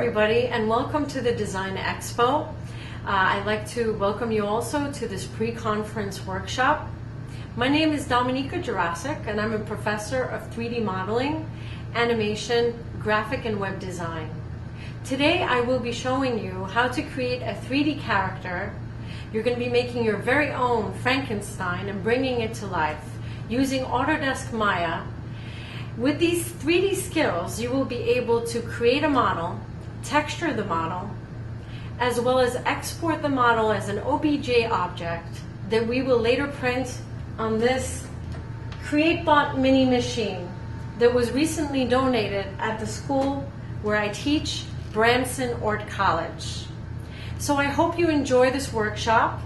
everybody, and welcome to the Design Expo. I'd like to welcome you also to this pre-conference workshop. My name is Dominika Jurasic, and I'm a professor of 3D modeling, animation, graphic, and web design. Today I will be showing you how to create a 3D character. You're going to be making your very own Frankenstein and bringing it to life using Autodesk Maya. With these 3D skills, you will be able to create a model, texture the model, as well as export the model as an OBJ object that we will later print on this CreateBot mini machine that was recently donated at the school where I teach, Bramson Ort College. So I hope you enjoy this workshop.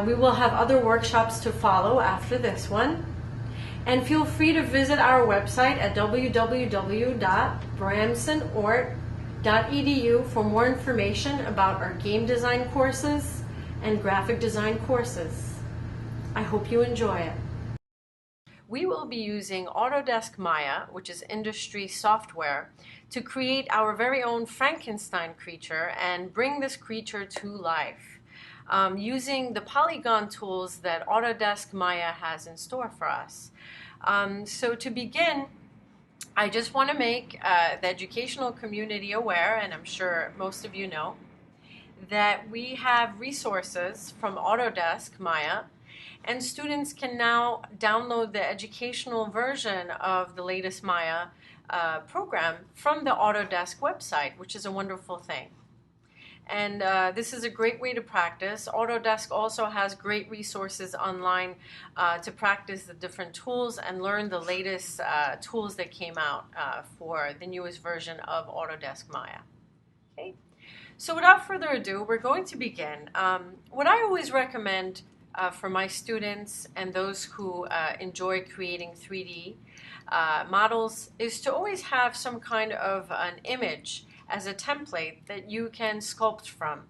We will have other workshops to follow after this one. And feel free to visit our website at www.bramsonort.edu for more information about our game design courses and graphic design courses. I hope you enjoy it. We will be using Autodesk Maya, which is industry software, to create our very own Frankenstein creature and bring this creature to life using the polygon tools that Autodesk Maya has in store for us. So to begin, I just want to make the educational community aware, and I'm sure most of you know, that we have resources from Autodesk Maya, and students can now download the educational version of the latest Maya program from the Autodesk website, which is a wonderful thing. And this is a great way to practice. Autodesk also has great resources online to practice the different tools and learn the latest tools that came out for the newest version of Autodesk Maya. Okay? So without further ado, we're going to begin. What I always recommend for my students and those who enjoy creating 3D models is to always have some kind of an image as a template that you can sculpt from.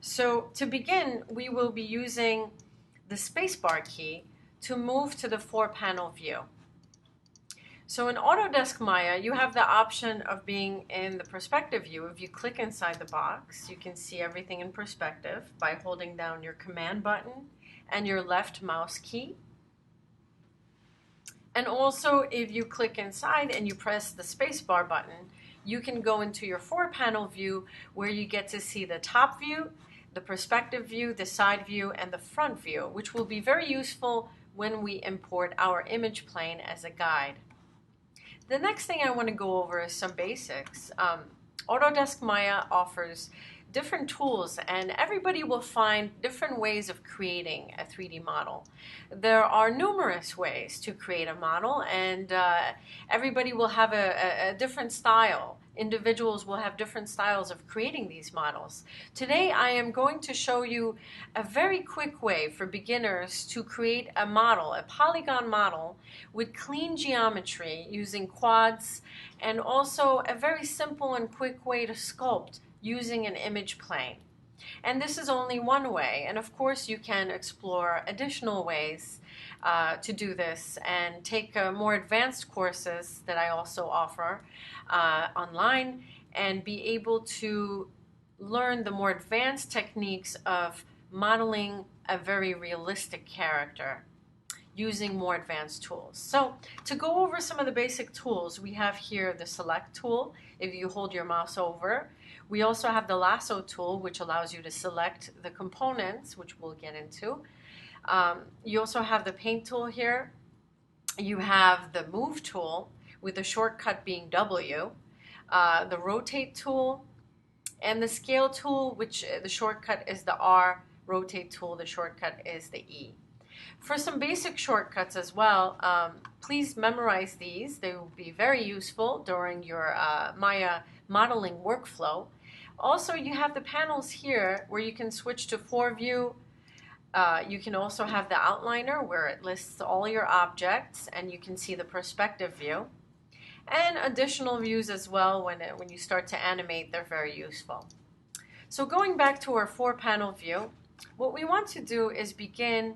So to begin, we will be using the spacebar key to move to the 4-panel view. So in Autodesk Maya, you have the option of being in the perspective view. If you click inside the box, you can see everything in perspective by holding down your command button and your left mouse key. And also, if you click inside and you press the spacebar button, you can go into your 4-panel view where you get to see the top view, the perspective view, the side view, and the front view, which will be very useful when we import our image plane as a guide. The next thing I want to go over is some basics. Autodesk Maya offers different tools, and everybody will find different ways of creating a 3D model. There are numerous ways to create a model, and everybody will have a different style. Individuals will have different styles of creating these models. Today I am going to show you a very quick way for beginners to create a model, a polygon model with clean geometry using quads, and also a very simple and quick way to sculpt using an image plane. And this is only one way, and of course you can explore additional ways to do this and take more advanced courses that I also offer online and be able to learn the more advanced techniques of modeling a very realistic character using more advanced tools. So to go over some of the basic tools, we have here the select tool if you hold your mouse over. We also have the lasso tool, which allows you to select the components, which we'll get into. You also have the paint tool here. You have the move tool with the shortcut being W, the rotate tool, and the scale tool, which the shortcut is the R, rotate tool, the shortcut is the E. For some basic shortcuts as well, please memorize these. They will be very useful during your Maya modeling workflow. Also, you have the panels here where you can switch to 4-view. You can also have the outliner where it lists all your objects, and you can see the perspective view. And additional views as well when you start to animate, they're very useful. So going back to our 4-panel view, what we want to do is begin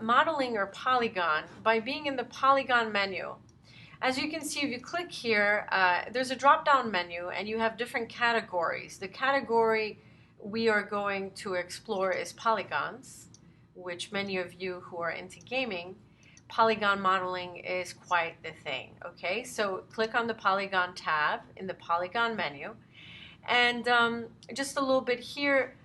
modeling our polygon by being in the polygon menu. As you can see, if you click here, there's a drop-down menu and you have different categories. The category we are going to explore is polygons, which many of you who are into gaming, polygon modeling is quite the thing, okay? So click on the polygon tab in the polygon menu, and just a little bit here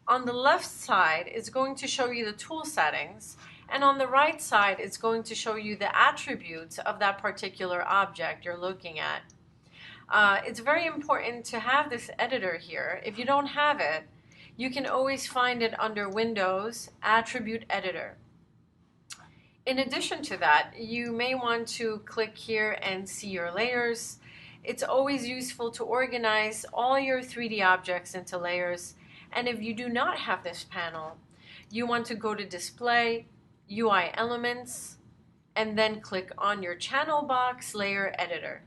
on the left side is going to show you the tool settings, and on the right side it's going to show you the attributes of that particular object you're looking at. It's very important to have this editor here. If you don't have it, you can always find it under Windows, Attribute Editor. In addition to that, you may want to click here and see your layers. It's always useful to organize all your 3D objects into layers. And if you do not have this panel, you want to go to Display, UI Elements, and then click on your channel box layer editor.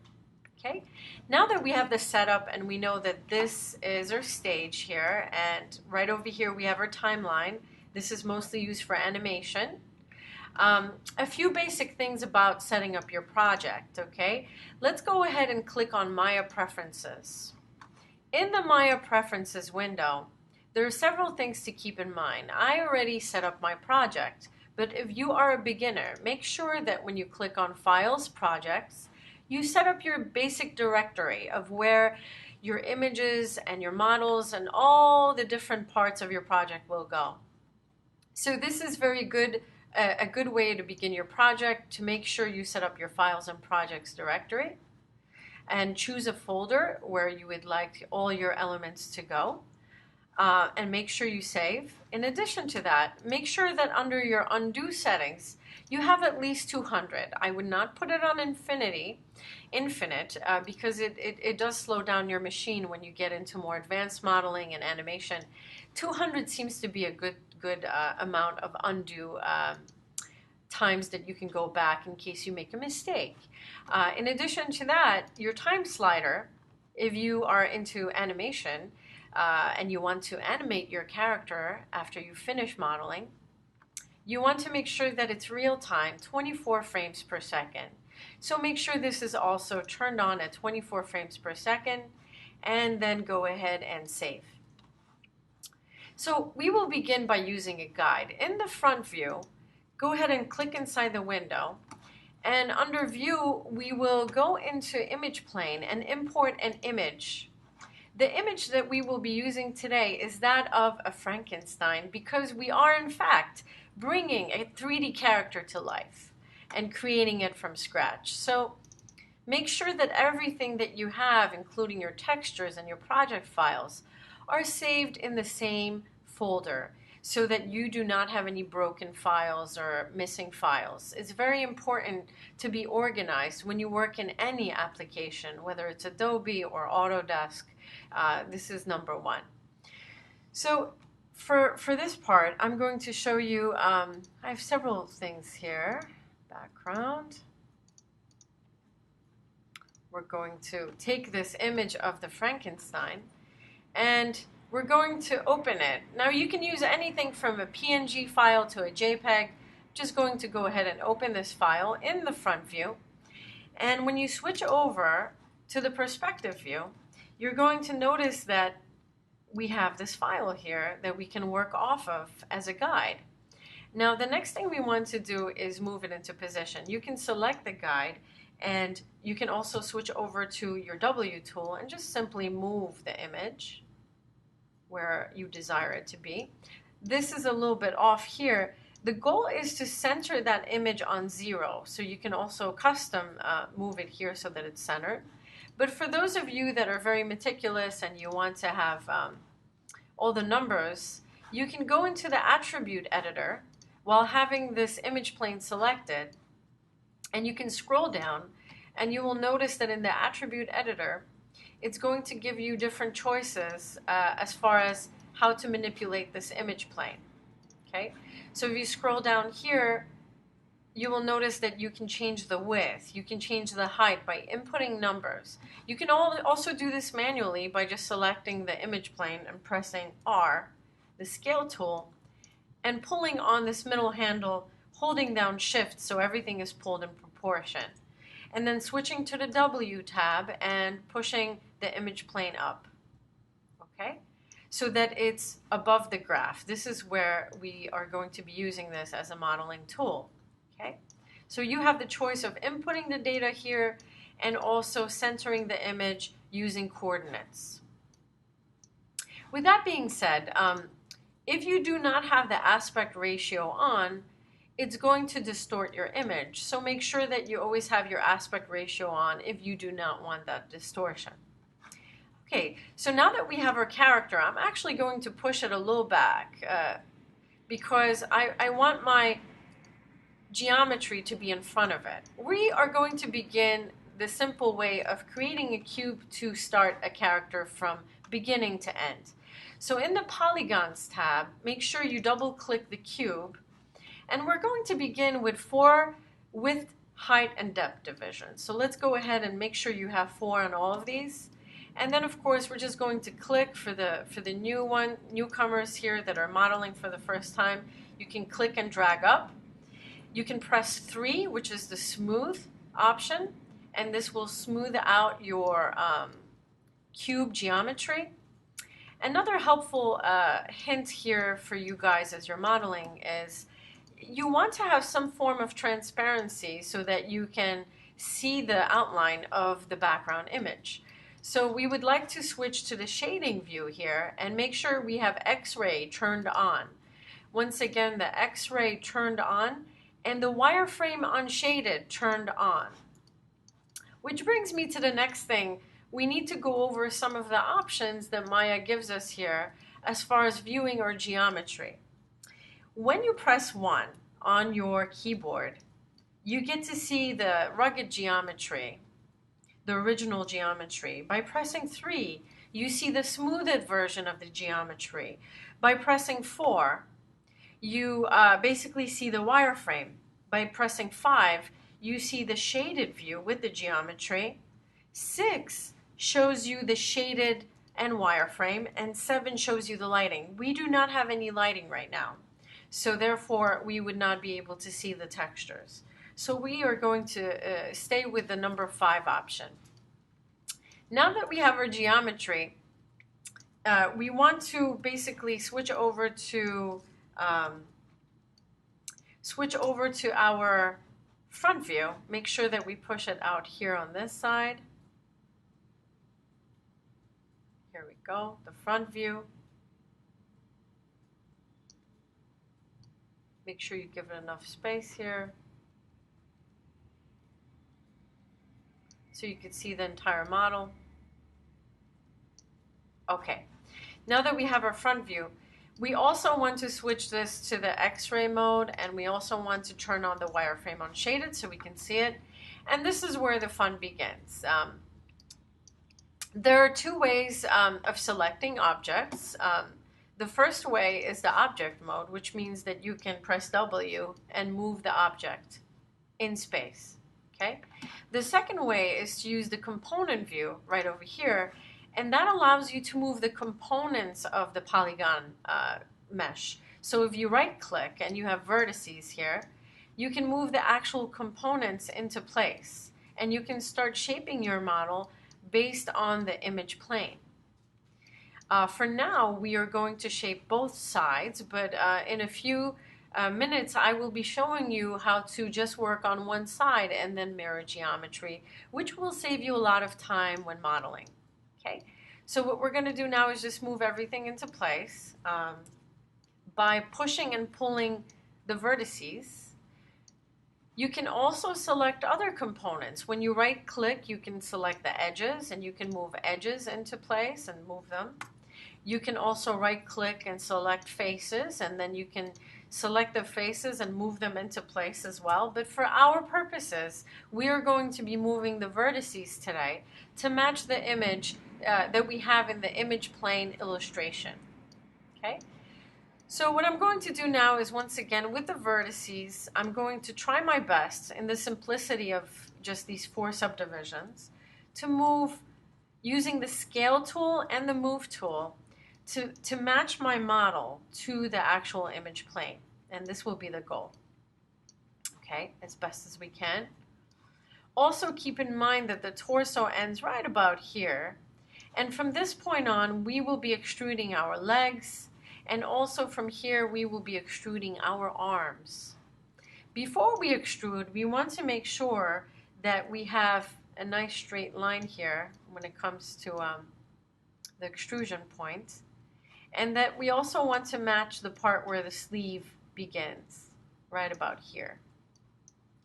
Okay, now that we have this set up and we know that this is our stage here, and right over here we have our timeline. This is mostly used for animation. A few basic things about setting up your project, okay? Let's go ahead and click on Maya Preferences. In the Maya Preferences window, there are several things to keep in mind. I already set up my project, but if you are a beginner, make sure that when you click on Files, Projects, you set up your basic directory of where your images and your models and all the different parts of your project will go. So this is very good, a good way to begin your project, to make sure you set up your Files and Projects directory and choose a folder where you would like all your elements to go. And make sure you save. In addition to that, make sure that under your undo settings, you have at least 200. I would not put it on infinite, because it does slow down your machine when you get into more advanced modeling and animation. 200 seems to be a good amount of undo times that you can go back in case you make a mistake. In addition to that, your time slider, if you are into animation, and you want to animate your character after you finish modeling, you want to make sure that it's real time, 24 frames per second. So make sure this is also turned on at 24 frames per second, and then go ahead and save. So we will begin by using a guide. In the front view, go ahead and click inside the window, and under View, we will go into Image Plane and import an image. The image that we will be using today is that of a Frankenstein, because we are in fact bringing a 3D character to life and creating it from scratch. So make sure that everything that you have, including your textures and your project files, are saved in the same folder so that you do not have any broken files or missing files. It's very important to be organized when you work in any application, whether it's Adobe or Autodesk. This is number one. So for this part, I'm going to show you, I have several things here. Background. We're going to take this image of the Frankenstein and we're going to open it. Now you can use anything from a PNG file to a JPEG. Just going to go ahead and open this file in the front view. And when you switch over to the perspective view, you're going to notice that we have this file here that we can work off of as a guide. Now the next thing we want to do is move it into position. You can select the guide, and you can also switch over to your W tool and just simply move the image where you desire it to be. This is a little bit off here. The goal is to center that image on 0, so you can also custom move it here so that it's centered. But for those of you that are very meticulous and you want to have all the numbers, you can go into the attribute editor while having this image plane selected, and you can scroll down and you will notice that in the attribute editor, it's going to give you different choices as far as how to manipulate this image plane. Okay, so if you scroll down here, you will notice that you can change the width, you can change the height by inputting numbers. You can also do this manually by just selecting the image plane and pressing R, the scale tool, and pulling on this middle handle, holding down Shift so everything is pulled in proportion. and then switching to the W tab and pushing the image plane up, okay? So that it's above the graph. This is where we are going to be using this as a modeling tool, okay? So you have the choice of inputting the data here and also centering the image using coordinates. With that being said, if you do not have the aspect ratio on, it's going to distort your image. So make sure that you always have your aspect ratio on if you do not want that distortion. Okay, so now that we have our character, I'm actually going to push it a little back because I want my geometry to be in front of it. We are going to begin the simple way of creating a cube to start a character from beginning to end. So in the Polygons tab, make sure you double click the cube, and we're going to begin with 4 width, height, and depth divisions. So let's go ahead and make sure you have 4 on all of these. And then of course we're just going to click for the newcomers here that are modeling for the first time. You can click and drag up. You can press 3, which is the smooth option, and this will smooth out your cube geometry. Another helpful hint here for you guys as you're modeling is you want to have some form of transparency so that you can see the outline of the background image. So we would like to switch to the shading view here and make sure we have X-ray turned on. Once again, the X-ray turned on and the wireframe unshaded turned on. Which brings me to the next thing. We need to go over some of the options that Maya gives us here as far as viewing our geometry. When you press 1 on your keyboard, you get to see the rugged geometry, the original geometry. By pressing 3, you see the smoothed version of the geometry. By pressing 4, you basically see the wireframe. By pressing 5, you see the shaded view with the geometry. 6 shows you the shaded and wireframe, and 7 shows you the lighting. We do not have any lighting right now, so therefore we would not be able to see the textures. So we are going to stay with the number 5 option. Now that we have our geometry, we want to basically switch over to our front view. Make sure that we push it out here on this side. Here we go, the front view. Make sure you give it enough space here so you can see the entire model. Okay, now that we have our front view, we also want to switch this to the X-ray mode, and we also want to turn on the wireframe unshaded so we can see it. And this is where the fun begins. There are 2 ways of selecting objects. The first way is the object mode, which means that you can press W and move the object in space. Okay? The second way is to use the component view right over here, and that allows you to move the components of the polygon mesh. So if you right click and you have vertices here, you can move the actual components into place, and you can start shaping your model based on the image plane. For now, we are going to shape both sides, but in a few minutes, I will be showing you how to just work on one side and then mirror geometry, which will save you a lot of time when modeling. Okay, so what we're going to do now is just move everything into place by pushing and pulling the vertices. You can also select other components. When you right click, you can select the edges, and you can move edges into place and move them. You can also right click and select faces, and then you can select the faces and move them into place as well. But for our purposes, we are going to be moving the vertices today to match the image that we have in the image plane illustration. Okay? So what I'm going to do now is, once again, with the vertices, I'm going to try my best in the simplicity of just these 4 subdivisions to move using the scale tool and the move tool to match my model to the actual image plane. And this will be the goal. Okay, as best as we can. Also keep in mind that the torso ends right about here. And from this point on, we will be extruding our legs. And also from here, we will be extruding our arms. Before we extrude, we want to make sure that we have a nice straight line here when it comes to the extrusion point. And that we also want to match the part where the sleeve begins, right about here.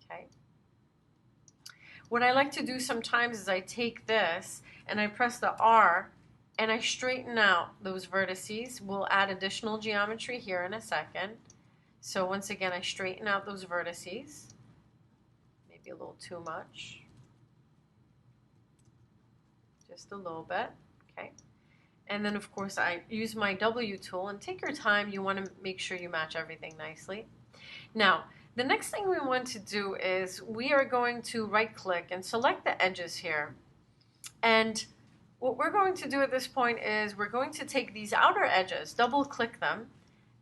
Okay. What I like to do sometimes is I take this and I press the R and I straighten out those vertices. We'll add additional geometry here in a second. So once again, I straighten out those vertices. Maybe a little too much. Just a little bit, okay? And then of course I use my W tool, and take your time. You want to make sure you match everything nicely. Now, the next thing we want to do is we are going to right click and select the edges here. And what we're going to do at this point is we're going to take these outer edges, double click them,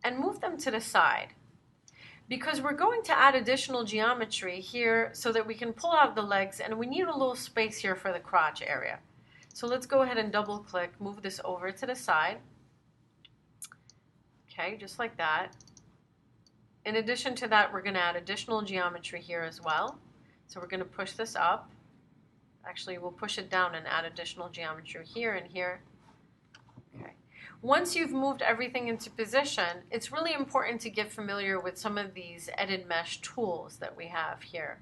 and move them to the side. Because we're going to add additional geometry here so that we can pull out the legs, and we need a little space here for the crotch area. So let's go ahead and double click, move this over to the side. Okay, just like that. In addition to that, we're going to add additional geometry here as well. So we're going to push this up. Actually, we'll push it down and add additional geometry here and here. Okay. Once you've moved everything into position, it's really important to get familiar with some of these edit mesh tools that we have here.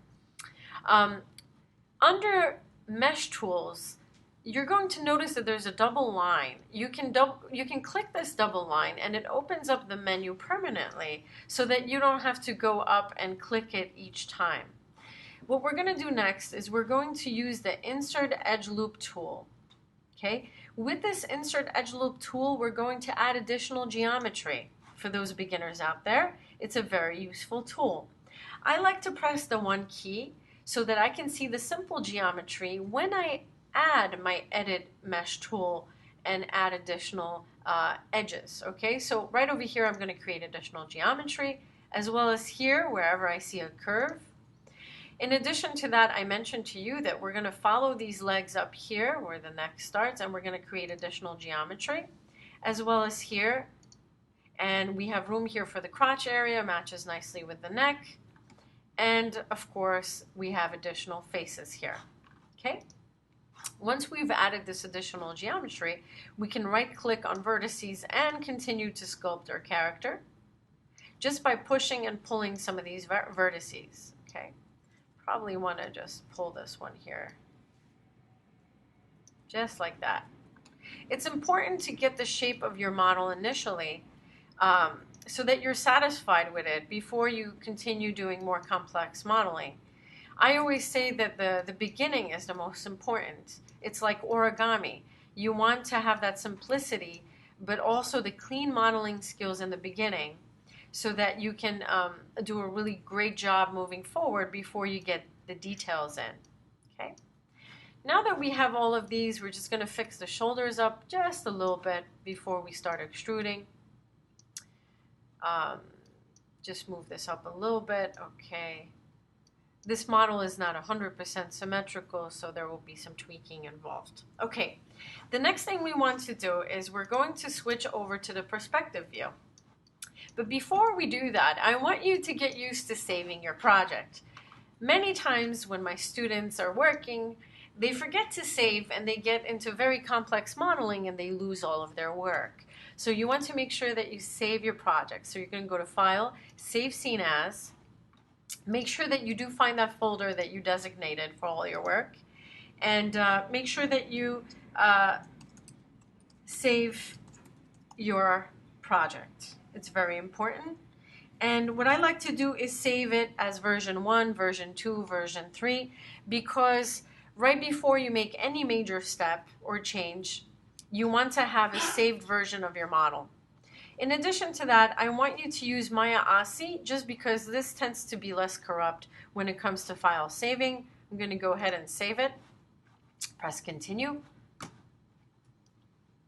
Under mesh tools, you're going to notice that there's a double line. You can click this double line and it opens up the menu permanently so that you don't have to go up and click it each time. What we're going to do next is we're going to use the Insert Edge Loop tool. Okay? With this Insert Edge Loop tool, we're going to add additional geometry. For those beginners out there, it's a very useful tool. I like to press the 1 key so that I can see the simple geometry when I add my edit mesh tool and add additional edges. Okay, so right over here I'm going to create additional geometry, as well as here wherever I see a curve. In addition to that, I mentioned to you that we're going to follow these legs up here where the neck starts, and we're going to create additional geometry, as well as here. And we have room here for the crotch area, matches nicely with the neck. And of course, we have additional faces here. Okay. Once we've added this additional geometry, we can right-click on vertices and continue to sculpt our character just by pushing and pulling some of these vertices. Okay, probably want to just pull this one here, just like that. It's important to get the shape of your model initially so that you're satisfied with it before you continue doing more complex modeling. I always say that the beginning is the most important. It's like origami. You want to have that simplicity, but also the clean modeling skills in the beginning so that you can do a really great job moving forward before you get the details in. Okay. Now that we have all of these, we're just going to fix the shoulders up just a little bit before we start extruding. Just move this up a little bit. Okay. This model is not 100% symmetrical, so there will be some tweaking involved. Okay, the next thing we want to do is we're going to switch over to the perspective view. But before we do that, I want you to get used to saving your project. Many times when my students are working, they forget to save and they get into very complex modeling and they lose all of their work. So you want to make sure that you save your project. So you're going to go to File, Save Scene As. Make sure that you do find that folder that you designated for all your work, and make sure that you save your project. It's very important. And what I like to do is save it as version 1, version 2, version 3, because right before you make any major step or change, you want to have a saved version of your model. In addition to that, I want you to use Maya ASCII just because this tends to be less corrupt when it comes to file saving. I'm going to go ahead and save it. Press continue.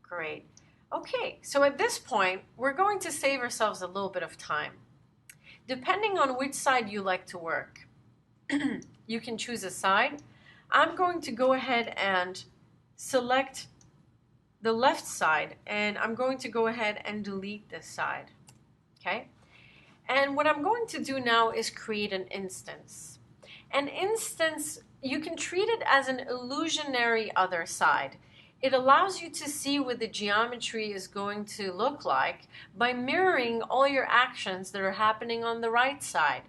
Great. Okay, so at this point, we're going to save ourselves a little bit of time. Depending on which side you like to work, you can choose a side. I'm going to go ahead and select the left side, and I'm going to go ahead and delete this side, okay? And what I'm going to do now is create an instance. An instance, you can treat it as an illusionary other side. It allows you to see what the geometry is going to look like by mirroring all your actions that are happening on the right side.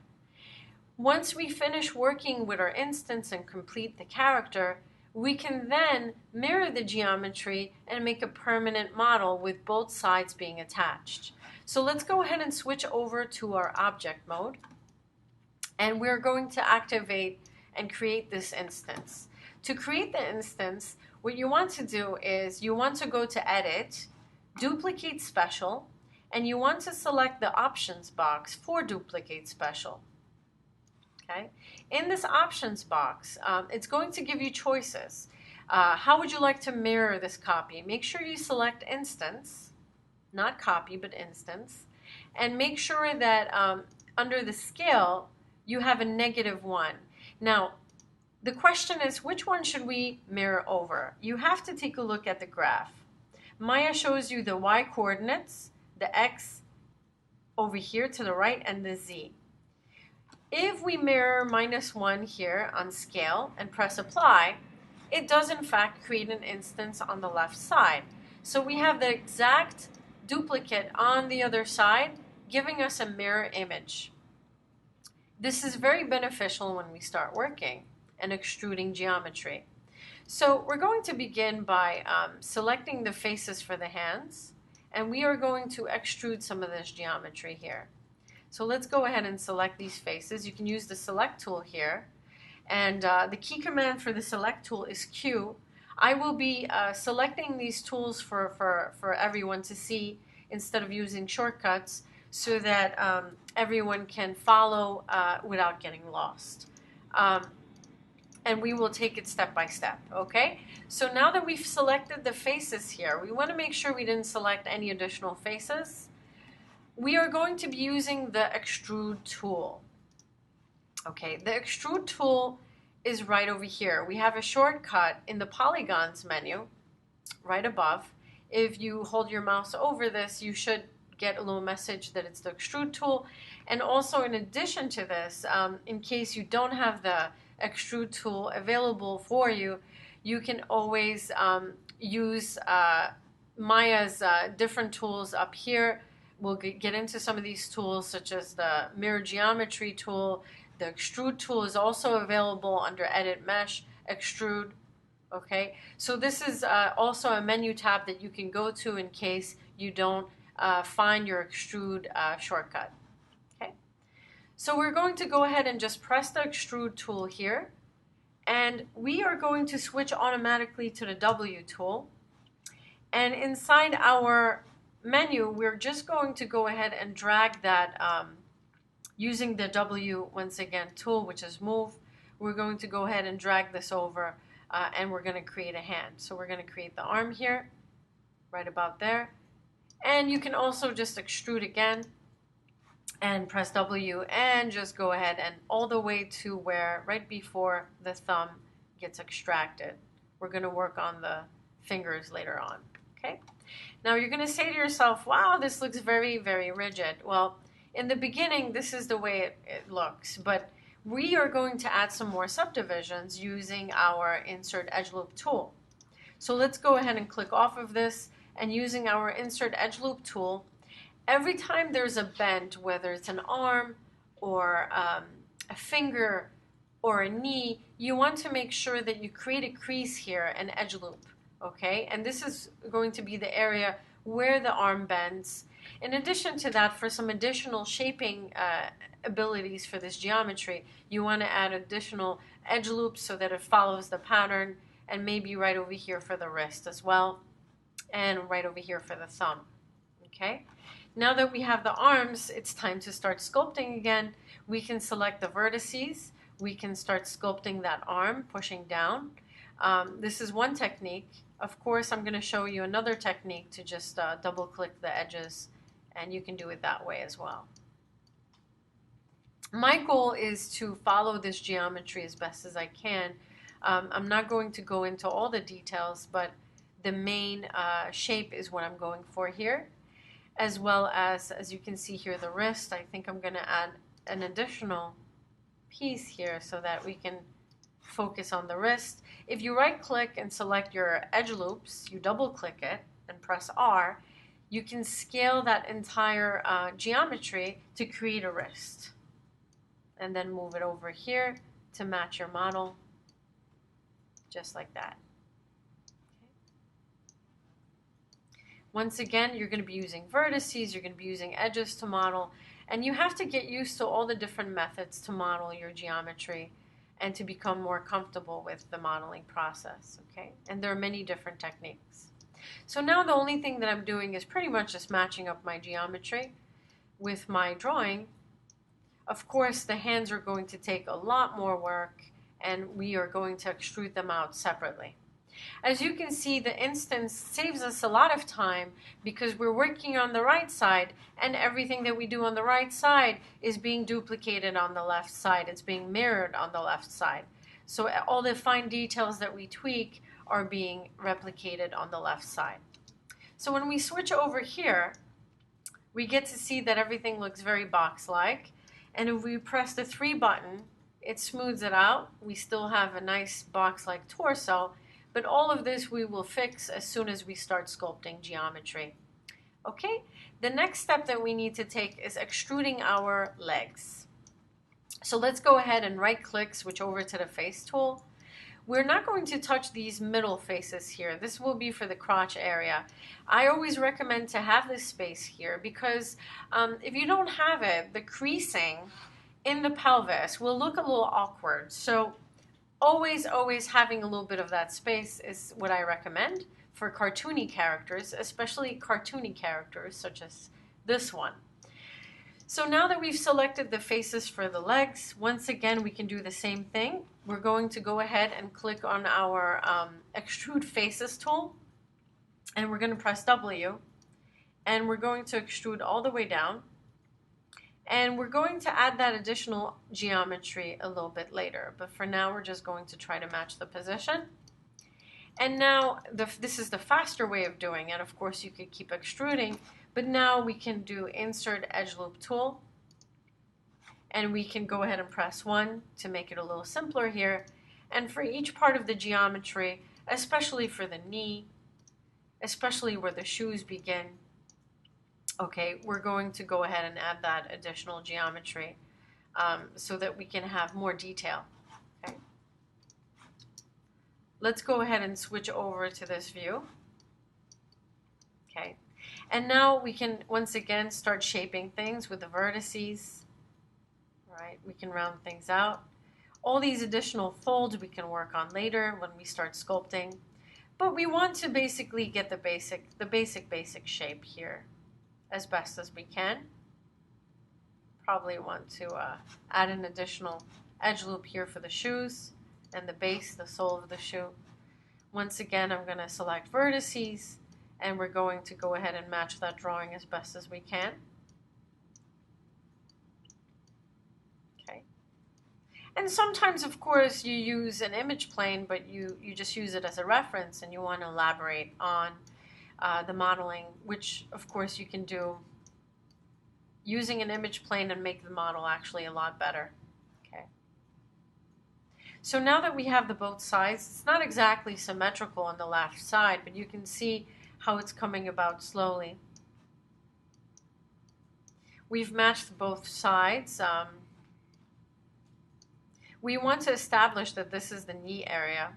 Once we finish working with our instance and complete the character, we can then mirror the geometry and make a permanent model with both sides being attached. So let's go ahead and switch over to our object mode, and we're going to activate and create this instance. To create the instance, what you want to do is you want to go to Edit, Duplicate Special, and you want to select the options box for Duplicate Special. Okay. In this options box, it's going to give you choices. How would you like to mirror this copy? Make sure you select instance, not copy, but instance, and make sure that under the scale, you have a -1. Now, the question is, which one should we mirror over? You have to take a look at the graph. Maya shows you the y coordinates, the x over here to the right, and the z. If we mirror -1 here on scale and press apply, it does in fact create an instance on the left side. So we have the exact duplicate on the other side, giving us a mirror image. This is very beneficial when we start working and extruding geometry. So we're going to begin by selecting the faces for the hands, and we are going to extrude some of this geometry here. So let's go ahead and select these faces. You can use the select tool here, and the key command for the select tool is Q. I will be selecting these tools for everyone to see instead of using shortcuts, so that everyone can follow without getting lost. And we will take it step by step, okay? So now that we've selected the faces here, we want to make sure we didn't select any additional faces. We are going to be using the extrude tool. Okay, the extrude tool is right over here. We have a shortcut in the polygons menu right above. If you hold your mouse over this, you should get a little message that it's the extrude tool. And also, in addition to this, in case you don't have the extrude tool available for you, you can always use Maya's different tools up here. We'll get into some of these tools, such as the mirror geometry tool. The extrude tool is also available under Edit Mesh, Extrude. Okay, so this is also a menu tab that you can go to in case you don't find your extrude shortcut. Okay, so we're going to go ahead and just press the extrude tool here, and we are going to switch automatically to the W tool. And inside our menu, we're just going to go ahead and drag that using the W, once again, tool, which is move. We're going to go ahead and drag this over, and we're going to create a hand. So we're going to create the arm here, right about there. And you can also just extrude again and press W and just go ahead and all the way to where, right before the thumb gets extracted. We're going to work on the fingers later on, okay? Now you're going to say to yourself, wow, this looks very, very rigid. Well, in the beginning, this is the way it looks, but we are going to add some more subdivisions using our Insert Edge Loop tool. So let's go ahead and click off of this, and using our Insert Edge Loop tool, every time there's a bend, whether it's an arm or a finger or a knee, you want to make sure that you create a crease here, an edge loop. Okay, and this is going to be the area where the arm bends. In addition to that, for some additional shaping abilities for this geometry, you want to add additional edge loops so that it follows the pattern, and maybe right over here for the wrist as well, and right over here for the thumb. Okay, now that we have the arms, it's time to start sculpting again. We can select the vertices. We can start sculpting that arm, pushing down. This is one technique. Of course, I'm going to show you another technique to just double click the edges, and you can do it that way as well. My goal is to follow this geometry as best as I can I'm not going to go into all the details, but the main shape is what I'm going for here, as well as you can see here, the wrist. I think I'm going to add an additional piece here so that we can focus on the wrist. If you right click and select your edge loops, you double click it and press R, you can scale that entire geometry to create a wrist. And then move it over here to match your model, just like that. Okay. Once again, you're going to be using vertices, you're going to be using edges to model, and you have to get used to all the different methods to model your geometry and to become more comfortable with the modeling process, okay? And there are many different techniques. So now the only thing that I'm doing is pretty much just matching up my geometry with my drawing. Of course, the hands are going to take a lot more work, and we are going to extrude them out separately. As you can see, the instance saves us a lot of time because we're working on the right side, and everything that we do on the right side is being duplicated on the left side. It's being mirrored on the left side. So all the fine details that we tweak are being replicated on the left side. So when we switch over here, we get to see that everything looks very box-like. And if we press the 3 button, it smooths it out. We still have a nice box-like torso, but all of this we will fix as soon as we start sculpting geometry. Okay, the next step that we need to take is extruding our legs. So let's go ahead and right-click, switch over to the face tool. We're not going to touch these middle faces here. This will be for the crotch area. I always recommend to have this space here because if you don't have it, the creasing in the pelvis will look a little awkward. So always having a little bit of that space is what I recommend for cartoony characters, especially cartoony characters such as this one. So now that we've selected the faces for the legs, once again we can do the same thing. We're going to go ahead and click on our Extrude Faces tool, and we're going to press W, and we're going to extrude all the way down, and we're going to add that additional geometry a little bit later, but for now we're just going to try to match the position. And now this is the faster way of doing it. Of course you could keep extruding, but now we can do Insert Edge Loop tool, and we can go ahead and press 1 to make it a little simpler here. And for each part of the geometry, especially for the knee, especially where the shoes begin, okay, we're going to go ahead and add that additional geometry so that we can have more detail. Okay. Let's go ahead and switch over to this view. Okay. And now we can once again start shaping things with the vertices. Right? We can round things out. All these additional folds we can work on later when we start sculpting. But we want to basically get the basic shape here as best as we can. Probably want to add an additional edge loop here for the shoes and the base, the sole of the shoe. Once again, I'm going to select vertices, and we're going to go ahead and match that drawing as best as we can. Okay. And sometimes, of course, you use an image plane, but you just use it as a reference, and you want to elaborate on the modeling, which, of course, you can do using an image plane and make the model actually a lot better. Okay. So now that we have the both sides, it's not exactly symmetrical on the left side, but you can see how it's coming about slowly. We've matched both sides. We want to establish that this is the knee area.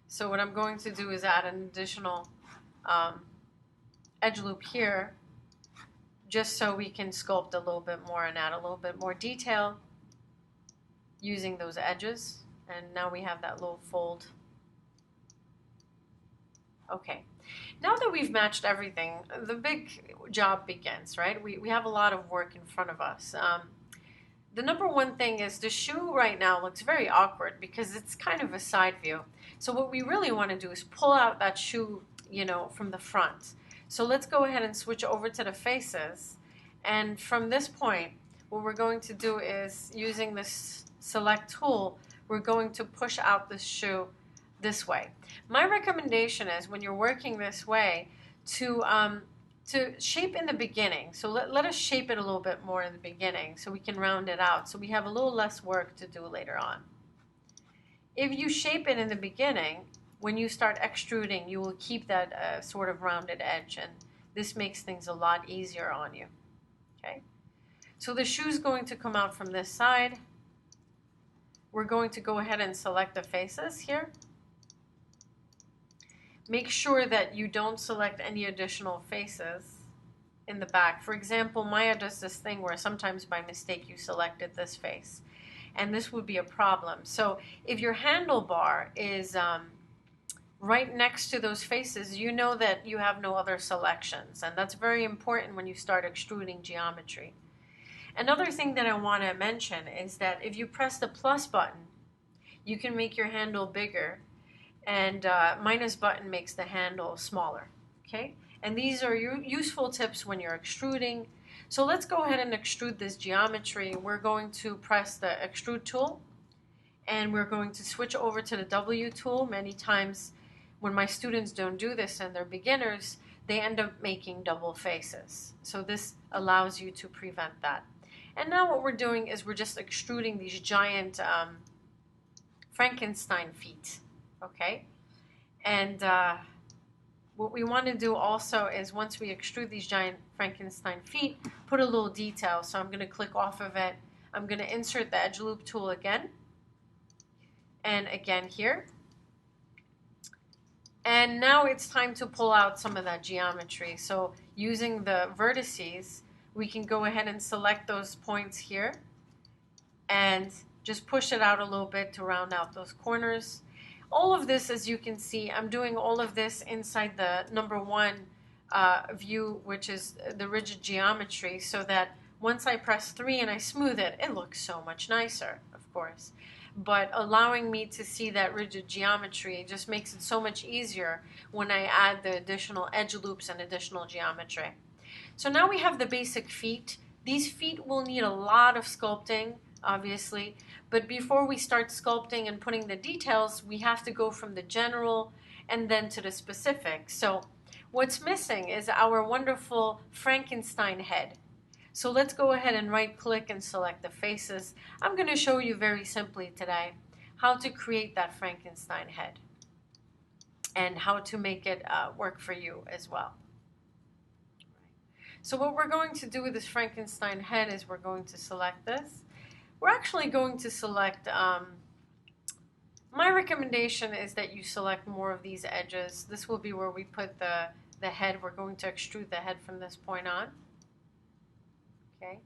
So what I'm going to do is add an additional edge loop here, just so we can sculpt a little bit more and add a little bit more detail using those edges. And now we have that little fold. Okay, now that we've matched everything, the big job begins, right? We have a lot of work in front of us. The number one thing is the shoe right now looks very awkward because it's kind of a side view. So what we really want to do is pull out that shoe, from the front. So let's go ahead and switch over to the faces. And from this point, what we're going to do is, using this select tool, we're going to push out this shoe this way. My recommendation is when you're working this way to shape in the beginning. So let us shape it a little bit more in the beginning so we can round it out so we have a little less work to do later on. If you shape it in the beginning, when you start extruding, you will keep that sort of rounded edge, and this makes things a lot easier on you. Okay, so the shoe's going to come out from this side. We're going to go ahead and select the faces here. Make sure that you don't select any additional faces in the back. For example, Maya does this thing where sometimes by mistake you selected this face, and this would be a problem. So if your handlebar is right next to those faces, you know that you have no other selections, and that's very important when you start extruding geometry. Another thing that I want to mention is that if you press the plus button, you can make your handle bigger, and minus button makes the handle smaller. Okay, and these are useful tips when you're extruding. So let's go ahead and extrude this geometry. We're going to press the extrude tool, and we're going to switch over to the W tool. Many times when my students don't do this and they're beginners, they end up making double faces. So this allows you to prevent that. And now what we're doing is we're just extruding these giant Frankenstein feet, okay? And what we want to do also is once we extrude these giant Frankenstein feet, put a little detail. So I'm going to click off of it. I'm going to insert the edge loop tool again, and again here. And now it's time to pull out some of that geometry. So using the vertices, we can go ahead and select those points here and just push it out a little bit to round out those corners. All of this, as you can see, I'm doing all of this inside the number 1 view, which is the rigid geometry, so that once I press 3 and I smooth it, it looks so much nicer, of course. But allowing me to see that rigid geometry just makes it so much easier when I add the additional edge loops and additional geometry. So now we have the basic feet. These feet will need a lot of sculpting, obviously, but before we start sculpting and putting the details, we have to go from the general and then to the specific. So what's missing is our wonderful Frankenstein head. So let's go ahead and right click and select the faces. I'm going to show you very simply today how to create that Frankenstein head and how to make it work for you as well. So what we're going to do with this Frankenstein head is we're going to select this. We're actually going to select, my recommendation is that you select more of these edges. This will be where we put the head. We're going to extrude the head from this point on. Okay.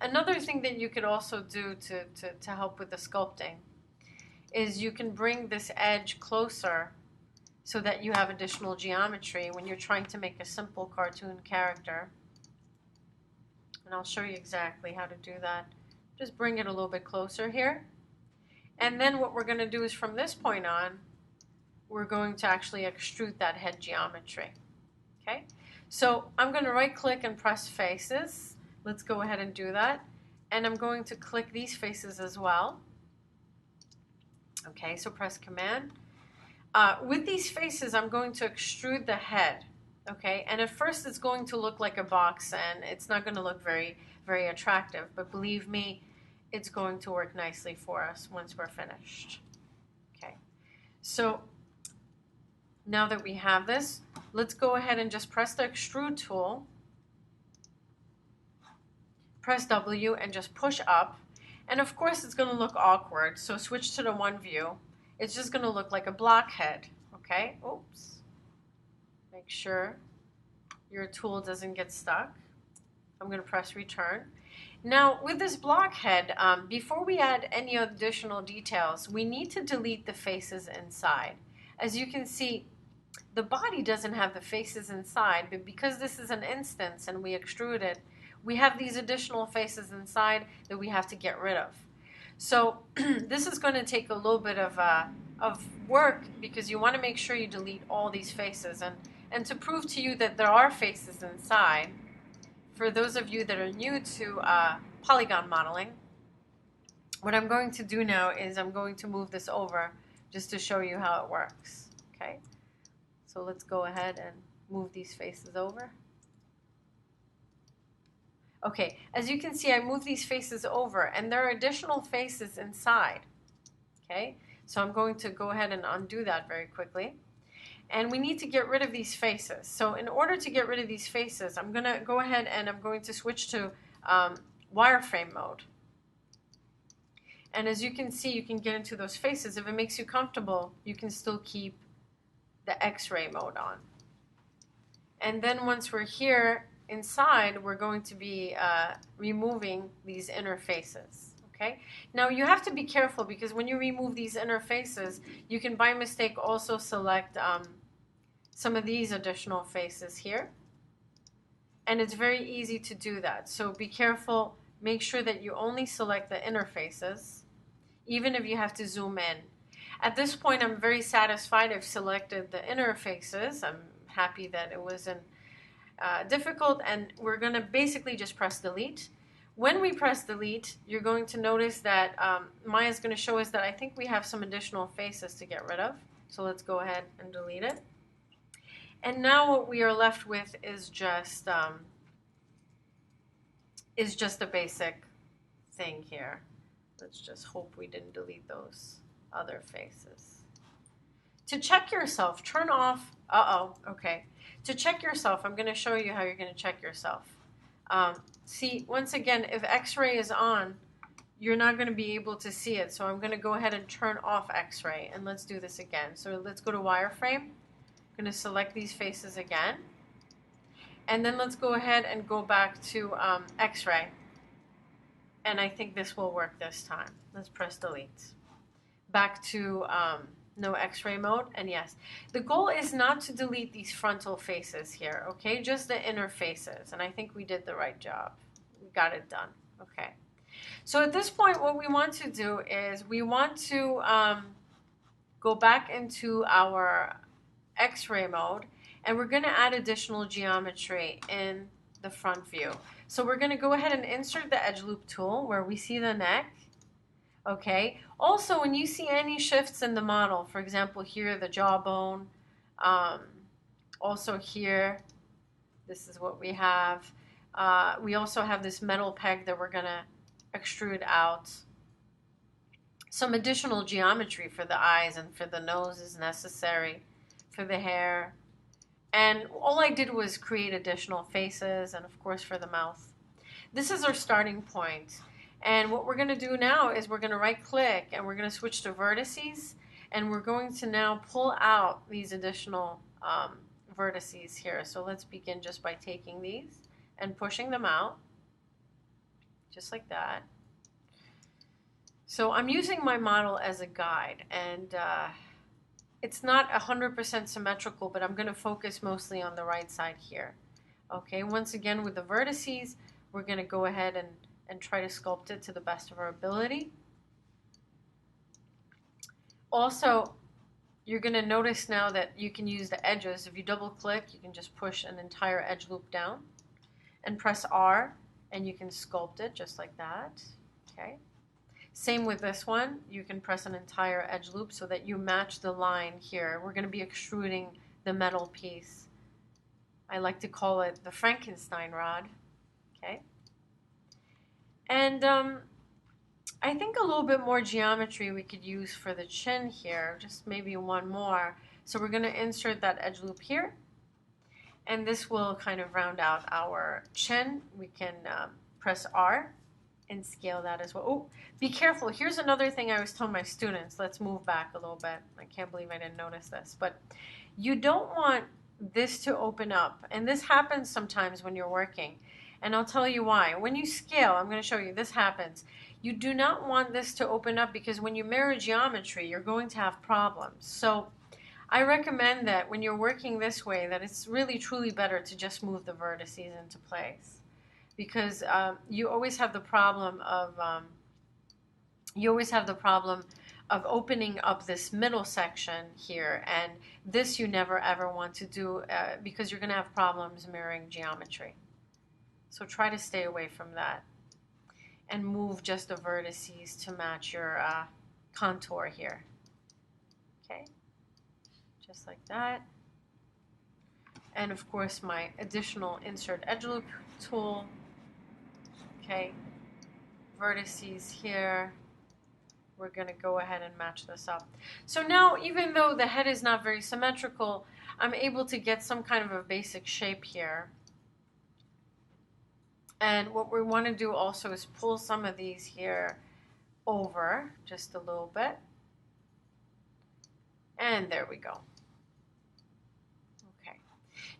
Another thing that you could also do to help with the sculpting is you can bring this edge closer so that you have additional geometry when you're trying to make a simple cartoon character. And I'll show you exactly how to do that. Just bring it a little bit closer here. And then what we're going to do is from this point on, we're going to actually extrude that head geometry. Okay? So I'm going to right click and press faces. Let's go ahead and do that. And I'm going to click these faces as well. Okay, so press Command. With these faces, I'm going to extrude the head. Okay, and at first it's going to look like a box and it's not going to look very, very attractive. But believe me, it's going to work nicely for us once we're finished. Okay, so now that we have this, let's go ahead and just press the extrude tool, press W and just push up. And of course it's going to look awkward, so switch to the 1 view. It's just going to look like a blockhead, okay? Oops. Make sure your tool doesn't get stuck. I'm going to press return. Now with this blockhead, before we add any additional details, we need to delete the faces inside. As you can see, the body doesn't have the faces inside, but because this is an instance and we extrude it, we have these additional faces inside that we have to get rid of. So this is going to take a little bit of work because you want to make sure you delete all these faces. And to prove to you that there are faces inside, for those of you that are new to polygon modeling, what I'm going to do now is I'm going to move this over just to show you how it works. Okay, so let's go ahead and move these faces over. Okay, as you can see, I moved these faces over, and there are additional faces inside. Okay, so I'm going to go ahead and undo that very quickly. And we need to get rid of these faces. So in order to get rid of these faces, I'm going to go ahead and I'm going to switch to wireframe mode. And as you can see, you can get into those faces. If it makes you comfortable, you can still keep the X-ray mode on. And then once we're here inside, we're going to be removing these inner faces. Okay? Now you have to be careful, because when you remove these inner faces, you can by mistake also select some of these additional faces here. And it's very easy to do that. So be careful. Make sure that you only select the inner faces, even if you have to zoom in. At this point, I'm very satisfied. I've selected the inner faces. I'm happy that it wasn't difficult. And we're going to basically just press delete. When we press delete, you're going to notice that Maya's going to show us that I think we have some additional faces to get rid of. So let's go ahead and delete it. And now what we are left with is just a basic thing here. Let's just hope we didn't delete those other faces. To check yourself, turn off, okay. To check yourself, I'm going to show you how you're going to check yourself. See, once again, if X-ray is on, you're not going to be able to see it. So I'm going to go ahead and turn off X-ray, and let's do this again. So let's go to wireframe. I'm going to select these faces again. And then let's go ahead and go back to X-ray. And I think this will work this time. Let's press delete. Back to no X-ray mode, and yes. The goal is not to delete these frontal faces here, okay? Just the inner faces, and I think we did the right job. We got it done, okay. So at this point, what we want to do is we want to go back into our X-ray mode, and we're gonna add additional geometry in the front view. So we're gonna go ahead and insert the edge loop tool where we see the neck. Okay. Also, when you see any shifts in the model, for example, here the jawbone, also here, this is what we have. We also have this metal peg that we're going to extrude out. Some additional geometry for the eyes and for the nose is necessary, for the hair. And all I did was create additional faces and, of course, for the mouth. This is our starting point. And what we're going to do now is we're going to right click and we're going to switch to vertices, and we're going to now pull out these additional vertices here. So let's begin just by taking these and pushing them out, just like that. So I'm using my model as a guide, and it's not 100% symmetrical, but I'm going to focus mostly on the right side here. Okay, once again with the vertices, we're going to go ahead and try to sculpt it to the best of our ability. Also, you're going to notice now that you can use the edges. If you double click, you can just push an entire edge loop down and press R, and you can sculpt it just like that. Okay. Same with this one. You can press an entire edge loop so that you match the line here. We're going to be extruding the metal piece. I like to call it the Frankenstein rod. Okay. And I think a little bit more geometry we could use for the chin here, just maybe one more. So we're going to insert that edge loop here, and this will kind of round out our chin. We can press R and scale that as well. Oh, be careful. Here's another thing I was telling my students. Let's move back a little bit. I can't believe I didn't notice this, but you don't want this to open up, and this happens sometimes when you're working. And I'll tell you why. When you scale, I'm going to show you, this happens. You do not want this to open up, because when you mirror geometry, you're going to have problems. So I recommend that when you're working this way, that it's really truly better to just move the vertices into place, because you always have the problem of opening up this middle section here, and this you never ever want to do because you're going to have problems mirroring geometry. So try to stay away from that. and move just the vertices to match your contour here. Okay, just like that. And of course my additional insert edge loop tool. Okay, vertices here. We're going to go ahead and match this up. So now, even though the head is not very symmetrical, I'm able to get some kind of a basic shape here. And what we want to do also is pull some of these here over just a little bit. And there we go. Okay.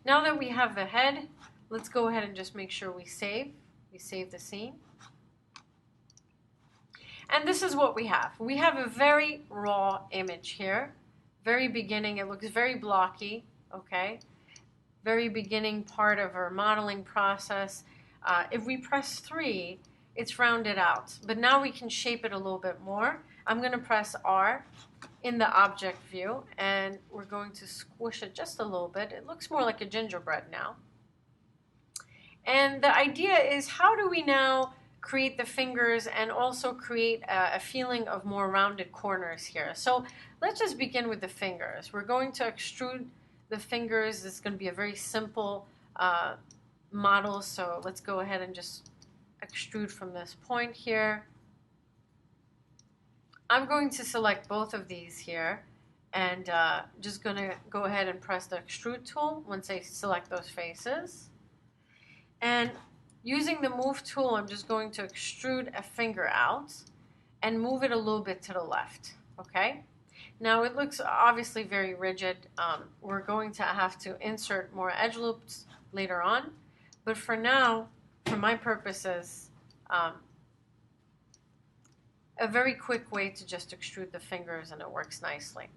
Now that we have the head, let's go ahead and just make sure we save. We save the scene. And this is what we have. We have a very raw image here. Very beginning, it looks very blocky, okay? Very beginning part of our modeling process. If we press 3, it's rounded out. But now we can shape it a little bit more. I'm going to press R in the object view, and we're going to squish it just a little bit. It looks more like a gingerbread now. And the idea is, how do we now create the fingers and also create a feeling of more rounded corners here? So let's just begin with the fingers. We're going to extrude the fingers. This is going to be a very simple model, so let's go ahead and just extrude from this point here. I'm going to select both of these here and just going to go ahead and press the extrude tool once I select those faces. And using the move tool, I'm just going to extrude a finger out and move it a little bit to the left, okay? Now it looks obviously very rigid. We're going to have to insert more edge loops later on, but for now, for my purposes, a very quick way to just extrude the fingers, and it works nicely.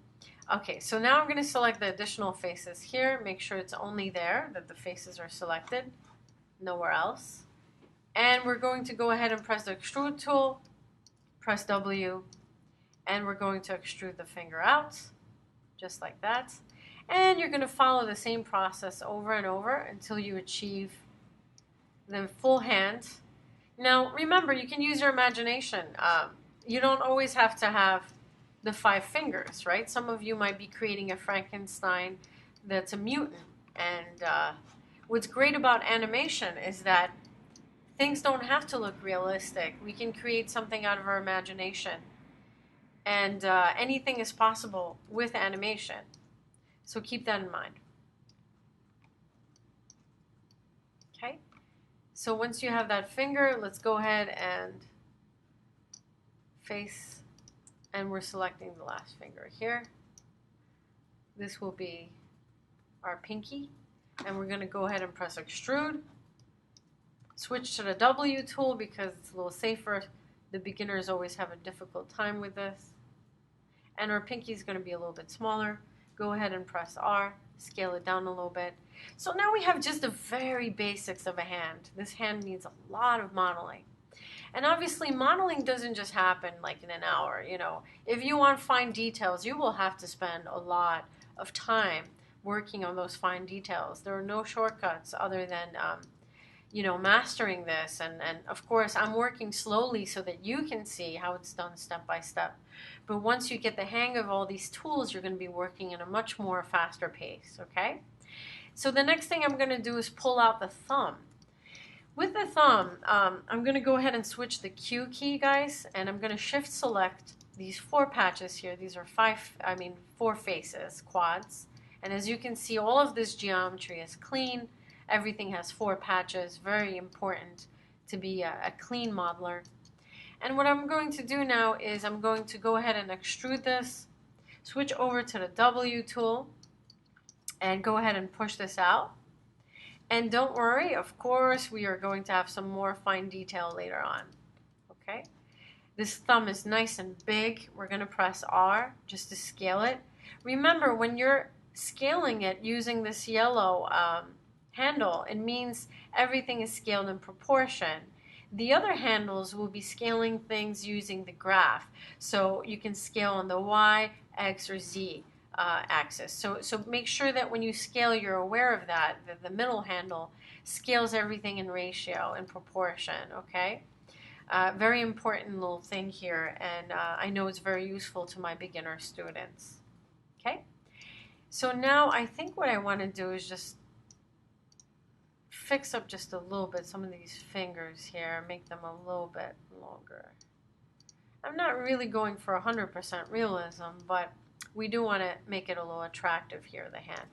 Okay, so now I'm going to select the additional faces here, make sure it's only there that the faces are selected, nowhere else. And we're going to go ahead and press the extrude tool, press W, and we're going to extrude the finger out, just like that. And you're going to follow the same process over and over until you achieve the full hand. Now, remember, you can use your imagination. You don't always have to have the 5 fingers, right? Some of you might be creating a Frankenstein that's a mutant. And what's great about animation is that things don't have to look realistic. We can create something out of our imagination. And anything is possible with animation. So keep that in mind. Okay? So once you have that finger, let's go ahead and face, and we're selecting the last finger here. This will be our pinky, and we're going to go ahead and press extrude. Switch to the W tool because it's a little safer. The beginners always have a difficult time with this. And our pinky is going to be a little bit smaller. Go ahead and press R, scale it down a little bit. So now we have just the very basics of a hand. This hand needs a lot of modeling. And obviously modeling doesn't just happen like in an hour, you know. If you want fine details, you will have to spend a lot of time working on those fine details. There are no shortcuts other than you know, mastering this. And of course, I'm working slowly so that you can see how it's done step by step. But once you get the hang of all these tools, you're going to be working in a much more faster pace, okay? So the next thing I'm going to do is pull out the thumb. With the thumb, I'm going to go ahead and switch the Q key, guys, and I'm going to shift select these 4 patches here. These are 4 faces, quads. And as you can see, all of this geometry is clean. Everything has 4 patches, very important to be a clean modeler. And what I'm going to do now is I'm going to go ahead and extrude this, switch over to the W tool, and go ahead and push this out. And don't worry, of course, we are going to have some more fine detail later on. Okay? This thumb is nice and big. We're going to press R just to scale it. Remember, when you're scaling it using this yellow handle, it means everything is scaled in proportion. The other handles will be scaling things using the graph. So you can scale on the Y, X, or Z axis. So make sure that when you scale, you're aware of that. The middle handle scales everything in ratio, in proportion, okay? Very important little thing here, and I know it's very useful to my beginner students. Okay, so now I think what I want to do is just fix up just a little bit some of these fingers here, make them a little bit longer. I'm not really going for 100% realism, but we do want to make it a little attractive here, the hand.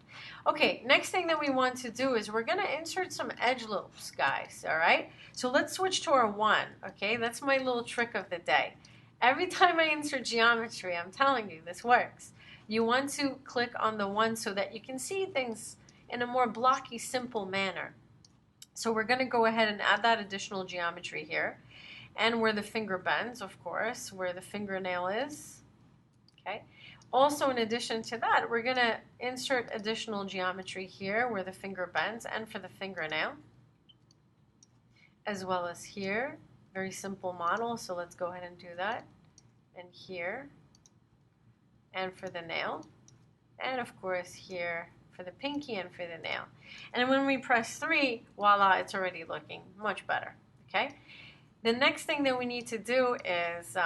Okay, next thing that we want to do is we're going to insert some edge loops, guys, all right? So let's switch to our 1, okay? That's my little trick of the day. Every time I insert geometry, I'm telling you, this works. You want to click on the 1 so that you can see things in a more blocky, simple manner. So we're going to go ahead and add that additional geometry here. And where the finger bends, of course, where the fingernail is, okay? Also, in addition to that, we're going to insert additional geometry here where the finger bends and for the fingernail, as well as here. Very simple model, so let's go ahead and do that. And here, and for the nail, and of course here for the pinky and for the nail. And when we press 3, voila, it's already looking much better, okay? The next thing that we need to do is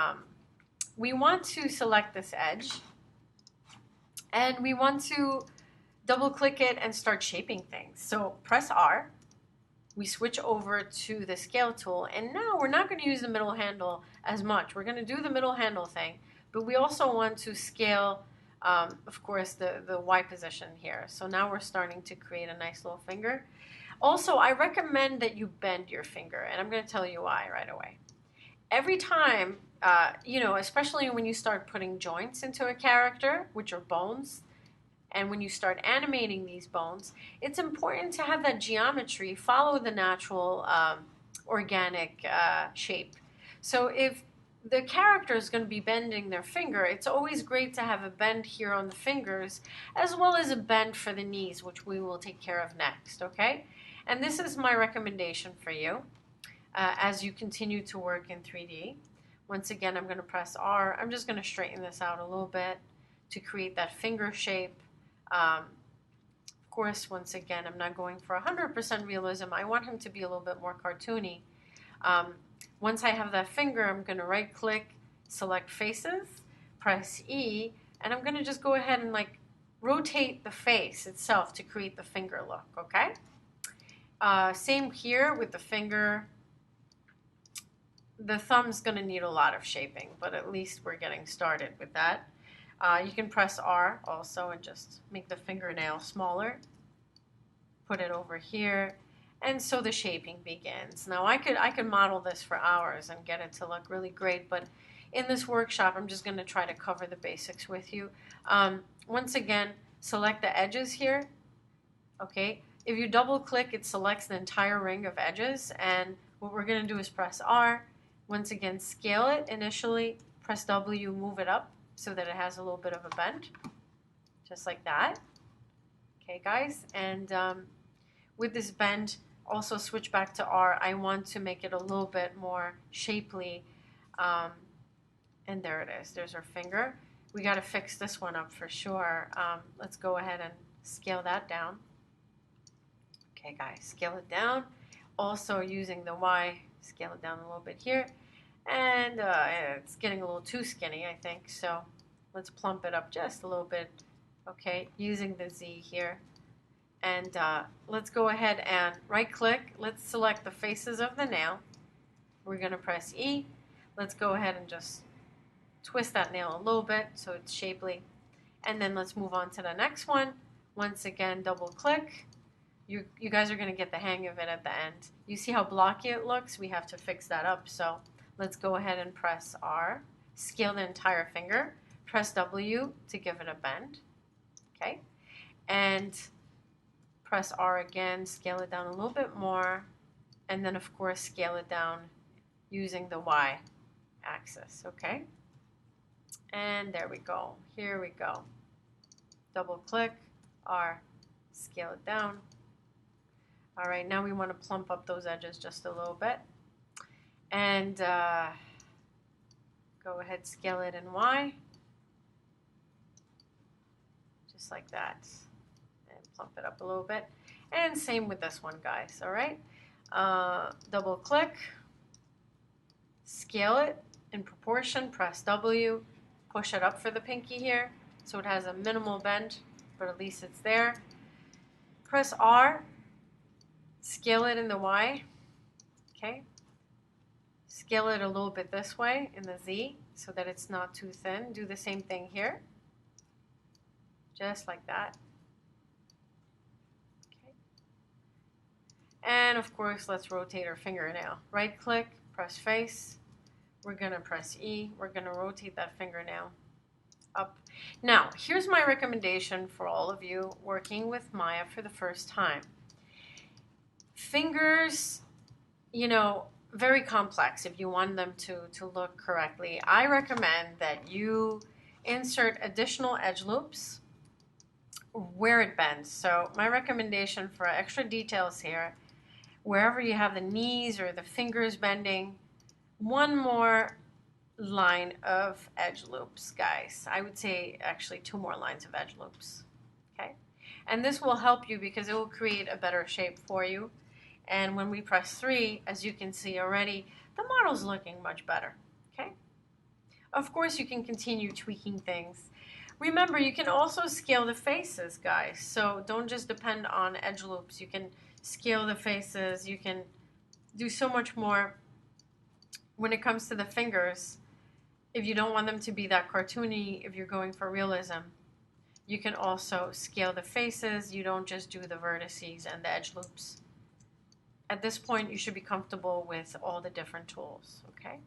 we want to select this edge, and we want to double click it and start shaping things. So press R, we switch over to the scale tool, and now we're not going to use the middle handle as much. We're going to do the middle handle thing, but we also want to scale, of course, the Y position here. So now we're starting to create a nice little finger. Also, I recommend that you bend your finger, and I'm going to tell you why right away. Every time, especially when you start putting joints into a character, which are bones, and when you start animating these bones, it's important to have that geometry follow the natural organic shape. So if the character is going to be bending their finger, it's always great to have a bend here on the fingers, as well as a bend for the knees, which we will take care of next, okay? And this is my recommendation for you as you continue to work in 3D. Once again, I'm going to press R. I'm just going to straighten this out a little bit to create that finger shape. Of course, once again, I'm not going for 100% realism. I want him to be a little bit more cartoony. Once I have that finger, I'm going to right-click, select faces, press E, and I'm going to just go ahead and rotate the face itself to create the finger look, okay? Same here with the finger. The thumb's going to need a lot of shaping, but at least we're getting started with that. You can press R also and just make the fingernail smaller. Put it over here. And so the shaping begins. Now I could model this for hours and get it to look really great, but in this workshop I'm just going to try to cover the basics with you. Once again, select the edges here. Okay. If you double click, it selects the entire ring of edges, and what we're going to do is press R. Once again, scale it initially, press W, move it up so that it has a little bit of a bend, just like that. Okay, guys, and with this bend, also switch back to R. I want to make it a little bit more shapely, and there it is. There's our finger. We got to fix this one up for sure. Let's go ahead and scale that down. Okay, guys, scale it down. Also using the Y, scale it down a little bit here. And it's getting a little too skinny, I think. So let's plump it up just a little bit. Okay, using the Z here. And let's go ahead and right-click. Let's select the faces of the nail. We're going to press E. Let's go ahead and just twist that nail a little bit so it's shapely. And then let's move on to the next one. Once again, double-click. You guys are going to get the hang of it at the end. You see how blocky it looks? We have to fix that up. So let's go ahead and press R. Scale the entire finger. Press W to give it a bend. Okay. And press R again. Scale it down a little bit more. And then, of course, scale it down using the Y axis. Okay. And there we go. Here we go. Double click. R. Scale it down. All right, now we want to plump up those edges just a little bit. And go ahead, scale it in Y. Just like that. And plump it up a little bit. And same with this one, guys, all right? Double click. scale it in proportion, press W, push it up for the pinky here, so it has a minimal bend, but at least it's there. Press R, scale it in the Y, okay? Scale it a little bit this way in the Z so that it's not too thin. Do the same thing here, just like that. Okay. And of course, let's rotate our fingernail. Right click, press face. We're gonna press E. We're gonna rotate that fingernail up. Now, here's my recommendation for all of you working with Maya for the first time. Fingers, you know, very complex if you want them to look correctly. I recommend that you insert additional edge loops where it bends. So my recommendation for extra details here, wherever you have the knees or the fingers bending, one more line of edge loops, guys. I would say actually 2 more lines of edge loops, okay? And this will help you because it will create a better shape for you. And when we press 3, as you can see already, the model's looking much better, okay? Of course, you can continue tweaking things. Remember, you can also scale the faces, guys. So don't just depend on edge loops. You can scale the faces. You can do so much more when it comes to the fingers. If you don't want them to be that cartoony, if you're going for realism, you can also scale the faces. You don't just do the vertices and the edge loops. At this point, you should be comfortable with all the different tools, okay?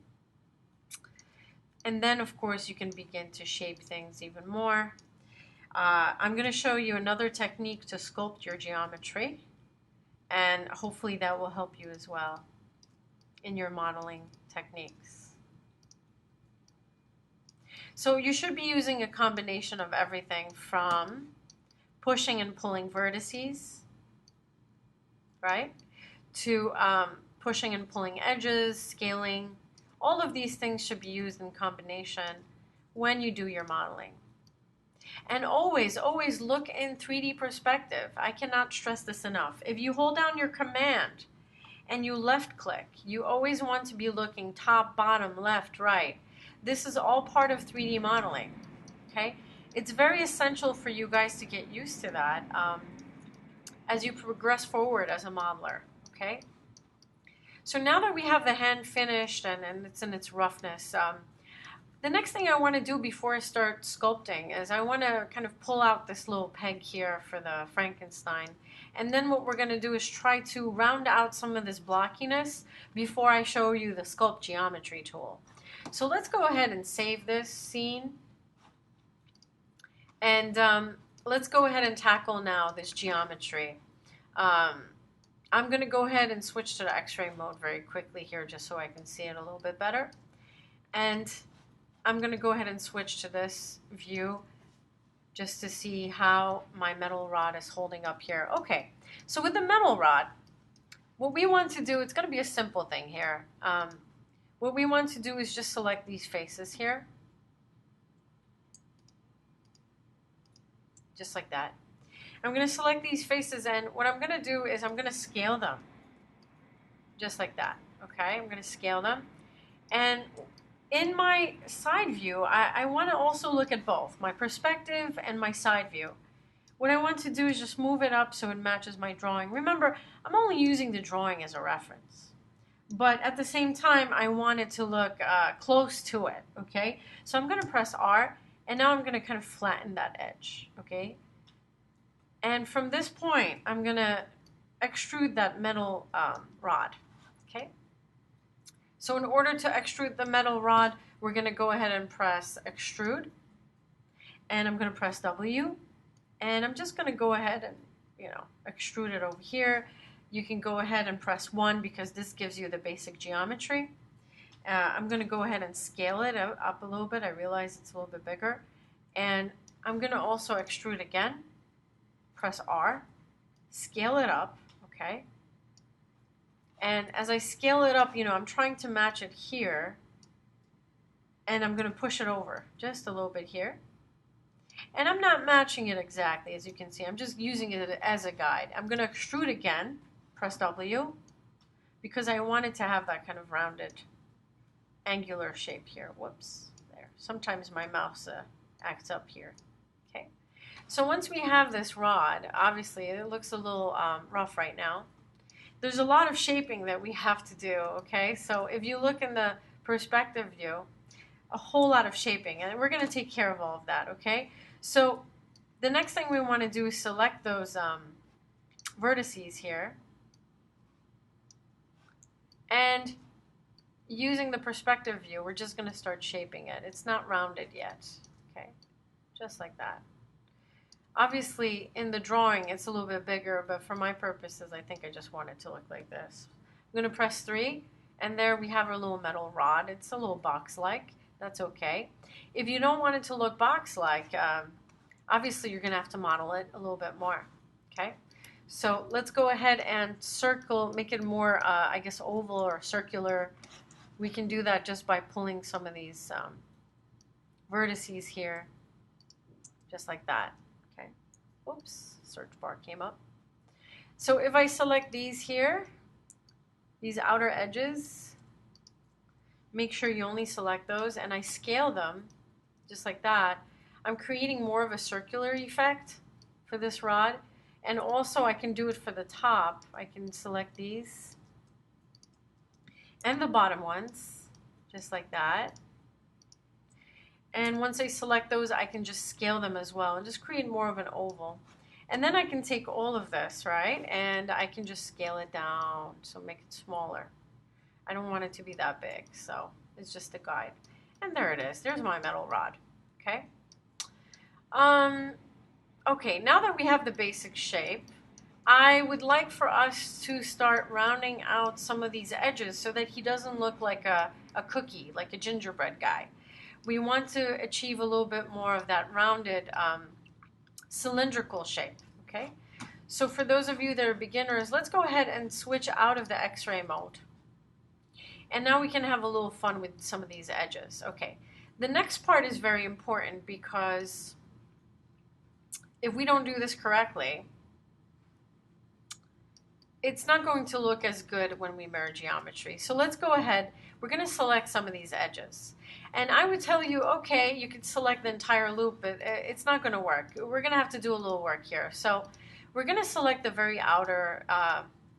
And then, of course, you can begin to shape things even more. I'm going to show you another technique to sculpt your geometry, and hopefully that will help you as well in your modeling techniques. So you should be using a combination of everything from pushing and pulling vertices, right, to pushing and pulling edges, scaling. All of these things should be used in combination when you do your modeling. And always, always look in 3D perspective. I cannot stress this enough. If you hold down your command and you left click, you always want to be looking top, bottom, left, right. This is all part of 3D modeling, okay? It's very essential for you guys to get used to that as you progress forward as a modeler, okay? So now that we have the hand finished and it's in its roughness, the next thing I want to do before I start sculpting is I want to kind of pull out this little peg here for the Frankenstein. And then what we're going to do is try to round out some of this blockiness before I show you the sculpt geometry tool. So let's go ahead and save this scene. And let's go ahead and tackle now this geometry. I'm going to go ahead and switch to the X-ray mode very quickly here just so I can see it a little bit better. And I'm going to go ahead and switch to this view just to see how my metal rod is holding up here. Okay, so with the metal rod, what we want to do, it's going to be a simple thing here. What we want to do is just select these faces here. Just like that. I'm going to select these faces, and what I'm going to do is I'm going to scale them. Just like that. Okay, I'm going to scale them. And in my side view, I want to also look at both, my perspective and my side view. What I want to do is just move it up so it matches my drawing. Remember, I'm only using the drawing as a reference. But at the same time, I want it to look close to it, okay? So I'm going to press R, and now I'm going to kind of flatten that edge, okay? And from this point, I'm going to extrude that metal rod, okay? So in order to extrude the metal rod, we're going to go ahead and press extrude. And I'm going to press W. And I'm just going to go ahead and, extrude it over here. You can go ahead and press 1 because this gives you the basic geometry. I'm going to go ahead and scale it up a little bit. I realize it's a little bit bigger. And I'm going to also extrude again. Press R. Scale it up, okay? And as I scale it up, I'm trying to match it here. And I'm going to push it over just a little bit here. And I'm not matching it exactly, as you can see. I'm just using it as a guide. I'm going to extrude again. Press W. Because I want it to have that kind of rounded angular shape here. Whoops, there. Sometimes my mouse acts up here. Okay. So once we have this rod, obviously it looks a little rough right now. There's a lot of shaping that we have to do, okay? So if you look in the perspective view, a whole lot of shaping, and we're going to take care of all of that, okay? So the next thing we want to do is select those vertices here, and using the perspective view, we're just going to start shaping it. It's not rounded yet, okay? Just like that. Obviously, in the drawing, it's a little bit bigger, but for my purposes, I think I just want it to look like this. I'm going to press 3, and there we have our little metal rod. It's a little box-like. That's okay. If you don't want it to look box-like, obviously you're going to have to model it a little bit more, okay? So let's go ahead and circle, make it more, I guess, oval or circular. We can do that just by pulling some of these vertices here, just like that. Okay. Oops, search bar came up. So if I select these here, these outer edges, make sure you only select those, and I scale them just like that. I'm creating more of a circular effect for this rod, and also I can do it for the top. I can select these and the bottom ones just like that. And once I select those, I can just scale them as well and just create more of an oval. And then I can take all of this, right, and I can just scale it down, so make it smaller. I don't want it to be that big, so it's just a guide. And there it is. There's my metal rod, okay? Okay, now that we have the basic shape, I would like for us to start rounding out some of these edges so that he doesn't look like a cookie, like a gingerbread guy. We want to achieve a little bit more of that rounded cylindrical shape, okay? So for those of you that are beginners, let's go ahead and switch out of the X-ray mode. And now we can have a little fun with some of these edges. Okay, the next part is very important because if we don't do this correctly, it's not going to look as good when we mirror geometry. So let's go ahead. We're going to select some of these edges. And I would tell you, okay, you could select the entire loop, but it's not going to work. We're going to have to do a little work here. So we're going to select the very outer,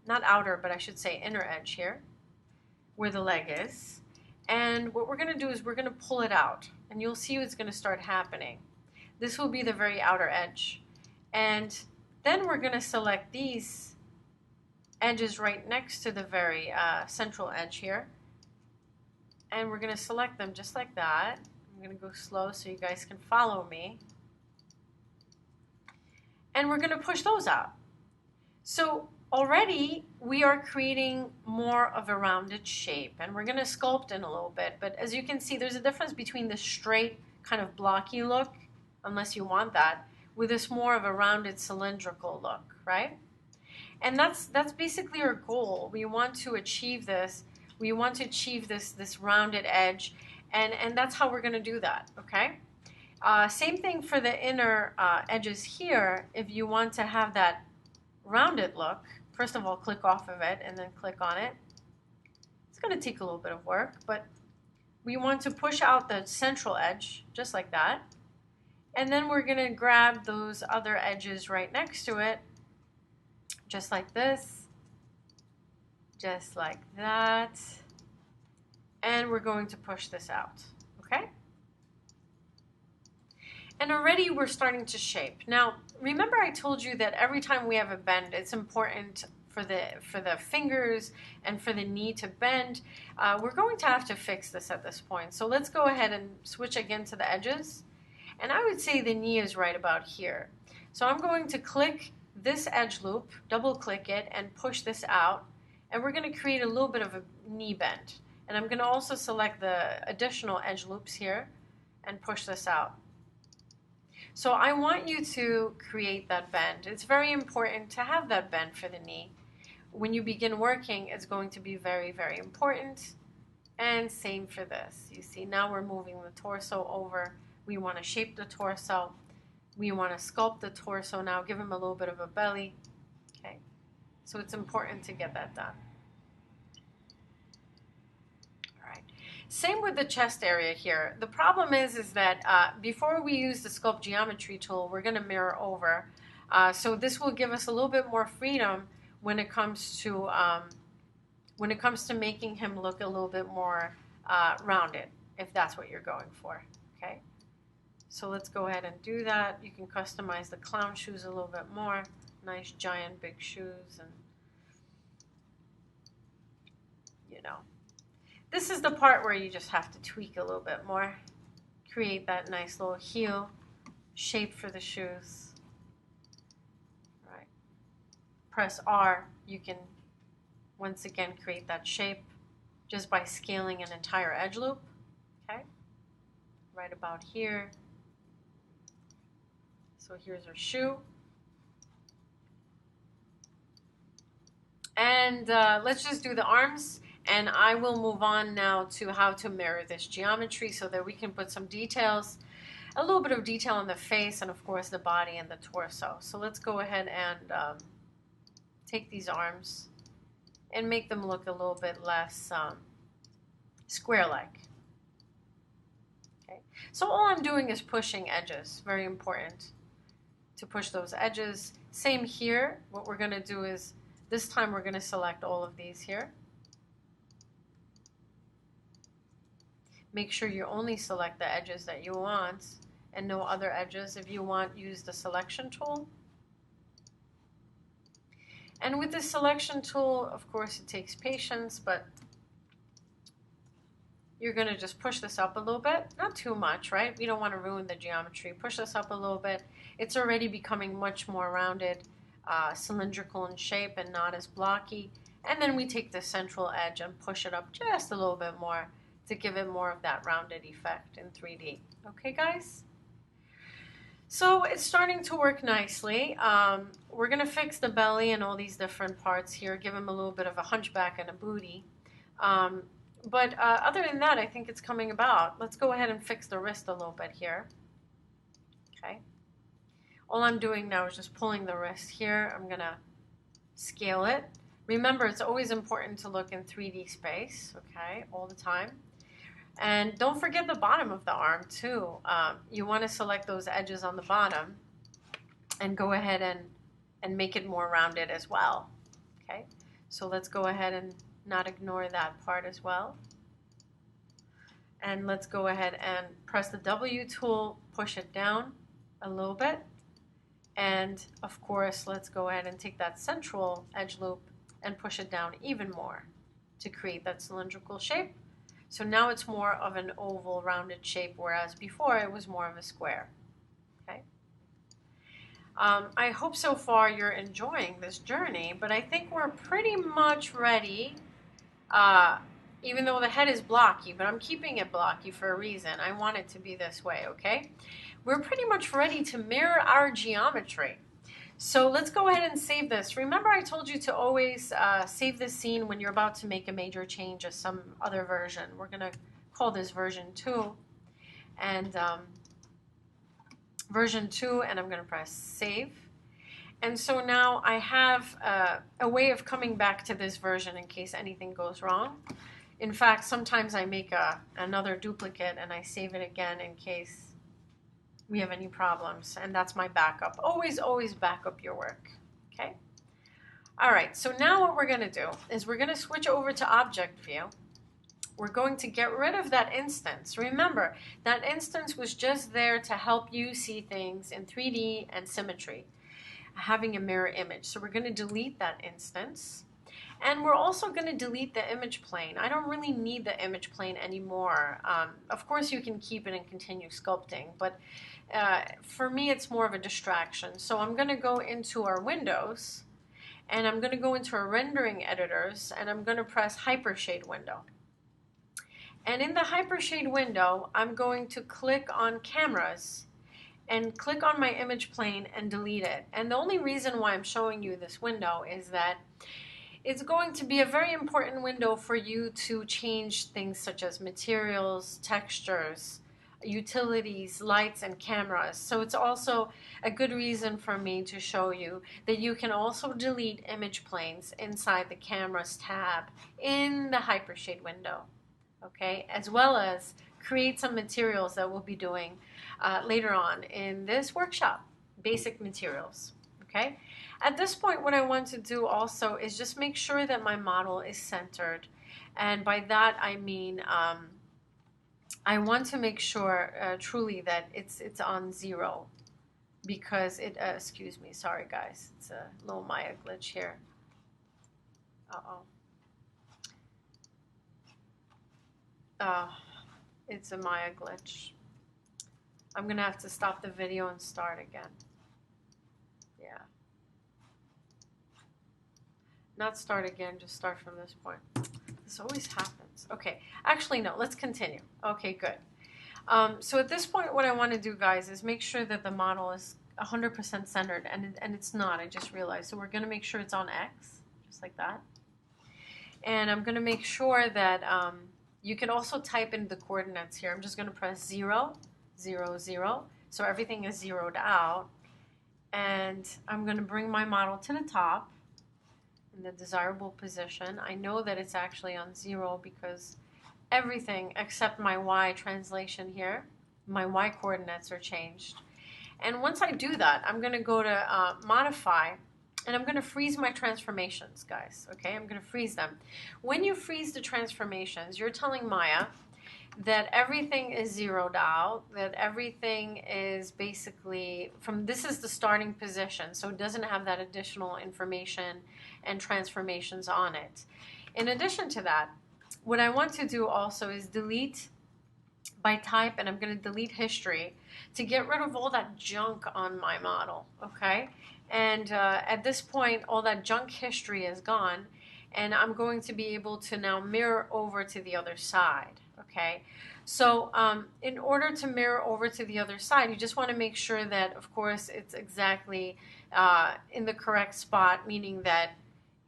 not outer, but I should say inner edge here, where the leg is. And what we're going to do is we're going to pull it out. And you'll see what's going to start happening. This will be the very outer edge. And then we're going to select these edges right next to the very central edge here. And we're going to select them just like that. I'm going to go slow so you guys can follow me. And we're going to push those out. So already we are creating more of a rounded shape, and we're going to sculpt in a little bit. But as you can see, there's a difference between the straight kind of blocky look, unless you want that, with this more of a rounded cylindrical look, right? And that's basically our goal. We want to achieve this. We want to achieve this rounded edge, and that's how we're going to do that, okay? Same thing for the inner edges here. If you want to have that rounded look, first of all, click off of it and then click on it. It's going to take a little bit of work, but we want to push out the central edge just like that. And then we're going to grab those other edges right next to it, just like this. Just like that, and we're going to push this out, okay? And already we're starting to shape. Now, remember I told you that every time we have a bend, it's important for the fingers and for the knee to bend. We're going to have to fix this at this point. So let's go ahead and switch again to the edges. And I would say the knee is right about here. So I'm going to click this edge loop, double click it, and push this out. And we're going to create a little bit of a knee bend. And I'm going to also select the additional edge loops here and push this out. So I want you to create that bend. It's very important to have that bend for the knee. When you begin working, it's going to be very, very important. And same for this. You see, now we're moving the torso over. We want to shape the torso. We want to sculpt the torso now, give him a little bit of a belly. Okay. So it's important to get that done. All right. Same with the chest area here. The problem is that before we use the Sculpt Geometry tool, we're going to mirror over. So this will give us a little bit more freedom when it comes to making him look a little bit more rounded, if that's what you're going for. Okay. So let's go ahead and do that. You can customize the clown shoes a little bit more. Nice giant big shoes, and you know. This is the part where you just have to tweak a little bit more. Create that nice little heel shape for the shoes. Right. Press R, you can once again create that shape just by scaling an entire edge loop. Okay. Right about here. So here's our shoe. And let's just do the arms, and I will move on now to how to mirror this geometry so that we can put some details, a little bit of detail on the face, and of course the body and the torso. So let's go ahead and take these arms and make them look a little bit less square-like. Okay. So all I'm doing is pushing edges, very important to push those edges. Same here. What we're going to do is this time we're going to select all of these here. Make sure you only select the edges that you want and no other edges. If you want, use the selection tool. And with the selection tool, of course, it takes patience, but you're going to just push this up a little bit. Not too much, right? We don't want to ruin the geometry. Push this up a little bit. It's already becoming much more rounded, cylindrical in shape and not as blocky. And then we take the central edge and push it up just a little bit more to give it more of that rounded effect in 3D. Okay, guys? So it's starting to work nicely. We're going to fix the belly and all these different parts here, give him a little bit of a hunchback and a booty. But other than that, I think it's coming about. Let's go ahead and fix the wrist a little bit here. Okay. All I'm doing now is just pulling the wrist here. I'm going to scale it. Remember, it's always important to look in 3D space, okay, all the time. And don't forget the bottom of the arm, too. You want to select those edges on the bottom and go ahead and make it more rounded as well, okay? So let's go ahead and not ignore that part as well. And let's go ahead and press the W tool, push it down a little bit. And of course, let's go ahead and take that central edge loop and push it down even more to create that cylindrical shape. So now it's more of an oval rounded shape, whereas before it was more of a square. Okay. I hope so far you're enjoying this journey, but I think we're pretty much ready, even though the head is blocky, but I'm keeping it blocky for a reason. I want it to be this way, okay? We're pretty much ready to mirror our geometry. So let's go ahead and save this. Remember, I told you to always save this scene when you're about to make a major change as some other version. We're going to call this version 2. And version 2, and I'm going to press save. And so now I have a way of coming back to this version in case anything goes wrong. In fact, sometimes I make another duplicate and I save it again in case we have any problems, and that's my backup. Always, always back up your work, okay? All right, so now what we're gonna do is we're gonna switch over to object view. We're going to get rid of that instance. Remember, that instance was just there to help you see things in 3D and symmetry, having a mirror image. So we're gonna delete that instance. And we're also going to delete the image plane. I don't really need the image plane anymore. Of course, you can keep it and continue sculpting, but for me, it's more of a distraction. So I'm going to go into our windows, and I'm going to go into our rendering editors, and I'm going to press Hypershade window. And in the Hypershade window, I'm going to click on cameras and click on my image plane and delete it. And the only reason why I'm showing you this window is that it's going to be a very important window for you to change things such as materials, textures, utilities, lights, and cameras. So it's also a good reason for me to show you that you can also delete image planes inside the Cameras tab in the Hypershade window. okay, as well as create some materials that we'll be doing later on in this workshop, basic materials, okay? At this point, what I want to do also is just make sure that my model is centered. And by that, I mean, I want to make sure truly that it's on 0, because it, excuse me, sorry guys, it's a little Maya glitch here. It's a Maya glitch. I'm gonna have to stop the video and start again. Yeah. Not start again, just start from this point. This always happens. Okay, actually no, let's continue. Okay, good. So at this point, what I want to do, guys, is make sure that the model is 100% centered, and it's not, I just realized. So we're going to make sure it's on X, just like that. And I'm going to make sure that you can also type in the coordinates here. I'm just going to press 0, 0, 0. So everything is zeroed out. And I'm going to bring my model to the top in the desirable position. I know that it's actually on 0 because everything except my Y translation here, my Y coordinates are changed. And once I do that, I'm going to go to modify, and I'm going to freeze my transformations, guys. Okay, I'm going to freeze them. When you freeze the transformations, you're telling Maya that everything is zeroed out, that everything is basically this is the starting position, so it doesn't have that additional information and transformations on it. In addition to that, what I want to do also is delete by type, and I'm going to delete history to get rid of all that junk on my model, okay? And at this point, all that junk history is gone, and I'm going to be able to now mirror over to the other side, okay? So in order to mirror over to the other side, you just want to make sure that, of course, it's exactly in the correct spot, meaning that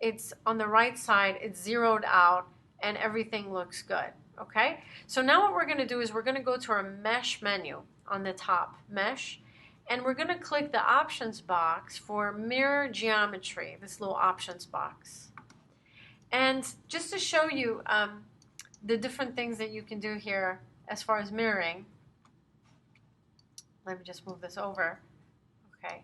it's on the right side, it's zeroed out, and everything looks good, okay? So now what we're going to do is we're going to go to our mesh menu on the top, mesh, and we're going to click the options box for mirror geometry, this little options box. And just to show you the different things that you can do here as far as mirroring, let me just move this over, okay?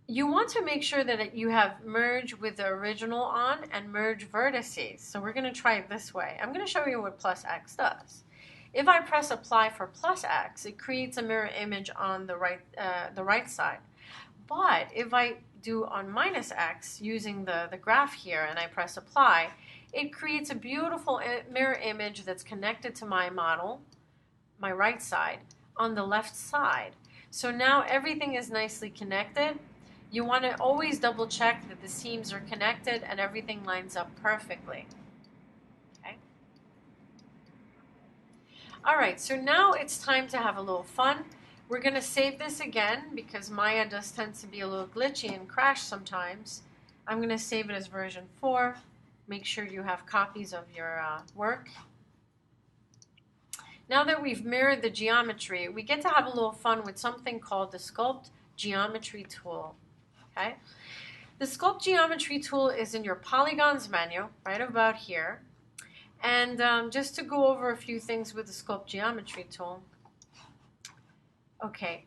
You want to make sure that you have merge with the original on and merge vertices. So we're going to try it this way. I'm going to show you what plus X does. If I press apply for plus X, it creates a mirror image on the right side. But if I do on minus X using the graph here and I press apply, it creates a beautiful mirror image that's connected to my model, my right side, on the left side. So now everything is nicely connected. You want to always double check that the seams are connected and everything lines up perfectly. Okay. All right, so now it's time to have a little fun. We're going to save this again because Maya does tend to be a little glitchy and crash sometimes. I'm going to save it as version 4. Make sure you have copies of your work. Now that we've mirrored the geometry, we get to have a little fun with something called the Sculpt Geometry tool. Okay? The Sculpt Geometry tool is in your Polygons menu, right about here. And just to go over a few things with the Sculpt Geometry tool. Okay,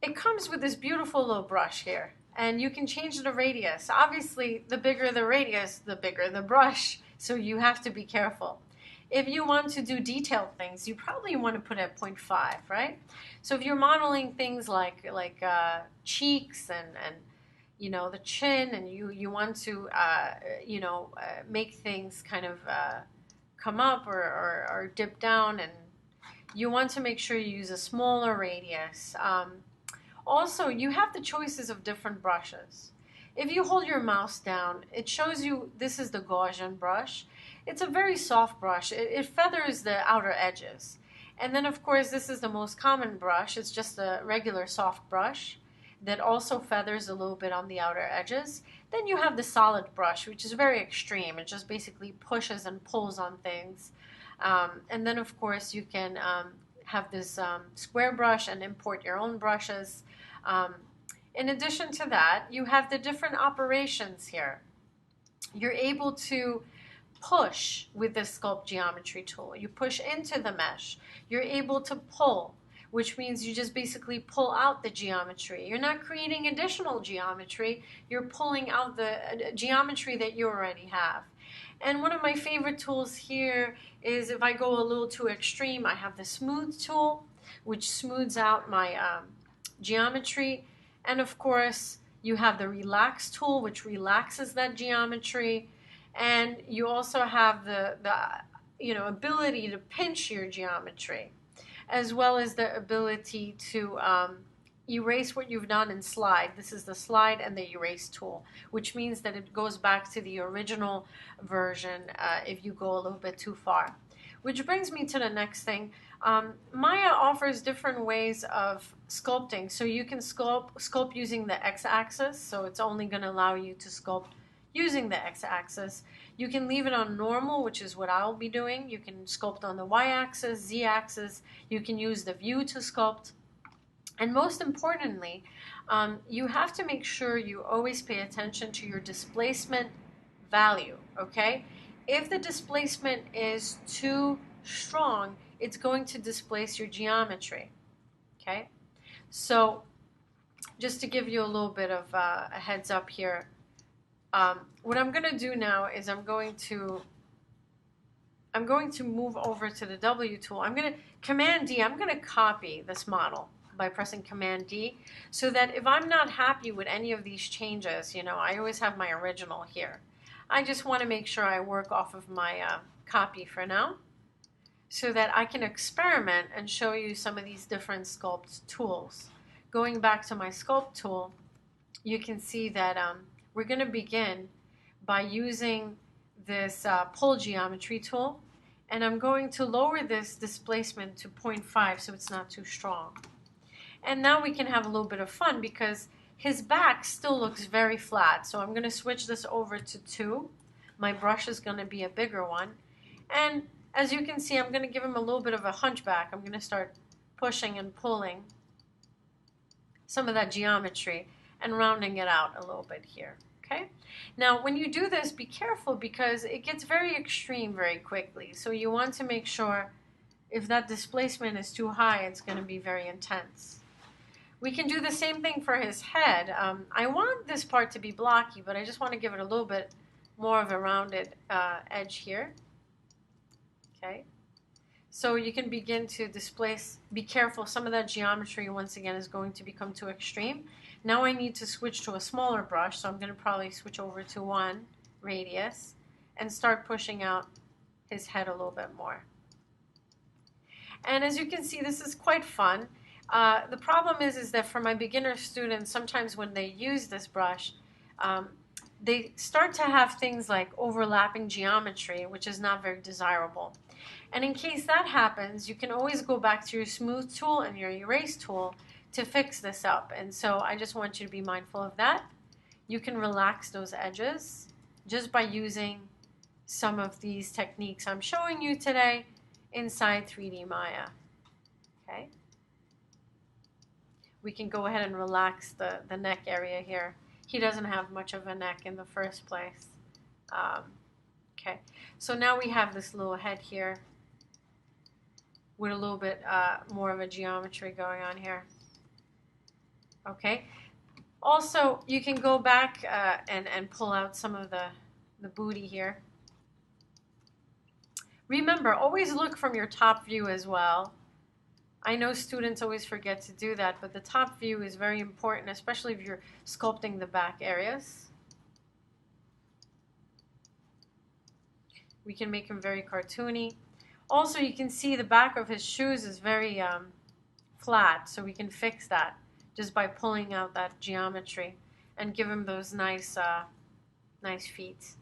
it comes with this beautiful little brush here, and you can change the radius. Obviously, the bigger the radius, the bigger the brush, so you have to be careful. If you want to do detailed things, you probably want to put it at 0.5, right? So if you're modeling things like cheeks and you know, the chin, and you want to you know, make things kind of come up or dip down, and you want to make sure you use a smaller radius. Also, you have the choices of different brushes. If you hold your mouse down, it shows you this is the Gaussian brush. It's a very soft brush. It feathers the outer edges. And then, of course, this is the most common brush. It's just a regular soft brush that also feathers a little bit on the outer edges. Then you have the solid brush, which is very extreme. It just basically pushes and pulls on things. And then, of course, you can have this square brush and import your own brushes. In addition to that, you have the different operations here. You're able to push with the Sculpt Geometry tool. You push into the mesh. You're able to pull, which means you just basically pull out the geometry. You're not creating additional geometry. You're pulling out the geometry that you already have. And one of my favorite tools here is, if I go a little too extreme, I have the Smooth tool, which smooths out my geometry. And of course, you have the Relax tool, which relaxes that geometry. And you also have the ability to pinch your geometry, as well as the ability to erase what you've done in Slide. This is the Slide and the Erase tool, which means that it goes back to the original version if you go a little bit too far. Which brings me to the next thing. Maya offers different ways of sculpting. So you can sculpt using the x-axis, so it's only going to allow you to sculpt using the x-axis. You can leave it on normal, which is what I'll be doing. You can sculpt on the y-axis, z-axis. You can use the view to sculpt. And most importantly, you have to make sure you always pay attention to your displacement value, okay? If the displacement is too strong, it's going to displace your geometry, okay? So just to give you a little bit of a heads up here, what I'm going to do now is I'm going to move over to the W tool. I'm going to Command D. I'm going to copy this model by pressing Command D, so that if I'm not happy with any of these changes, I always have my original here. I just want to make sure I work off of my copy for now, so that I can experiment and show you some of these different sculpt tools. Going back to my sculpt tool, you can see that we're going to begin by using this pull geometry tool, and I'm going to lower this displacement to 0.5 so it's not too strong. And now we can have a little bit of fun, because his back still looks very flat. So I'm going to switch this over to 2. My brush is going to be a bigger one. And as you can see, I'm going to give him a little bit of a hunchback. I'm going to start pushing and pulling some of that geometry and rounding it out a little bit here. Okay? Now, when you do this, be careful, because it gets very extreme very quickly. So you want to make sure, if that displacement is too high, it's going to be very intense. We can do the same thing for his head. I want this part to be blocky, but I just want to give it a little bit more of a rounded edge here. Okay. So you can begin to displace. Be careful, some of that geometry, once again, is going to become too extreme. Now I need to switch to a smaller brush, so I'm going to probably switch over to 1 radius and start pushing out his head a little bit more. And as you can see, this is quite fun. The problem is that for my beginner students, sometimes when they use this brush, they start to have things like overlapping geometry, which is not very desirable. And in case that happens, you can always go back to your Smooth tool and your Erase tool to fix this up. And so I just want you to be mindful of that. You can relax those edges just by using some of these techniques I'm showing you today inside 3D Maya. Okay. We can go ahead and relax the neck area here. He doesn't have much of a neck in the first place. Okay, so now we have this little head here with a little bit more of a geometry going on here. Okay, also you can go back and pull out some of the booty here. Remember, always look from your top view as well. I know students always forget to do that, but the top view is very important, especially if you're sculpting the back areas. We can make him very cartoony. Also, you can see the back of his shoes is very flat, so we can fix that just by pulling out that geometry and give him those nice, nice feet.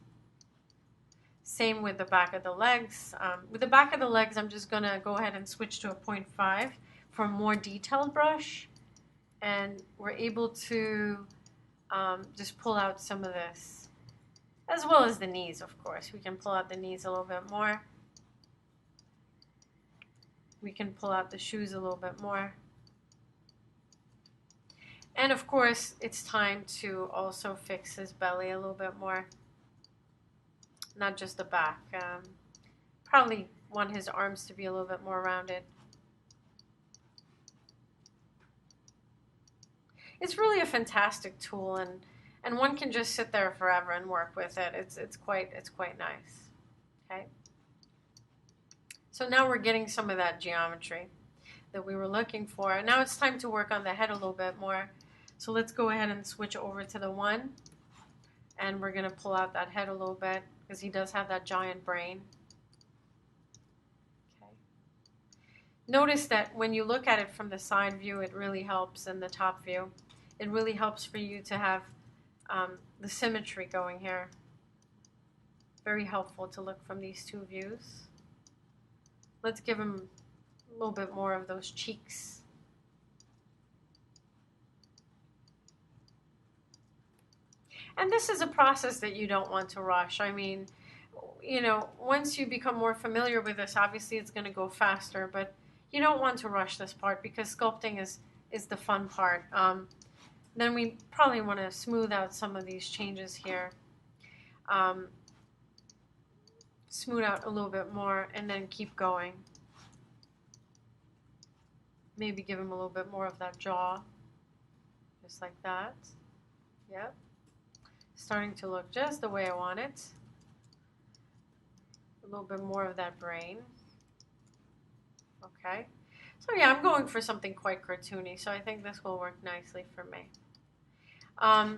Same with the back of the legs. With the back of the legs, I'm just going to go ahead and switch to a 0.5 for a more detailed brush. And we're able to just pull out some of this, as well as the knees, of course. We can pull out the knees a little bit more. We can pull out the shoes a little bit more. And of course, it's time to also fix his belly a little bit more. not just the back. Probably want his arms to be a little bit more rounded. It's really a fantastic tool, and one can just sit there forever and work with it. It's quite nice. Okay. So now we're getting some of that geometry that we were looking for. Now it's time to work on the head a little bit more. So let's go ahead and switch over to the 1, and we're going to pull out that head a little bit because he does have that giant brain. Okay. Notice that when you look at it from the side view, it really helps, and the top view. It really helps for you to have the symmetry going here. Very helpful to look from these two views. Let's give him a little bit more of those cheeks. And this is a process that you don't want to rush. I mean, you know, once you become more familiar with this, obviously it's going to go faster, but you don't want to rush this part because sculpting is the fun part. Then we probably want to smooth out some of these changes here. Smooth out a little bit more and then keep going. Maybe give him a little bit more of that jaw, just like that. Yep. Starting to look just the way I want it. A little bit more of that brain. Okay. So yeah, I'm going for something quite cartoony, so I think this will work nicely for me. Let's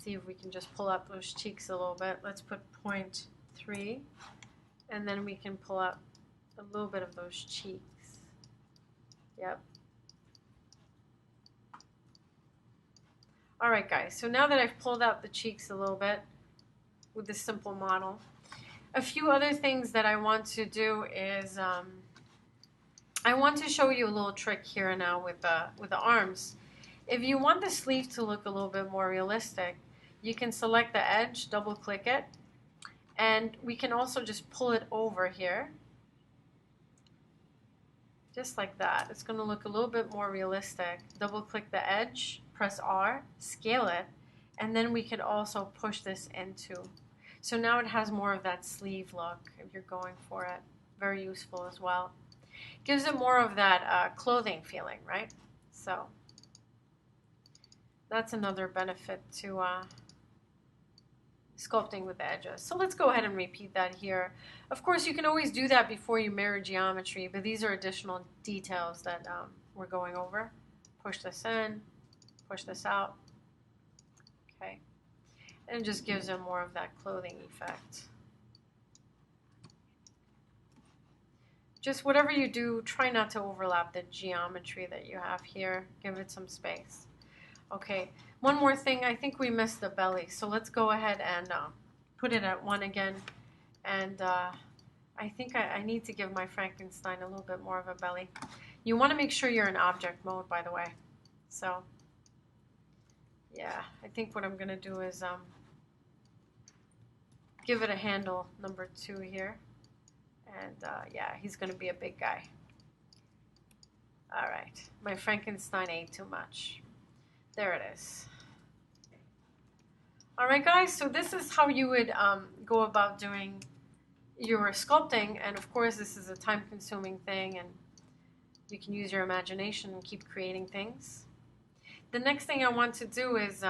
see if we can just pull up those cheeks a little bit. Let's put 0.3, and then we can pull up a little bit of those cheeks. Yep. All right, guys, so now that I've pulled out the cheeks a little bit with this simple model, a few other things that I want to do is I want to show you a little trick here now with the arms. If you want the sleeve to look a little bit more realistic, you can select the edge, double click it, and we can also just pull it over here. Just like that. It's going to look a little bit more realistic. Double click the edge, press R, scale it, and then we could also push this into. So now it has more of that sleeve look if you're going for it. Very useful as well. Gives it more of that clothing feeling, right? So that's another benefit to sculpting with the edges. So let's go ahead and repeat that here. Of course, you can always do that before you mirror geometry, but these are additional details that we're going over. Push this in, push this out. Okay. And it just gives them more of that clothing effect. Just whatever you do, try not to overlap the geometry that you have here. Give it some space. Okay, one more thing. I think we missed the belly, so let's go ahead and put it at 1 again. And I think I need to give my Frankenstein a little bit more of a belly. You want to make sure you're in object mode, by the way. So, yeah, I think what I'm going to do is give it a handle number 2 here. And yeah, he's going to be a big guy. All right, my Frankenstein ate too much. There it is. All right, guys, so this is how you would go about doing your sculpting. And of course, this is a time-consuming thing, and you can use your imagination and keep creating things. The next thing I want to do is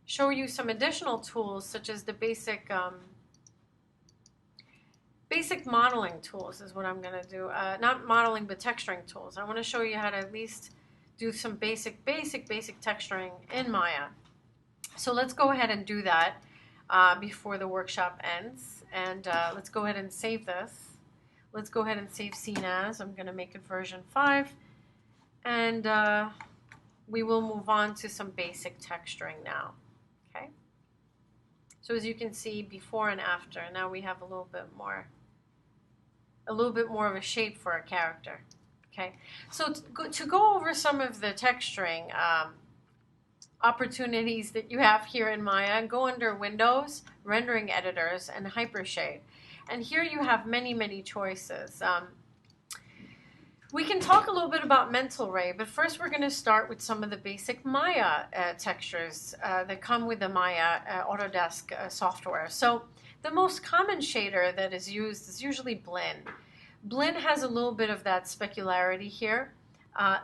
show you some additional tools, such as the basic modeling tools is what I'm going to do. Not modeling, but texturing tools. I want to show you how to at least do some basic texturing in Maya. So let's go ahead and do that before the workshop ends. And let's go ahead and save this. Let's go ahead and save scene as. I'm going to make it version 5. And we will move on to some basic texturing now. Okay. So as you can see, before and after, now we have a little bit more of a shape for a character. Okay, so to go over some of the texturing opportunities that you have here in Maya, go under Windows, Rendering Editors, and Hypershade. And here you have many choices. We can talk a little bit about mental ray, but first we're going to start with some of the basic Maya textures that come with the Maya Autodesk software. So the most common shader that is used is usually Blinn. Blinn has a little bit of that specularity here.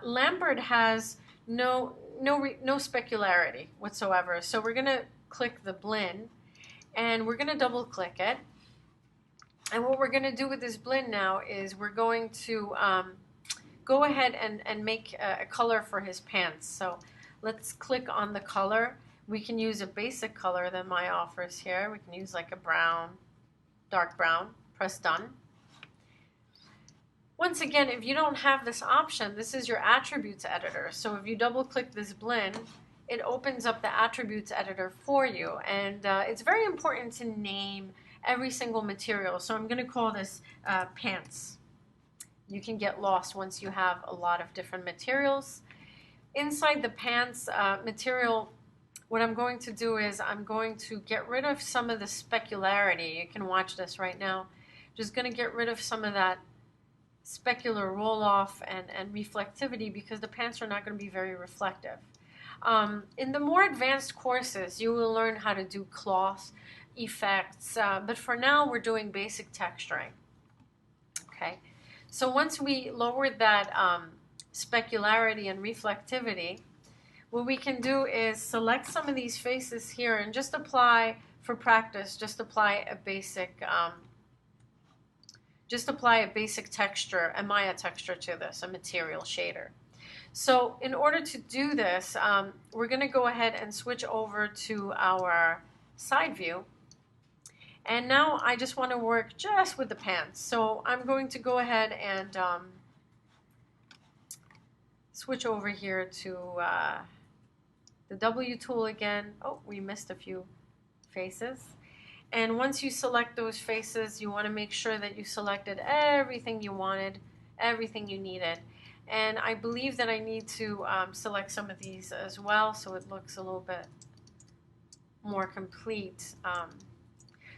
Lambert has no specularity whatsoever. So we're going to click the Blinn, and we're going to double click it. And what we're going to do with this Blinn now is we're going to go ahead and make a color for his pants. So let's click on the color. We can use a basic color that Maya offers here. We can use like a brown, dark brown. Press done. Once again, if you don't have this option, this is your attributes editor. So if you double click this Blinn, it opens up the attributes editor for you. And it's very important to name every single material. So I'm going to call this pants. You can get lost once you have a lot of different materials. Inside the pants material, what I'm going to do is I'm going to get rid of some of the specularity. You can watch this right now. Just going to get rid of some of that specular roll-off and reflectivity because the pants are not going to be very reflective. In the more advanced courses, you will learn how to do cloth effects, but for now we're doing basic texturing. Okay, so once we lowered that specularity and reflectivity, what we can do is select some of these faces here and just apply, for practice, just apply a basic texture, a Maya texture to this, a material shader. So in order to do this, we're going to go ahead and switch over to our side view. And now I just want to work just with the pants. So I'm going to go ahead and switch over here to the W tool again. Oh, we missed a few faces. And once you select those faces, you want to make sure that you selected everything you wanted, everything you needed. And I believe that I need to select some of these as well so it looks a little bit more complete.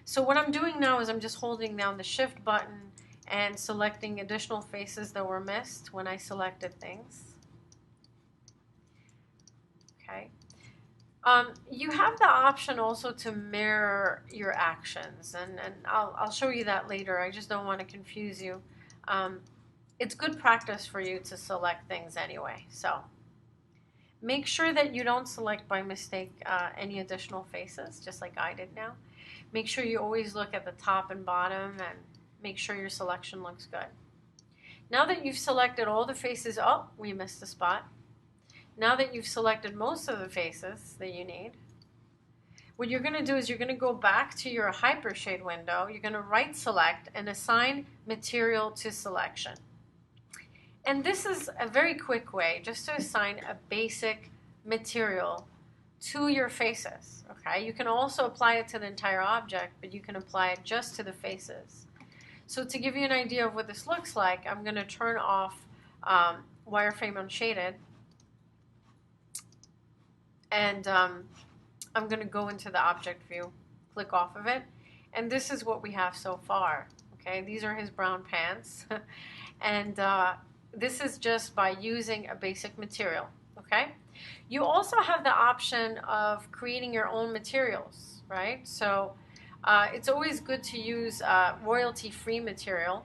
So what I'm doing now is I'm just holding down the Shift button and selecting additional faces that were missed when I selected things. Okay. You have the option also to mirror your actions, and I'll show you that later. I just don't want to confuse you. It's good practice for you to select things anyway. So make sure that you don't select by mistake any additional faces, just like I did now. Make sure you always look at the top and bottom and make sure your selection looks good. Now that you've selected all the faces, oh, we missed a spot. Now that you've selected most of the faces that you need, what you're going to do is you're going to go back to your Hypershade window. You're going to right select and assign material to selection. And this is a very quick way just to assign a basic material to your faces. Okay, you can also apply it to the entire object, but you can apply it just to the faces. So to give you an idea of what this looks like, I'm going to turn off wireframe unshaded. And I'm going to go into the object view, click off of it, and this is what we have so far. Okay, these are his brown pants, and this is just by using a basic material. Okay, you also have the option of creating your own materials, right? So it's always good to use royalty-free material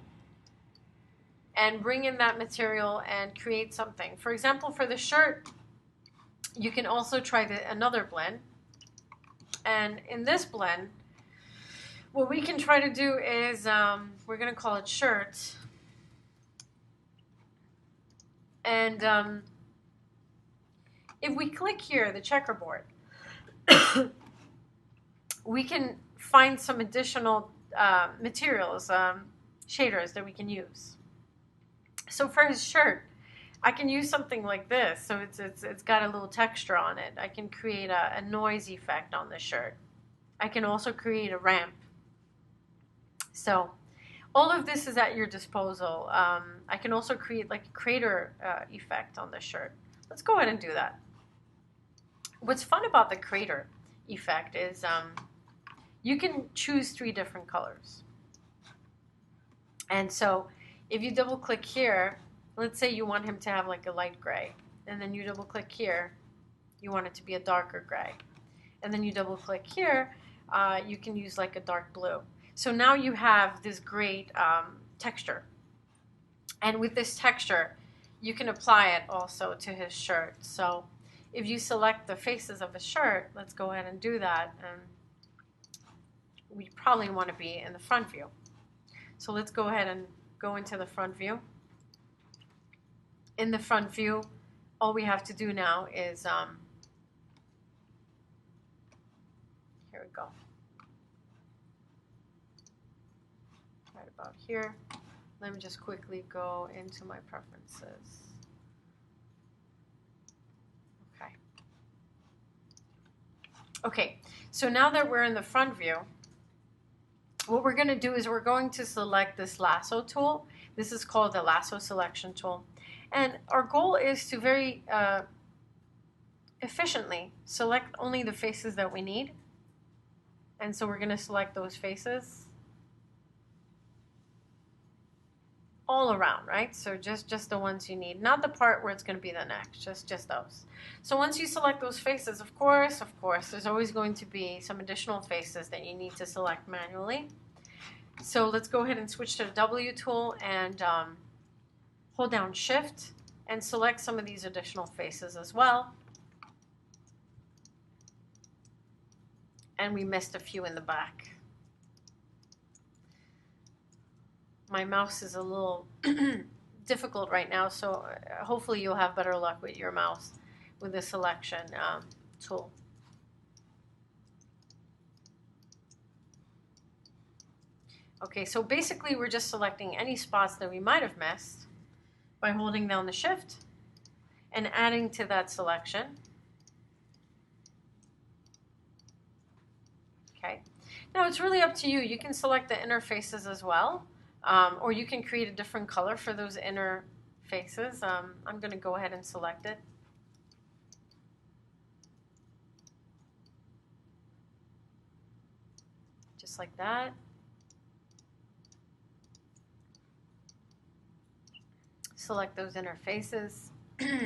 and bring in that material and create something. For example, for the shirt, you can also try another blend. And in this blend, what we can try to do is, we're going to call it shirt. And if we click here, the checkerboard, we can find some additional materials, shaders that we can use. So for his shirt, I can use something like this, so it's got a little texture on it. I can create a noise effect on the shirt. I can also create a ramp. So all of this is at your disposal. I can also create like a crater effect on the shirt. Let's go ahead and do that. What's fun about the crater effect is you can choose 3 different colors. And so if you double click here, Let's say you want him to have like a light gray, and then you double click here, you want it to be a darker gray. And then you double click here, you can use like a dark blue. So now you have this great texture. And with this texture, you can apply it also to his shirt. So if you select the faces of his shirt, let's go ahead and do that. And we probably want to be in the front view. So let's go ahead and go into the front view. In the front view, all we have to do now is, here we go, right about here. Let me just quickly go into my preferences. Okay. Okay, so now that we're in the front view, what we're going to do is we're going to select this lasso tool. This is called the lasso selection tool. And our goal is to very efficiently select only the faces that we need. And so we're going to select those faces all around, right? So just the ones you need, not the part where it's going to be the neck, just those. So once you select those faces, of course, there's always going to be some additional faces that you need to select manually. So let's go ahead and switch to the W tool and hold down Shift and select some of these additional faces as well. And we missed a few in the back. My mouse is a little difficult right now, so hopefully you'll have better luck with your mouse with the selection tool. Okay, so basically we're just selecting any spots that we might have missed by holding down the Shift and adding to that selection. Okay, now it's really up to you. You can select the inner faces as well, or you can create a different color for those inner faces. I'm going to go ahead and select it. Just like that. Select those inner faces. Okay,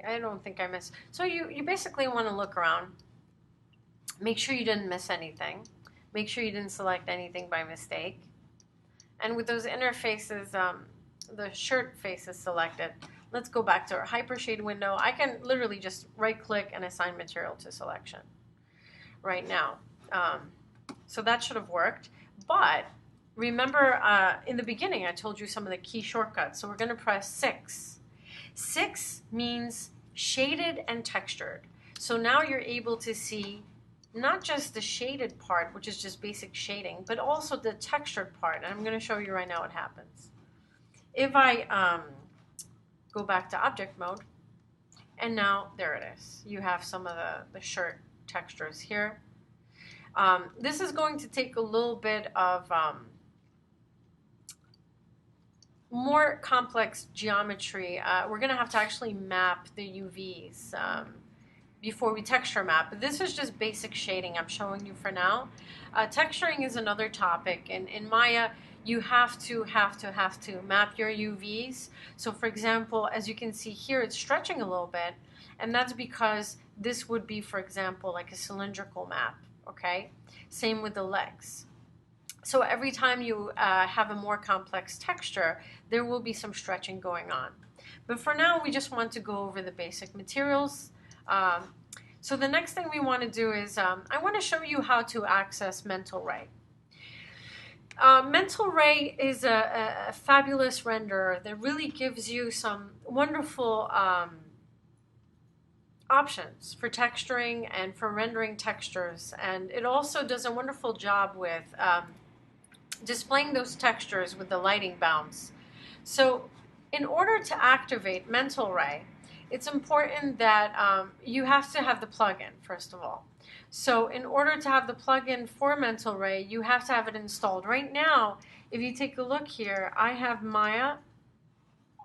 I don't think I missed. So you basically want to look around. Make sure you didn't miss anything. Make sure you didn't select anything by mistake. And with those inner faces, the shirt face is selected. Let's go back to our Hypershade window. I can literally just right-click and assign material to selection right now. So that should have worked. But remember, in the beginning, I told you some of the key shortcuts. So we're going to press 6. 6 means shaded and textured. So now you're able to see not just the shaded part, which is just basic shading, but also the textured part. And I'm going to show you right now what happens. If I go back to object mode, and now there it is. You have some of the shirt textures here. This is going to take a little bit of more complex geometry. We're going to have to actually map the UVs before we texture map. But this is just basic shading I'm showing you for now. Texturing is another topic. In Maya, you have to map your UVs. So for example, as you can see here, it's stretching a little bit, and that's because this would be, for example, like a cylindrical map, okay? Same with the legs. So every time you have a more complex texture, there will be some stretching going on. But for now, we just want to go over the basic materials. So the next thing we want to do is, I want to show you how to access Mental Ray. Mental Ray is a fabulous renderer that really gives you some wonderful options for texturing and for rendering textures. And it also does a wonderful job with displaying those textures with the lighting bounce. So in order to activate Mental Ray, it's important that you have to have the plugin, first of all. So in order to have the plugin for Mental Ray, you have to have it installed. Right now, if you take a look here, I have Maya.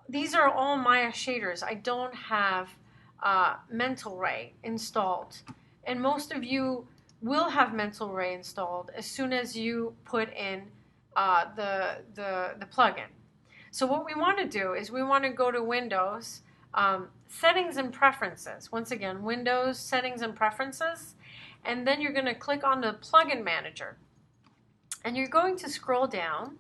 These are all Maya shaders. I don't have mental ray installed. And most of you will have mental ray installed as soon as you put in the plugin. So what we want to do is we want to go to Windows, Settings and Preferences. Once again, Windows, Settings and Preferences. And then you're going to click on the Plugin Manager. And you're going to scroll down.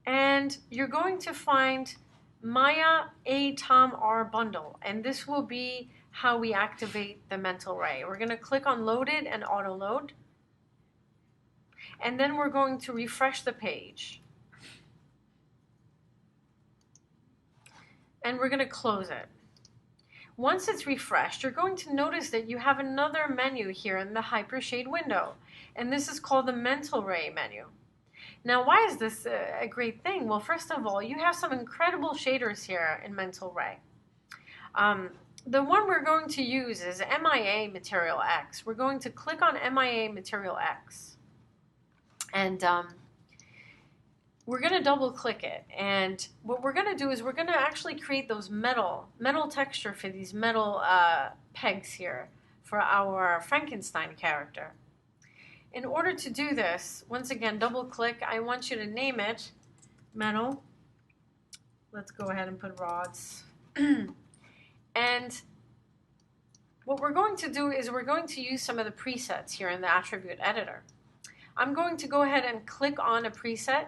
And you're going to find Maya A Tom R bundle. And this will be how we activate the mental ray. We're going to click on Loaded and Auto Load. And then we're going to refresh the page. And we're going to close it. Once it's refreshed, you're going to notice that you have another menu here in the Hypershade window. And this is called the Mental Ray menu. Now, why is this a great thing? Well, first of all, you have some incredible shaders here in Mental Ray. The one we're going to use is MIA Material X. We're going to click on MIA Material X. And we're going to double click it, and what we're going to do is we're going to actually create those metal texture for these metal pegs here for our Frankenstein character. In order to do this, once again, double click. I want you to name it metal. Let's go ahead and put rods. And what we're going to do is we're going to use some of the presets here in the attribute editor. I'm going to go ahead and click on a preset.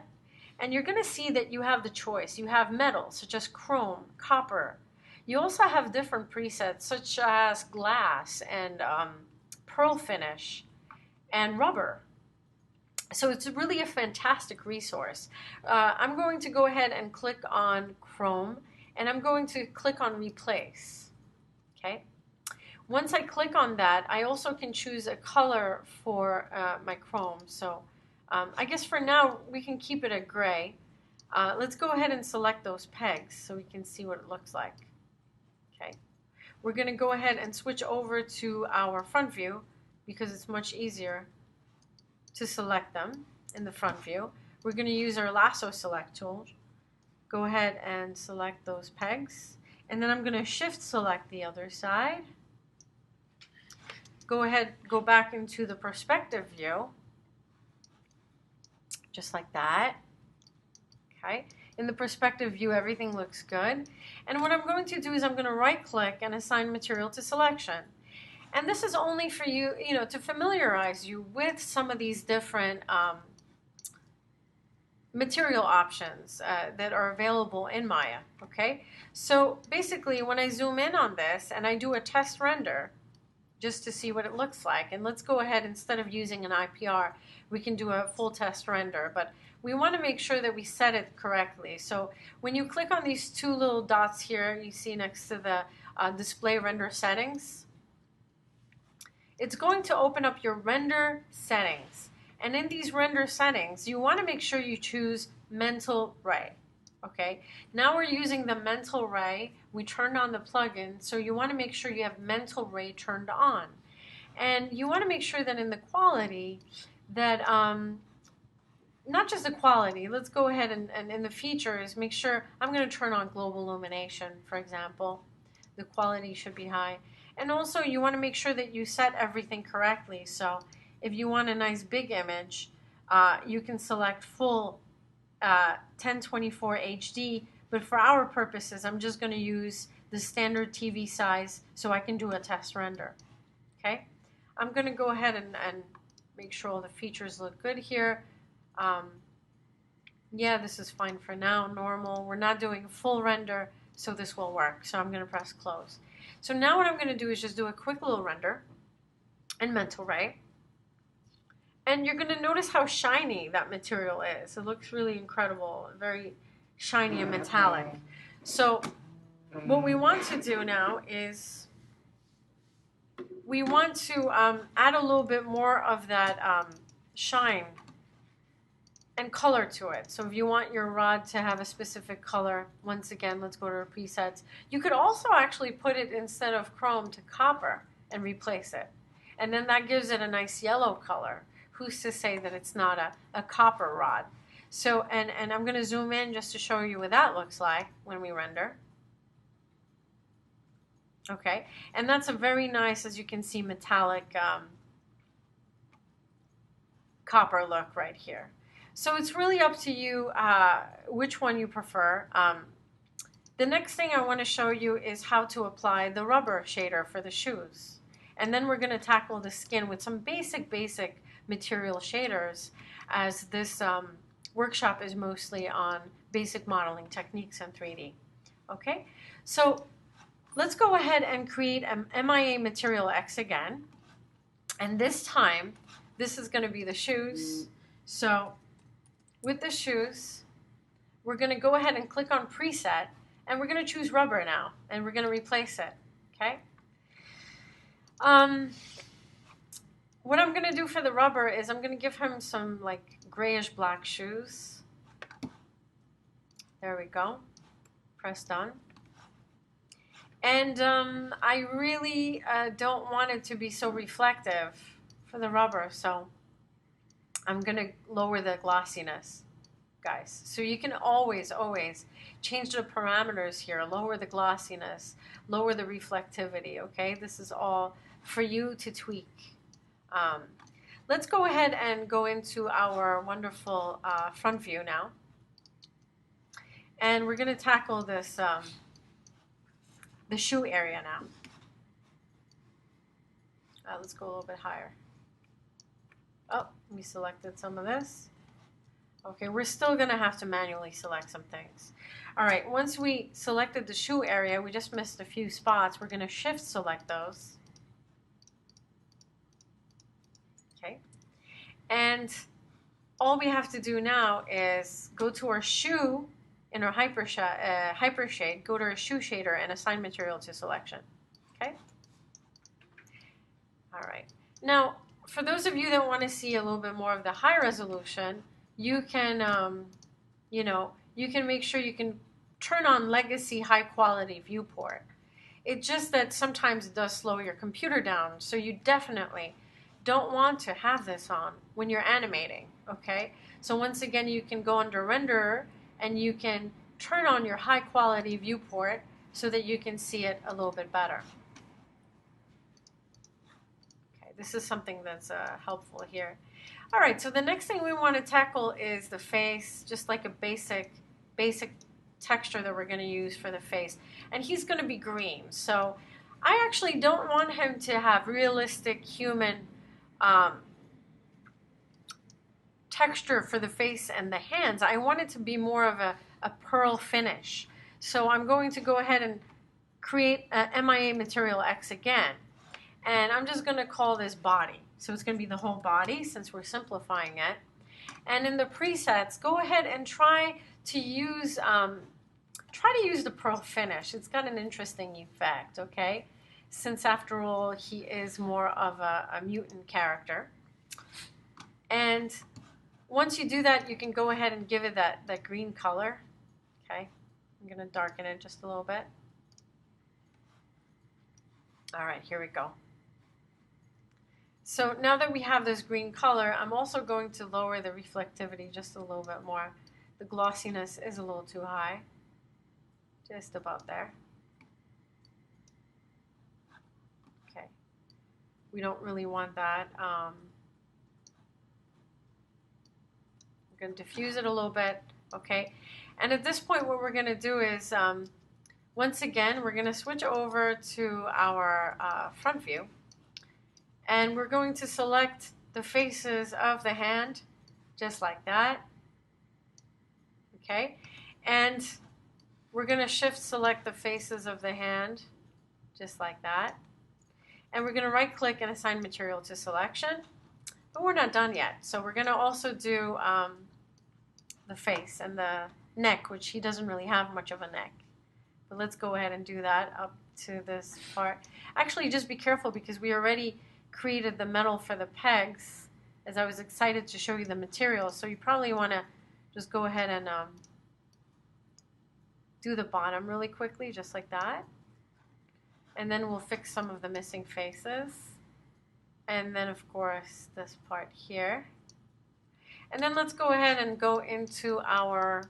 And you're going to see that you have the choice. You have metals, such as chrome, copper. You also have different presets, such as glass and pearl finish and rubber. So it's really a fantastic resource. I'm going to go ahead and click on chrome, and I'm going to click on replace. Okay. Once I click on that, I also can choose a color for my chrome. So I guess for now, we can keep it at gray. Let's go ahead and select those pegs so we can see what it looks like. Okay. We're going to go ahead and switch over to our front view because it's much easier to select them in the front view. We're going to use our lasso select tool. Go ahead and select those pegs. And then I'm going to shift select the other side. Go ahead, go back into the perspective view. Just like that. Okay. In the perspective view, everything looks good. And what I'm going to do is I'm going to right click and assign material to selection. And this is only for you, to familiarize you with some of these different material options that are available in Maya. Okay. So basically, when I zoom in on this and I do a test render, just to see what it looks like. And let's go ahead, instead of using an IPR, we can do a full test render. But we want to make sure that we set it correctly. So when you click on these two little dots here, you see next to the display render settings, it's going to open up your render settings. And in these render settings, you want to make sure you choose mental ray. Okay, now we're using the mental ray. We turned on the plugin, so you want to make sure you have mental ray turned on. And you want to make sure that in the quality that, not just the quality, let's go ahead and in the features, make sure, I'm going to turn on global illumination, for example. The quality should be high. And also you want to make sure that you set everything correctly. So if you want a nice big image, you can select full 1024 HD, but for our purposes, I'm just going to use the standard TV size so I can do a test render. Okay, I'm going to go ahead and make sure all the features look good here. Yeah, this is fine for now, normal. We're not doing a full render, so this will work. So I'm going to press close. So now what I'm going to do is just do a quick little render in mental ray. And you're going to notice how shiny that material is. It looks really incredible, very shiny and metallic. So what we want to do now is we want to add a little bit more of that shine and color to it. So if you want your rod to have a specific color, once again, let's go to our presets. You could also actually put it, instead of chrome, to copper and replace it. And then that gives it a nice yellow color. Who's to say that it's not a copper rod? So, and I'm going to zoom in just to show you what that looks like when we render. Okay, and that's a very nice, as you can see, metallic copper look right here. So it's really up to you which one you prefer. The next thing I want to show you is how to apply the rubber shader for the shoes. And then we're going to tackle the skin with some basic material shaders, as this workshop is mostly on basic modeling techniques in 3D. Okay, so let's go ahead and create an MIA Material X again. And this time, this is going to be the shoes. So with the shoes, we're going to go ahead and click on Preset, and we're going to choose rubber now, and we're going to replace it, okay? What I'm going to do for the rubber is I'm going to give him some like grayish black shoes. There we go. Press done. And I really don't want it to be so reflective for the rubber, so I'm going to lower the glossiness, guys. So you can always change the parameters here, lower the glossiness, lower the reflectivity, okay? This is all for you to tweak. Let's go ahead and go into our wonderful front view now. And we're going to tackle this, the shoe area now. Let's go a little bit higher. Oh, we selected some of this. Okay, we're still going to have to manually select some things. All right, once we selected the shoe area, we just missed a few spots. We're going to shift select those. Okay, and all we have to do now is go to our shoe in our hypershade, go to our shoe shader and assign material to selection. Okay, all right. Now, for those of you that want to see a little bit more of the high resolution, you can, you can make sure you can turn on Legacy High Quality Viewport. It's just that sometimes it does slow your computer down, so you definitely don't want to have this on when you're animating, okay? So once again, you can go under Renderer and you can turn on your High Quality Viewport so that you can see it a little bit better. This is something that's helpful here. All right, so the next thing we want to tackle is the face, just like a basic texture that we're going to use for the face. And he's going to be green. So I actually don't want him to have realistic human texture for the face and the hands. I want it to be more of a pearl finish. So I'm going to go ahead and create a MIA Material X again. And I'm just going to call this body. So it's going to be the whole body since we're simplifying it. And in the presets, go ahead and try to use the pearl finish. It's got an interesting effect, okay? Since after all, he is more of a mutant character. And once you do that, you can go ahead and give it that green color. Okay, I'm going to darken it just a little bit. All right, here we go. So now that we have this green color, I'm also going to lower the reflectivity just a little bit more. The glossiness is a little too high, just about there. Okay, we don't really want that. I'm going to diffuse it a little bit, okay? And at this point, what we're going to do is, once again, we're going to switch over to our front view. And we're going to select the faces of the hand, just like that. Okay? And we're going to shift select the faces of the hand, just like that. And we're going to right click and assign material to selection. But we're not done yet. So we're going to also do the face and the neck, which he doesn't really have much of a neck. But let's go ahead and do that up to this part. Actually, just be careful because we already created the metal for the pegs as I was excited to show you the material. So you probably want to just go ahead and do the bottom really quickly, just like that. And then we'll fix some of the missing faces. And then, of course, this part here. And then let's go ahead and go into our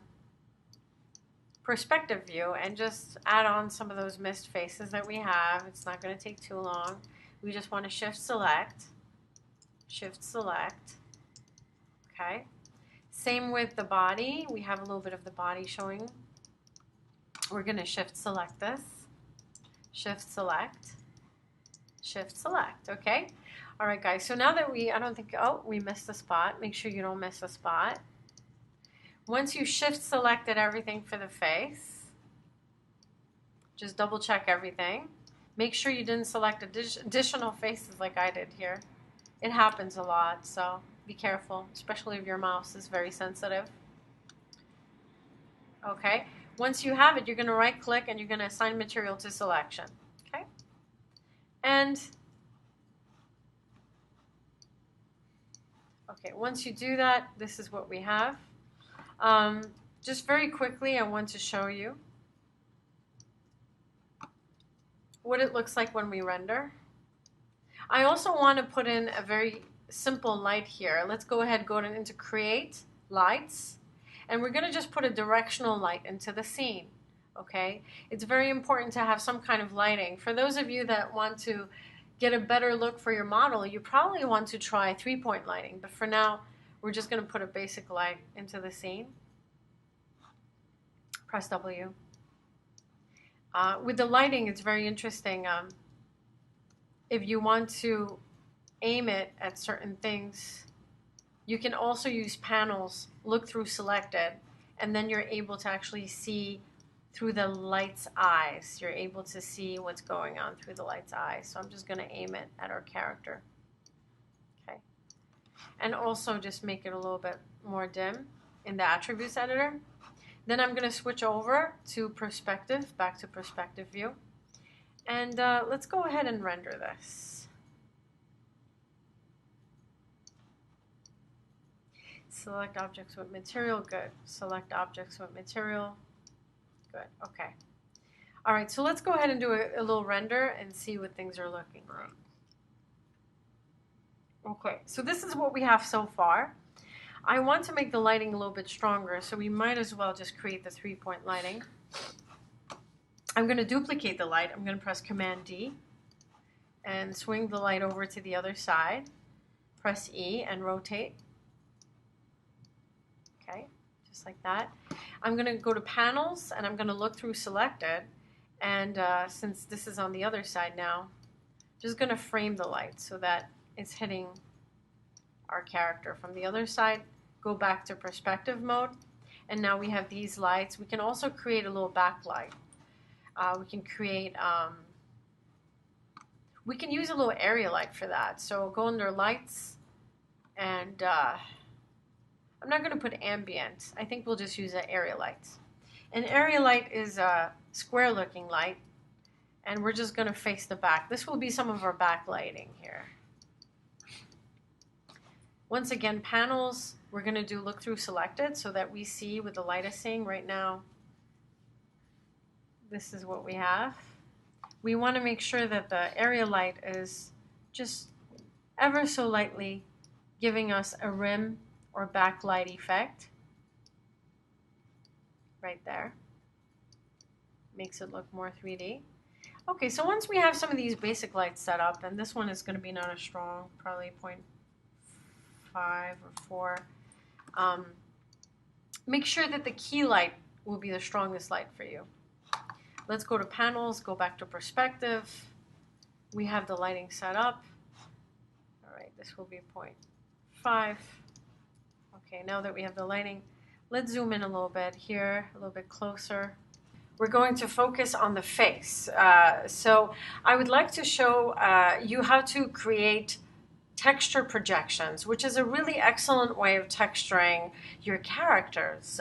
perspective view and just add on some of those missed faces that we have. It's not going to take too long. We just want to shift select, okay? Same with the body. We have a little bit of the body showing. We're going to shift select this, shift select, okay? All right, guys, so now that we missed a spot. Make sure you don't miss a spot. Once you shift selected everything for the face, just double check everything. Make sure you didn't select additional faces like I did here. It happens a lot, so be careful, especially if your mouse is very sensitive. Okay, once you have it, you're going to right click and you're going to assign material to selection. Okay, and okay, once you do that, this is what we have. Just very quickly, I want to show you what it looks like when we render. I also want to put in a very simple light here. Let's go ahead, into Create, Lights, and we're going to just put a directional light into the scene. Okay? It's very important to have some kind of lighting. For those of you that want to get a better look for your model, you probably want to try 3-point lighting, but for now, we're just going to put a basic light into the scene. Press W. With the lighting, it's very interesting. If you want to aim it at certain things, you can also use panels, look through selected, and then you're able to actually see through the light's eyes. You're able to see what's going on through the light's eyes. So I'm just going to aim it at our character. Okay. And also just make it a little bit more dim in the attributes editor. Then I'm going to switch over to perspective, back to perspective view. And let's go ahead and render this. Select objects with material, good. Select objects with material, good, okay. All right, so let's go ahead and do a little render and see what things are looking like. Okay, so this is what we have so far. I want to make the lighting a little bit stronger, so we might as well just create the 3-point lighting. I'm going to duplicate the light. I'm going to press Command D and swing the light over to the other side. Press E and rotate. Okay, just like that. I'm going to go to Panels and I'm going to look through Selected. And since this is on the other side now, just going to frame the light so that it's hitting our character from the other side. Go back to perspective mode, and now we have these lights. We can also create a little backlight. We can create, we can use a little area light for that. So go under Lights, and I'm not going to put ambient. I think we'll just use an area light. An area light is a square-looking light, and we're just going to face the back. This will be some of our backlighting here. Once again, Panels, we're going to do look through selected so that we see what the light is seeing right now. This is what we have. We want to make sure that the area light is just ever so lightly giving us a rim or backlight effect. Right there. Makes it look more 3D. Okay, so once we have some of these basic lights set up, and this one is going to be not as strong, probably 0.5 or 4. Make sure that the key light will be the strongest light for you. Let's go to Panels, go back to Perspective. We have the lighting set up. All right, this will be 0.5. Okay, now that we have the lighting, let's zoom in a little bit here, a little bit closer. We're going to focus on the face. So I would like to show you how to create texture projections, which is a really excellent way of texturing your characters.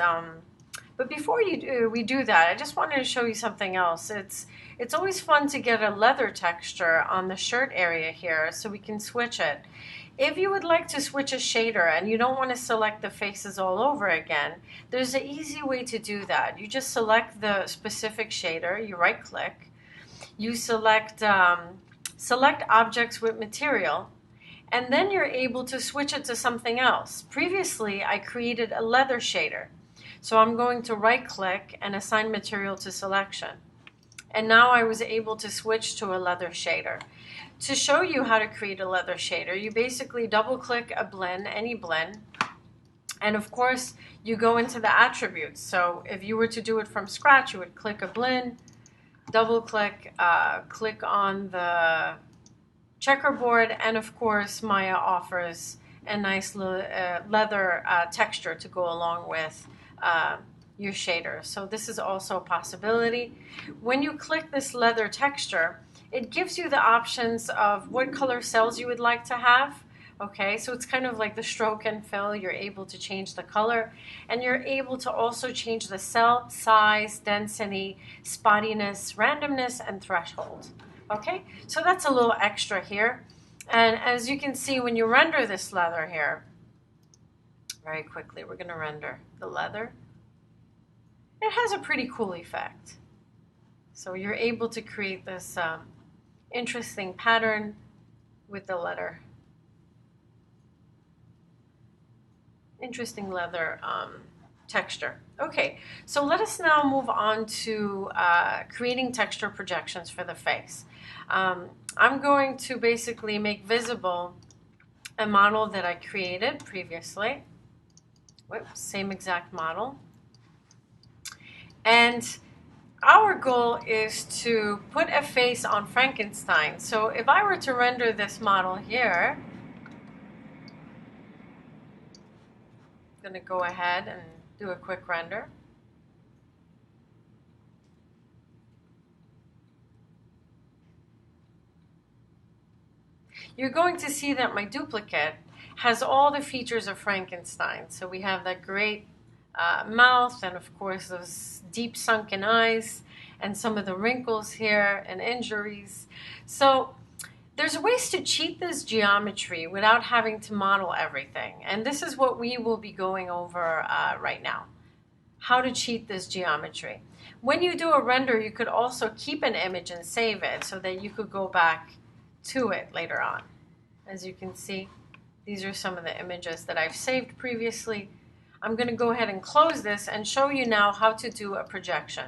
But before we do that, I just wanted to show you something else. It's always fun to get a leather texture on the shirt area here so we can switch it. If you would like to switch a shader and you don't want to select the faces all over again, there's an easy way to do that. You just select the specific shader, you right click, you select objects with material, and then you're able to switch it to something else. Previously, I created a leather shader. So I'm going to right click and assign material to selection. And now I was able to switch to a leather shader. To show you how to create a leather shader, you basically double click a blend, any blend, and of course you go into the attributes. So if you were to do it from scratch, you would click a blend, double click, click on the checkerboard, and of course Maya offers a nice leather texture to go along with your shader. So this is also a possibility. When you click this leather texture, it gives you the options of what color cells you would like to have. Okay, so it's kind of like the stroke and fill. You're able to change the color, and you're able to also change the cell size, density, spottiness, randomness, and threshold. Okay, so that's a little extra here. And as you can see, when you render this leather here, very quickly, we're going to render the leather. It has a pretty cool effect. So you're able to create this interesting pattern with the leather. Interesting leather texture. Okay, so let us now move on to creating texture projections for the face. I'm going to basically make visible a model that I created previously. Whoops, same exact model. And our goal is to put a face on Frankenstein. So if I were to render this model here, I'm going to go ahead and do a quick render. You're going to see that my duplicate has all the features of Frankenstein. So we have that great mouth, and of course those deep sunken eyes, and some of the wrinkles here and injuries. So there's ways to cheat this geometry without having to model everything. And this is what we will be going over right now. How to cheat this geometry. When you do a render, you could also keep an image and save it so that you could go back to it later on. As you can see, these are some of the images that I've saved previously. I'm going to go ahead and close this and show you now how to do a projection.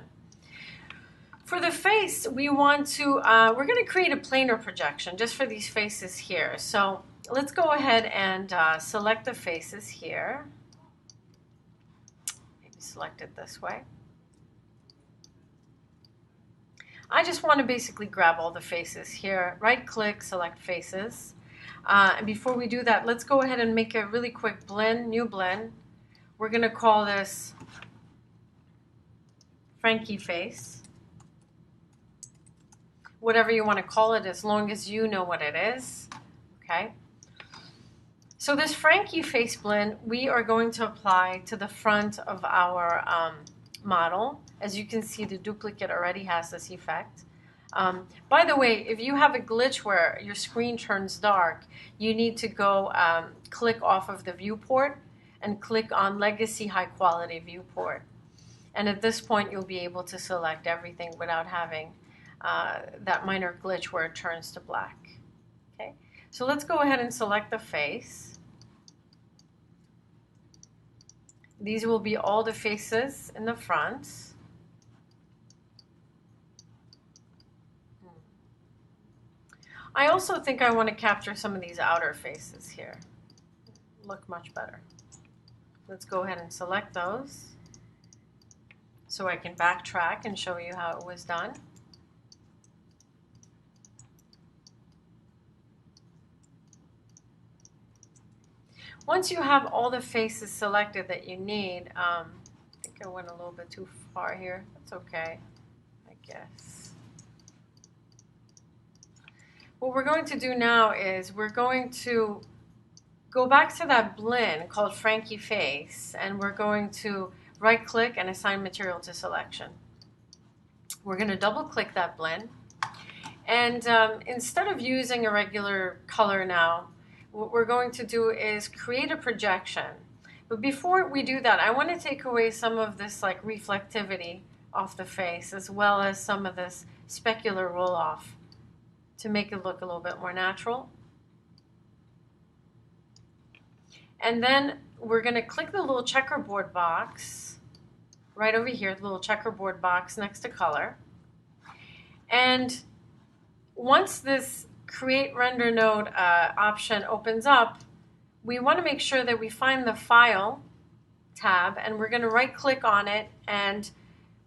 For the face, we want to, we're going to create a planar projection just for these faces here. So let's go ahead and select the faces here. Maybe select it this way. I just want to basically grab all the faces here. Right click, select faces. And before we do that, let's go ahead and make a really quick blend, new blend. We're going to call this Frankie face. Whatever you want to call it, as long as you know what it is. Okay. So this Frankie face blend, we are going to apply to the front of our model. As you can see, the duplicate already has this effect. By the way, if you have a glitch where your screen turns dark, you need to go click off of the viewport and click on Legacy High Quality Viewport. And at this point, you'll be able to select everything without having that minor glitch where it turns to black. Okay, so let's go ahead and select the face. These will be all the faces in the front. I also think I want to capture some of these outer faces here. Look much better. Let's go ahead and select those so I can backtrack and show you how it was done. Once you have all the faces selected that you need, I think I went a little bit too far here. That's okay, I guess. What we're going to do now is we're going to go back to that blend called Frankie Face, and we're going to right click and assign material to selection. We're going to double click that blend, and instead of using a regular color now, what we're going to do is create a projection. But before we do that, I want to take away some of this like reflectivity off the face, as well as some of this specular roll off, to make it look a little bit more natural. And then we're going to click the little checkerboard box right over here, the little checkerboard box next to color. And once this Create Render Node option opens up, we want to make sure that we find the File tab, and we're going to right-click on it. And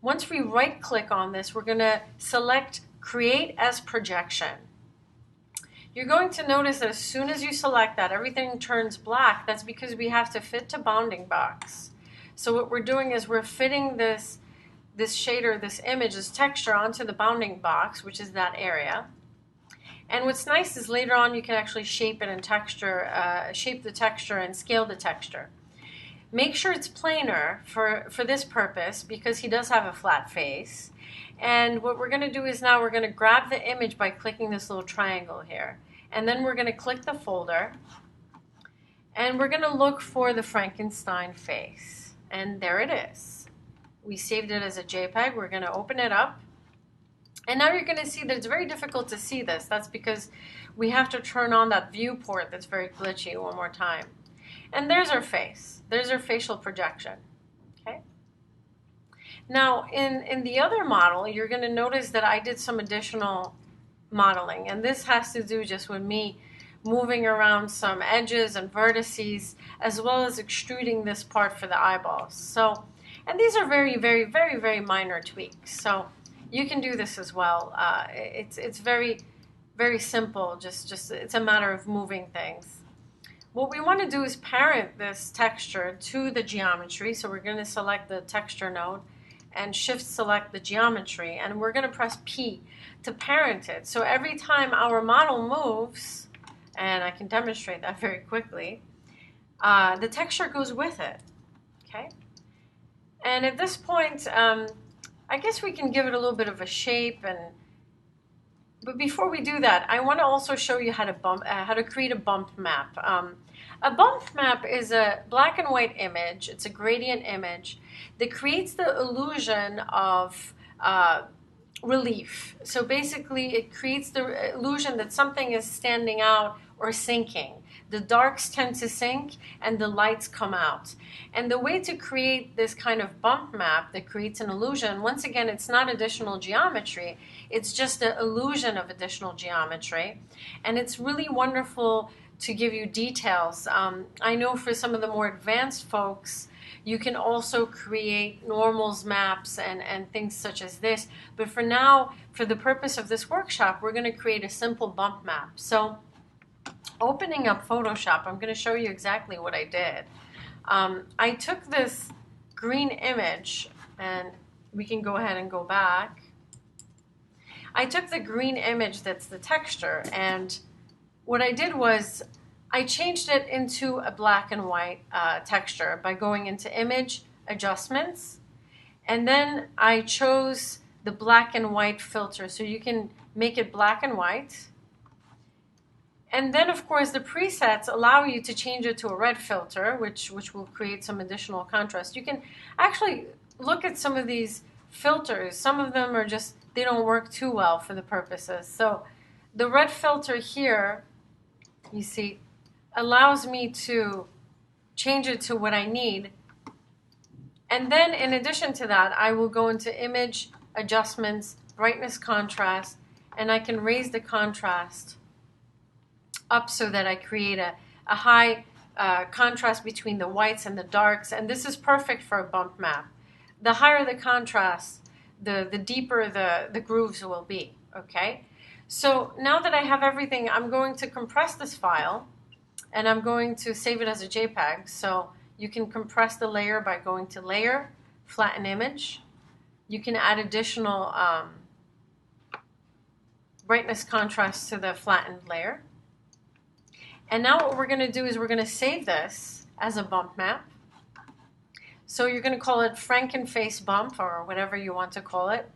once we right-click on this, we're going to select Create as Projection. You're going to notice that as soon as you select that, everything turns black. That's because we have to fit to bounding box. So what we're doing is we're fitting this shader, this image, this texture onto the bounding box, which is that area. And what's nice is later on you can actually shape it and shape the texture and scale the texture. Make sure it's planar for this purpose because he does have a flat face. And what we're going to do is now we're going to grab the image by clicking this little triangle here. And then we're going to click the folder. And we're going to look for the Frankenstein face. And there it is. We saved it as a JPEG. We're going to open it up. And now you're going to see that it's very difficult to see this. That's because we have to turn on that viewport that's very glitchy one more time. And there's our face. There's our facial projection. Okay. Now, in the other model, you're going to notice that I did some additional modeling. And this has to do just with me moving around some edges and vertices, as well as extruding this part for the eyeballs. So, and these are very, very, very, very minor tweaks. So you can do this as well. It's very, very simple. Just it's a matter of moving things. What we want to do is parent this texture to the geometry. So we're going to select the texture node and shift select the geometry, and we're going to press P to parent it. So every time our model moves, and I can demonstrate that very quickly, the texture goes with it. Okay. And at this point, I guess we can give it a little bit of a shape. But before we do that, I want to also show you how to create a bump map. A bump map is a black and white image. It's a gradient image that creates the illusion of relief. So basically, it creates the illusion that something is standing out or sinking. The darks tend to sink and the lights come out. And the way to create this kind of bump map that creates an illusion, once again, it's not additional geometry. It's just the illusion of additional geometry. And it's really wonderful to give you details. I know for some of the more advanced folks, you can also create normals maps and things such as this. But for now, for the purpose of this workshop, we're going to create a simple bump map. So opening up Photoshop, I'm going to show you exactly what I did. I took this green image, and we can go ahead and go back. I took the green image that's the texture, and what I did was I changed it into a black and white texture by going into Image, Adjustments, and then I chose the black and white filter, so you can make it black and white. And then, of course, the presets allow you to change it to a red filter, which will create some additional contrast. You can actually look at some of these filters. Some of them are just, they don't work too well for the purposes. So the red filter here, you see, allows me to change it to what I need. And then in addition to that, I will go into Image, Adjustments, Brightness, Contrast, and I can raise the contrast up so that I create a high contrast between the whites and the darks. And this is perfect for a bump map. The higher the contrast, the deeper the grooves will be. Okay? So now that I have everything, I'm going to compress this file, and I'm going to save it as a JPEG. So you can compress the layer by going to Layer, Flatten Image. You can add additional brightness contrast to the flattened layer. And now what we're going to do is we're going to save this as a bump map. So you're going to call it Frankenface Bump, or whatever you want to call it.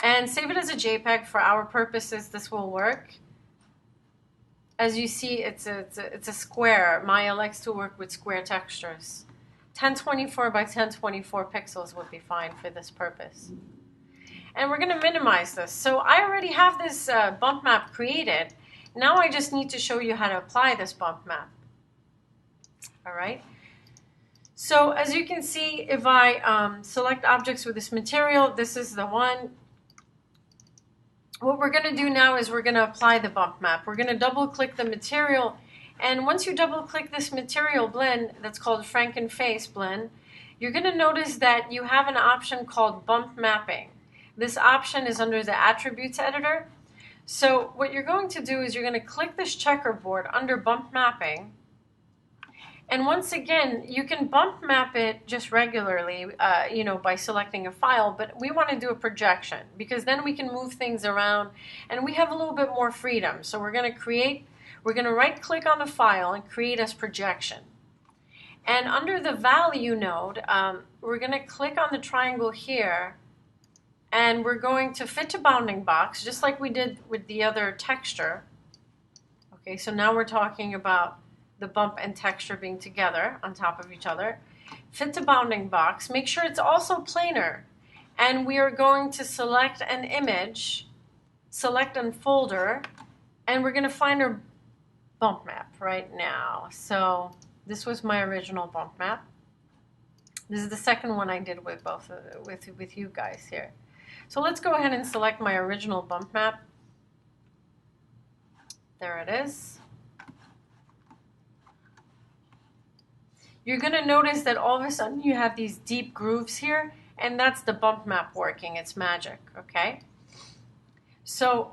And save it as a JPEG. For our purposes, this will work. As you see, it's a square. Maya likes to work with square textures. 1024 by 1024 pixels would be fine for this purpose. And we're going to minimize this. So I already have this bump map created. Now I just need to show you how to apply this bump map. All right. So as you can see, if I select objects with this material, this is the one. What we're going to do now is we're going to apply the bump map. We're going to double click the material, and once you double click this material blend that's called Frankenstein blend, you're going to notice that you have an option called bump mapping. This option is under the attributes editor. So what you're going to do is you're going to click this checkerboard under bump mapping. And once again, you can bump map it just regularly, by selecting a file, but we want to do a projection because then we can move things around and we have a little bit more freedom. So we're going to right click on the file and create as projection. And under the value node, we're going to click on the triangle here, and we're going to fit to bounding box, just like we did with the other texture. Okay, so now we're talking about the bump and texture being together on top of each other. Fit to bounding box. Make sure it's also planar. And we are going to select an image, select unfolder, and we're going to find our bump map right now. So this was my original bump map. This is the second one I did with with you guys here. So let's go ahead and select my original bump map. There it is. You're going to notice that all of a sudden you have these deep grooves here, and that's the bump map working. It's magic, okay? So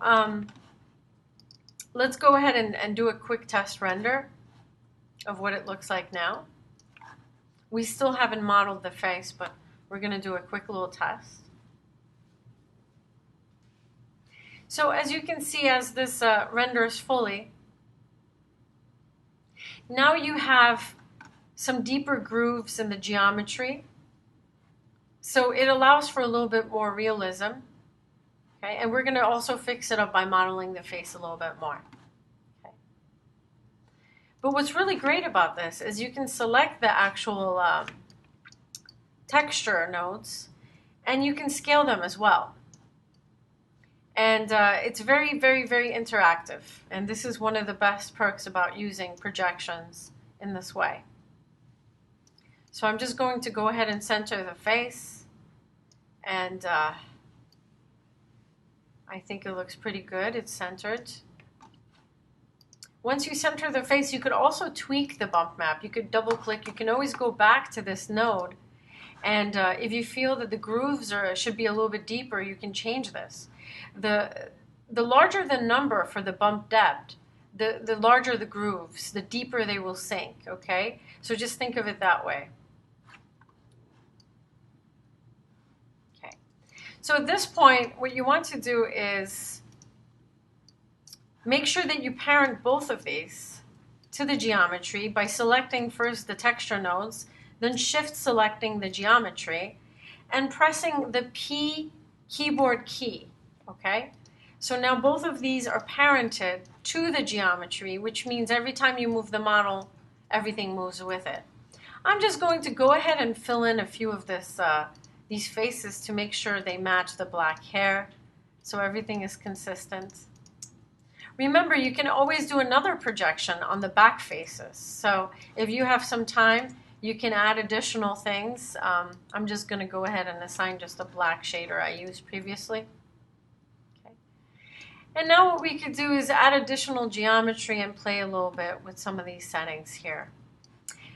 let's go ahead and do a quick test render of what it looks like now. We still haven't modeled the face, but we're going to do a quick little test. So as you can see, as this renders fully, now you have some deeper grooves in the geometry. So it allows for a little bit more realism. Okay, and we're going to also fix it up by modeling the face a little bit more. Okay. But what's really great about this is you can select the actual texture nodes, and you can scale them as well. And it's very, very, very interactive. And this is one of the best perks about using projections in this way. So I'm just going to go ahead and center the face, and I think it looks pretty good. It's centered. Once you center the face, you could also tweak the bump map. You could double click. You can always go back to this node, and if you feel that the grooves should be a little bit deeper, you can change this. The larger the number for the bump depth, the larger the grooves, the deeper they will sink, okay? So just think of it that way. Okay. So at this point, what you want to do is make sure that you parent both of these to the geometry by selecting first the texture nodes, then shift selecting the geometry, and pressing the P keyboard key, okay? So now both of these are parented to the geometry, which means every time you move the model, everything moves with it. I'm just going to go ahead and fill in a few of these faces to make sure they match the black hair, so everything is consistent. Remember, you can always do another projection on the back faces. So if you have some time, you can add additional things. I'm just going to go ahead and assign just a black shader I used previously. Okay. And now what we could do is add additional geometry and play a little bit with some of these settings here.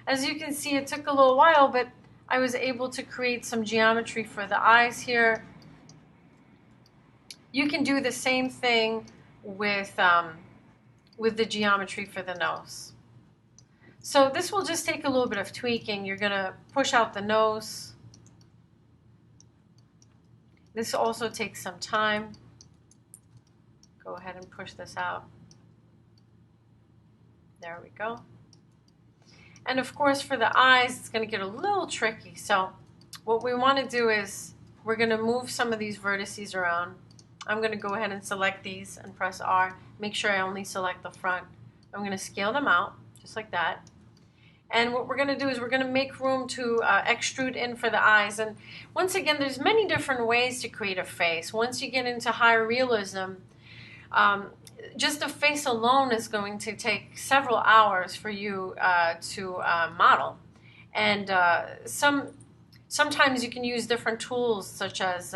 As you can see, it took a little while, but I was able to create some geometry for the eyes here. You can do the same thing with the geometry for the nose. So this will just take a little bit of tweaking. You're going to push out the nose. This also takes some time. Go ahead and push this out. There we go. And of course for the eyes, it's going to get a little tricky. So what we want to do is we're going to move some of these vertices around. I'm going to go ahead and select these and press R. Make sure I only select the front. I'm going to scale them out, just like that. And what we're going to do is we're going to make room to extrude in for the eyes. And once again, there's many different ways to create a face. Once you get into higher realism, just a face alone is going to take several hours for you to model. And sometimes you can use different tools such as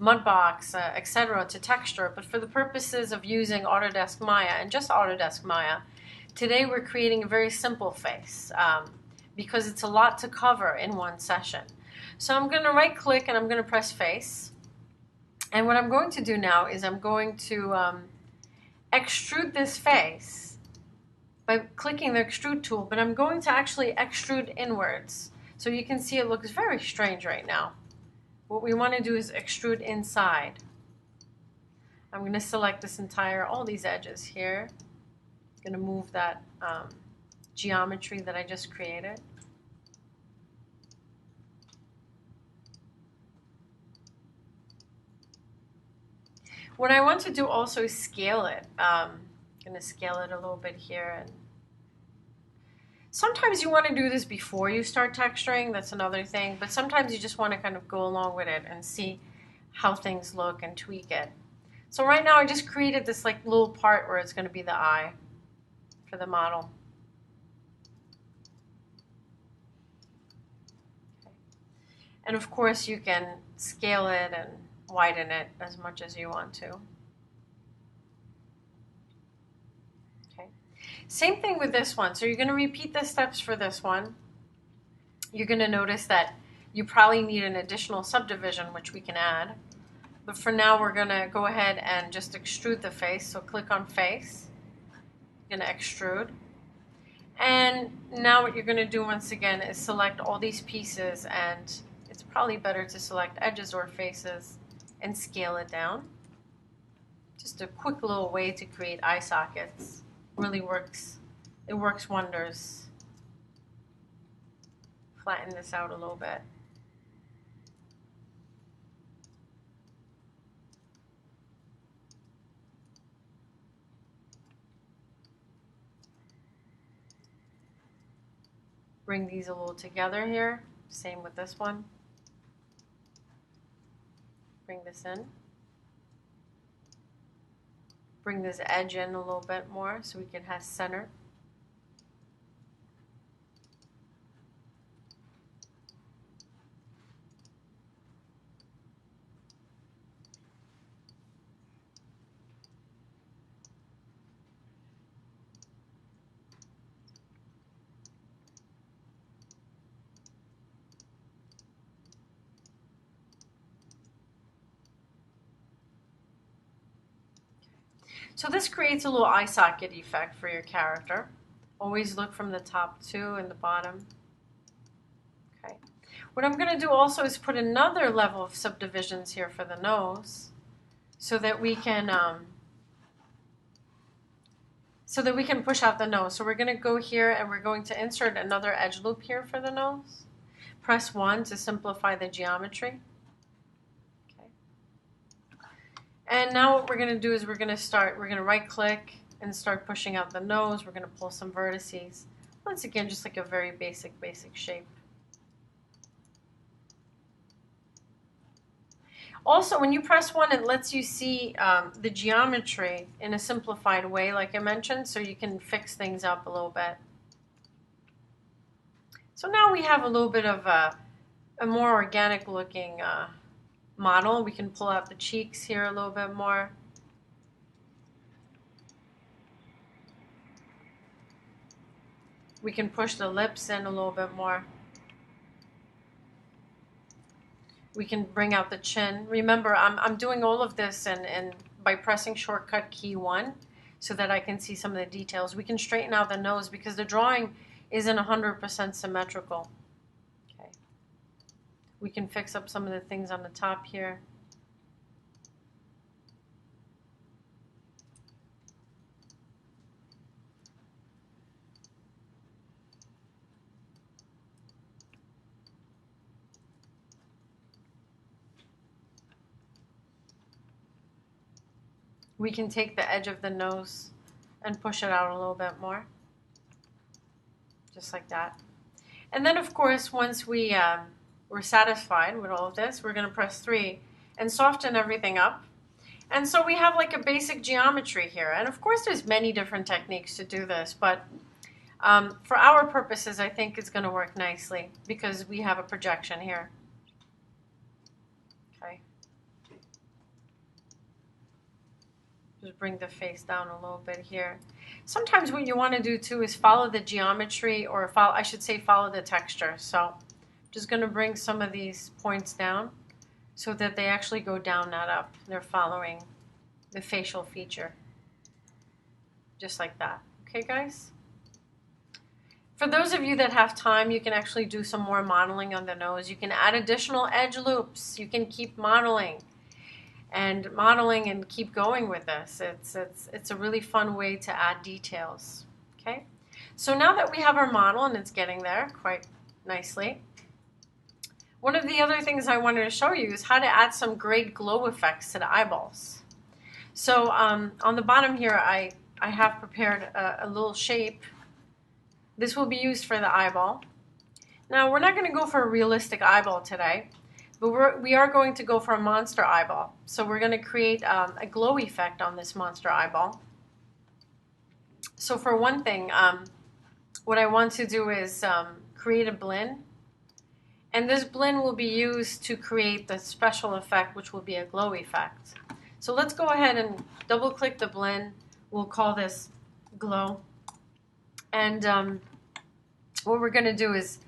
Mudbox, etc. to texture, but for the purposes of using Autodesk Maya and just Autodesk Maya, today we're creating a very simple face because it's a lot to cover in one session. So I'm going to right click and I'm going to press face. And what I'm going to do now is I'm going to extrude this face by clicking the extrude tool, but I'm going to actually extrude inwards. So you can see it looks very strange right now. What we want to do is extrude inside. I'm going to select this all these edges here. I'm going to move that geometry that I just created. What I want to do also is scale it. I'm going to scale it a little bit here. And sometimes you want to do this before you start texturing. That's another thing. But sometimes you just want to kind of go along with it and see how things look and tweak it. So right now I just created this like little part where it's going to be the eye for the model. Okay. And of course you can scale it and widen it as much as you want to. Okay. Same thing with this one. So you're going to repeat the steps for this one. You're going to notice that you probably need an additional subdivision, which we can add. But for now, we're going to go ahead and just extrude the face. So click on face. You're going to extrude. And now what you're going to do once again is select all these pieces, and it's probably better to select edges or faces and scale it down. Just a quick little way to create eye sockets. Really works. It works wonders. Flatten this out a little bit. Bring these a little together here. Same with this one. Bring this in. Bring this edge in a little bit more so we can have center. So this creates a little eye socket effect for your character. Always look from the top too and the bottom. Okay. What I'm going to do also is put another level of subdivisions here for the nose, so that we can push out the nose. So we're going to go here and we're going to insert another edge loop here for the nose. Press 1 to simplify the geometry. And now what we're going to do is we're going to right click and start pushing out the nose. We're going to pull some vertices. Once again, just like a very basic shape. Also, when you press 1, it lets you see the geometry in a simplified way, like I mentioned, so you can fix things up a little bit. So now we have a little bit of a more organic looking model. We can pull out the cheeks here a little bit more. We can push the lips in a little bit more. We can bring out the chin. Remember, I'm doing all of this and by pressing shortcut key 1 so that I can see some of the details. We can straighten out the nose because the drawing isn't 100% symmetrical. We can fix up some of the things on the top here. We can take the edge of the nose and push it out a little bit more. Just like that. And then, of course, once we're satisfied with all of this, we're going to press 3 and soften everything up. And so we have like a basic geometry here. And of course, there's many different techniques to do this, but For our purposes, I think it's going to work nicely because we have a projection here. Okay. Just bring the face down a little bit here. Sometimes what you want to do too is follow the geometry, or follow, I should say follow the texture. So I'm just going to bring some of these points down so that they actually go down, not up. They're following the facial feature. Just like that. Okay, guys? For those of you that have time, you can actually do some more modeling on the nose. You can add additional edge loops. You can keep modeling and keep going with this. It's a really fun way to add details. Okay? So now that we have our model and it's getting there quite nicely, one of the other things I wanted to show you is how to add some great glow effects to the eyeballs. So on the bottom here, I have prepared a little shape. This will be used for the eyeball. Now, we're not going to go for a realistic eyeball today, but we are going to go for a monster eyeball. So we're going to create a glow effect on this monster eyeball. So for one thing, what I want to do is create a blend. And this blend will be used to create the special effect, which will be a glow effect. So let's go ahead and double click the blend. We'll call this glow. And what we're going to do is,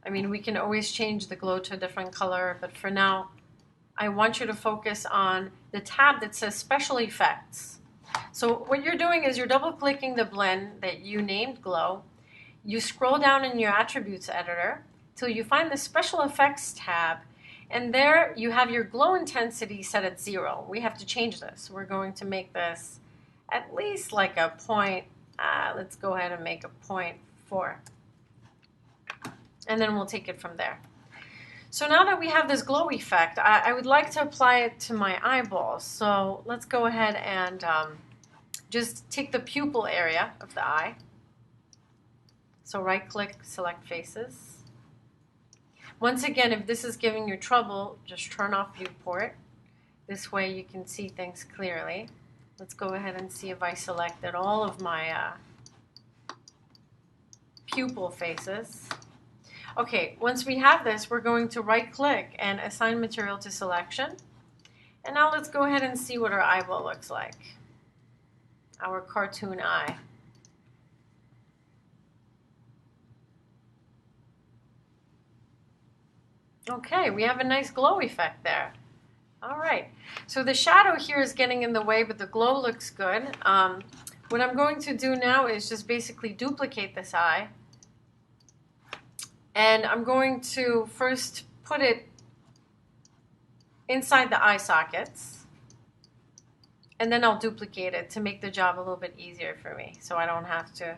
I mean, we can always change the glow to a different color, but for now, I want you to focus on the tab that says Special Effects. So what you're doing is you're double-clicking the blend that you named glow. You scroll down in your Attributes editor till you find the Special Effects tab, and there you have your glow intensity set at 0. We have to change this. We're going to make this at least like a point. Let's go ahead and make a 0.4. And then we'll take it from there. So now that we have this glow effect, I would like to apply it to my eyeballs. So let's go ahead and just take the pupil area of the eye. So right click, select faces. Once again, if this is giving you trouble, just turn off viewport. This way you can see things clearly. Let's go ahead and see if I selected all of my pupil faces. Okay, once we have this, we're going to right-click and assign material to selection. And now let's go ahead and see what our eyeball looks like. Our cartoon eye. Okay, we have a nice glow effect there. All right, so the shadow here is getting in the way, but the glow looks good. What I'm going to do now is just basically duplicate this eye. And I'm going to first put it inside the eye sockets. And then I'll duplicate it to make the job a little bit easier for me, so I don't have to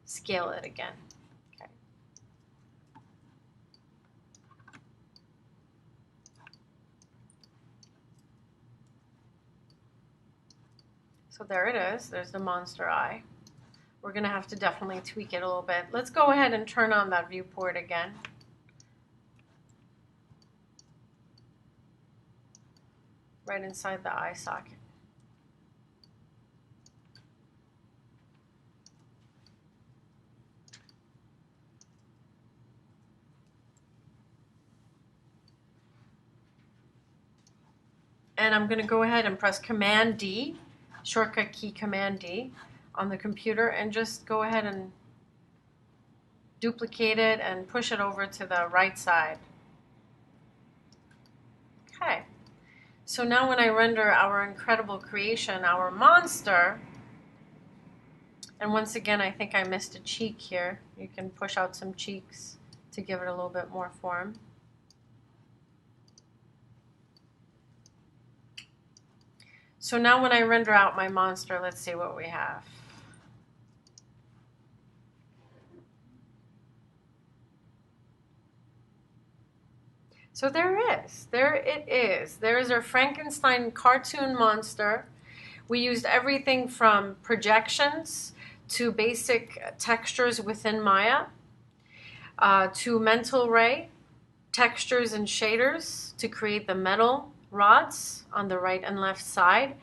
scale it again. Okay. So there it is. There's the monster eye. We're going to have to definitely tweak it a little bit. Let's go ahead and turn on that viewport again. Right inside the eye socket. And I'm going to go ahead and press Command D, shortcut key Command D on the computer, and just go ahead and duplicate it and push it over to the right side. Okay, so now when I render our incredible creation, our monster, and once again I think I missed a cheek here. You can push out some cheeks to give it a little bit more form. So now when I render out my monster, let's see what we have. So there it is. There is our Frankenstein cartoon monster. We used everything from projections to basic textures within Maya, to mental ray, textures and shaders to create the metal rods on the right and left side.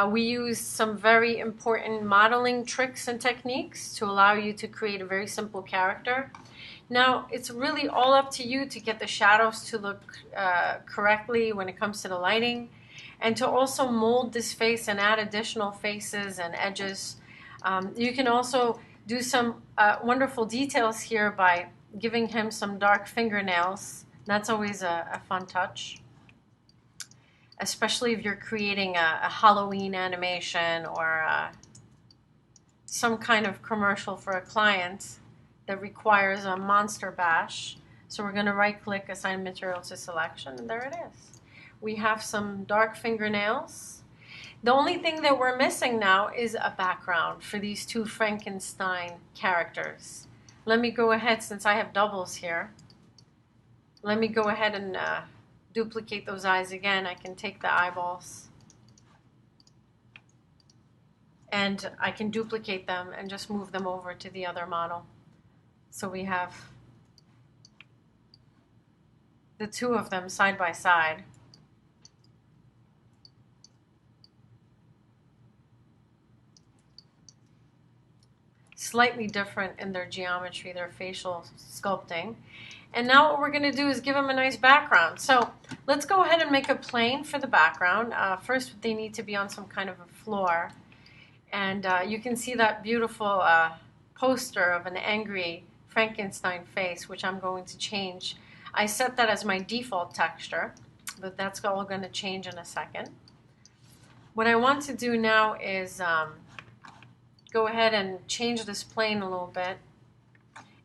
We use some very important modeling tricks and techniques to allow you to create a very simple character. Now, it's really all up to you to get the shadows to look correctly when it comes to the lighting, and to also mold this face and add additional faces and edges. You can also do some wonderful details here by giving him some dark fingernails. That's always a fun touch, especially if you're creating a Halloween animation or some kind of commercial for a client that requires a monster bash. So we're going to right click, assign material to selection, and there it is. We have some dark fingernails. The only thing that we're missing now is a background for these two Frankenstein characters. Let me go ahead, since I have doubles here, let me go ahead and duplicate those eyes again. I can take the eyeballs and I can duplicate them and just move them over to the other model. So we have the two of them side by side. Slightly different in their geometry, their facial sculpting. And now what we're going to do is give them a nice background. So let's go ahead and make a plane for the background. First, they need to be on some kind of a floor. And you can see that beautiful poster of an angry Frankenstein face, which I'm going to change. I set that as my default texture, but that's all going to change in a second. What I want to do now is go ahead and change this plane a little bit.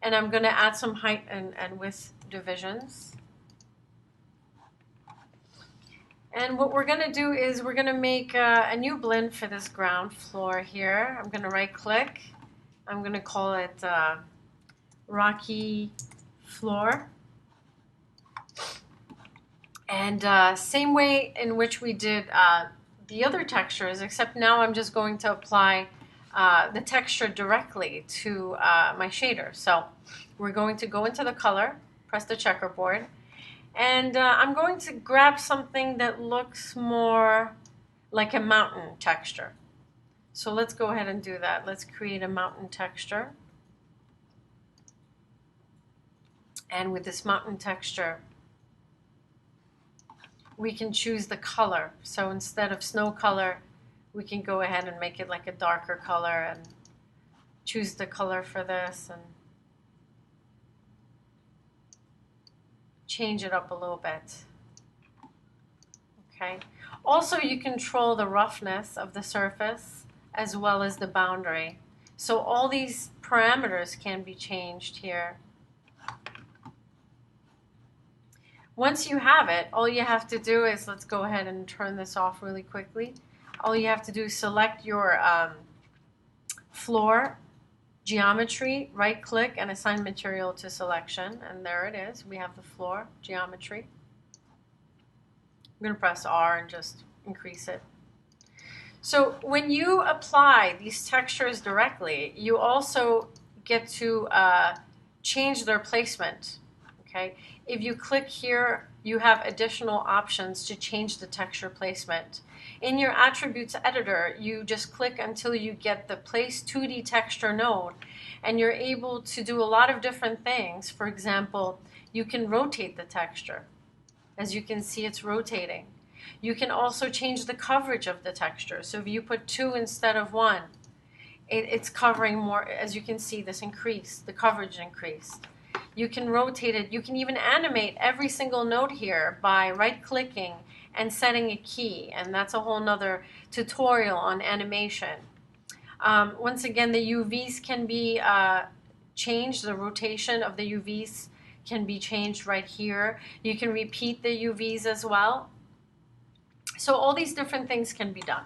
And I'm going to add some height and width divisions. And what we're going to do is we're going to make a new blend for this ground floor here. I'm going to right click. I'm going to call it Rocky Floor. And same way in which we did the other textures, except now I'm just going to apply the texture directly to my shader. So we're going to go into the color, press the checkerboard, and I'm going to grab something that looks more like a mountain texture. So let's go ahead and do that. Let's create a mountain texture. And with this mountain texture, we can choose the color. So instead of snow color, we can go ahead and make it like a darker color and choose the color for this and change it up a little bit. Okay. Also, you control the roughness of the surface as well as the boundary. So all these parameters can be changed here. Once you have it, all you have to do is, let's go ahead and turn this off really quickly. All you have to do is select your floor geometry, right click and assign material to selection, and there it is. We have the floor geometry. I'm going to press R and just increase it. So when you apply these textures directly, you also get to change their placement. Okay? If you click here, you have additional options to change the texture placement. In your attributes editor, you just click until you get the place 2D texture node, and you're able to do a lot of different things. For example, you can rotate the texture. As you can see, it's rotating. You can also change the coverage of the texture. So if you put 2 instead of 1, it's covering more. As you can see, this increased, the coverage increased. You can rotate it. You can even animate every single node here by right-clicking and setting a key, and that's a whole nother tutorial on animation. Once again, the UVs can be changed. The rotation of the UVs can be changed right here. You can repeat the UVs as well. So all these different things can be done.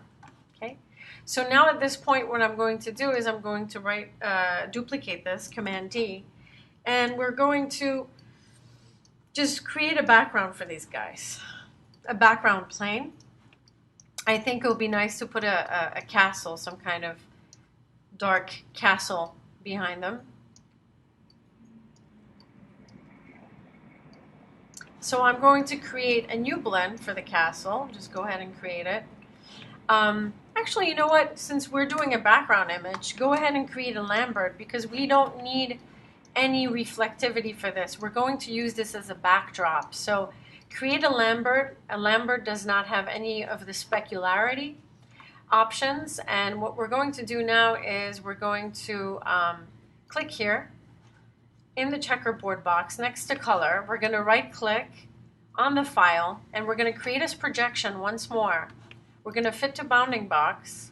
Okay. So now at this point, what I'm going to do is I'm going to duplicate this, Command D, and we're going to just create a background for these guys. A background plane. I think it would be nice to put a castle, some kind of dark castle behind them. So I'm going to create a new blend for the castle. Just go ahead and create it. Actually, you know what? Since we're doing a background image, go ahead and create a Lambert because we don't need any reflectivity for this. We're going to use this as a backdrop. So create a Lambert. A Lambert does not have any of the specularity options. And what we're going to do now is we're going to click here in the checkerboard box next to color. We're going to right click on the file and we're going to create a projection once more. We're going to fit to bounding box.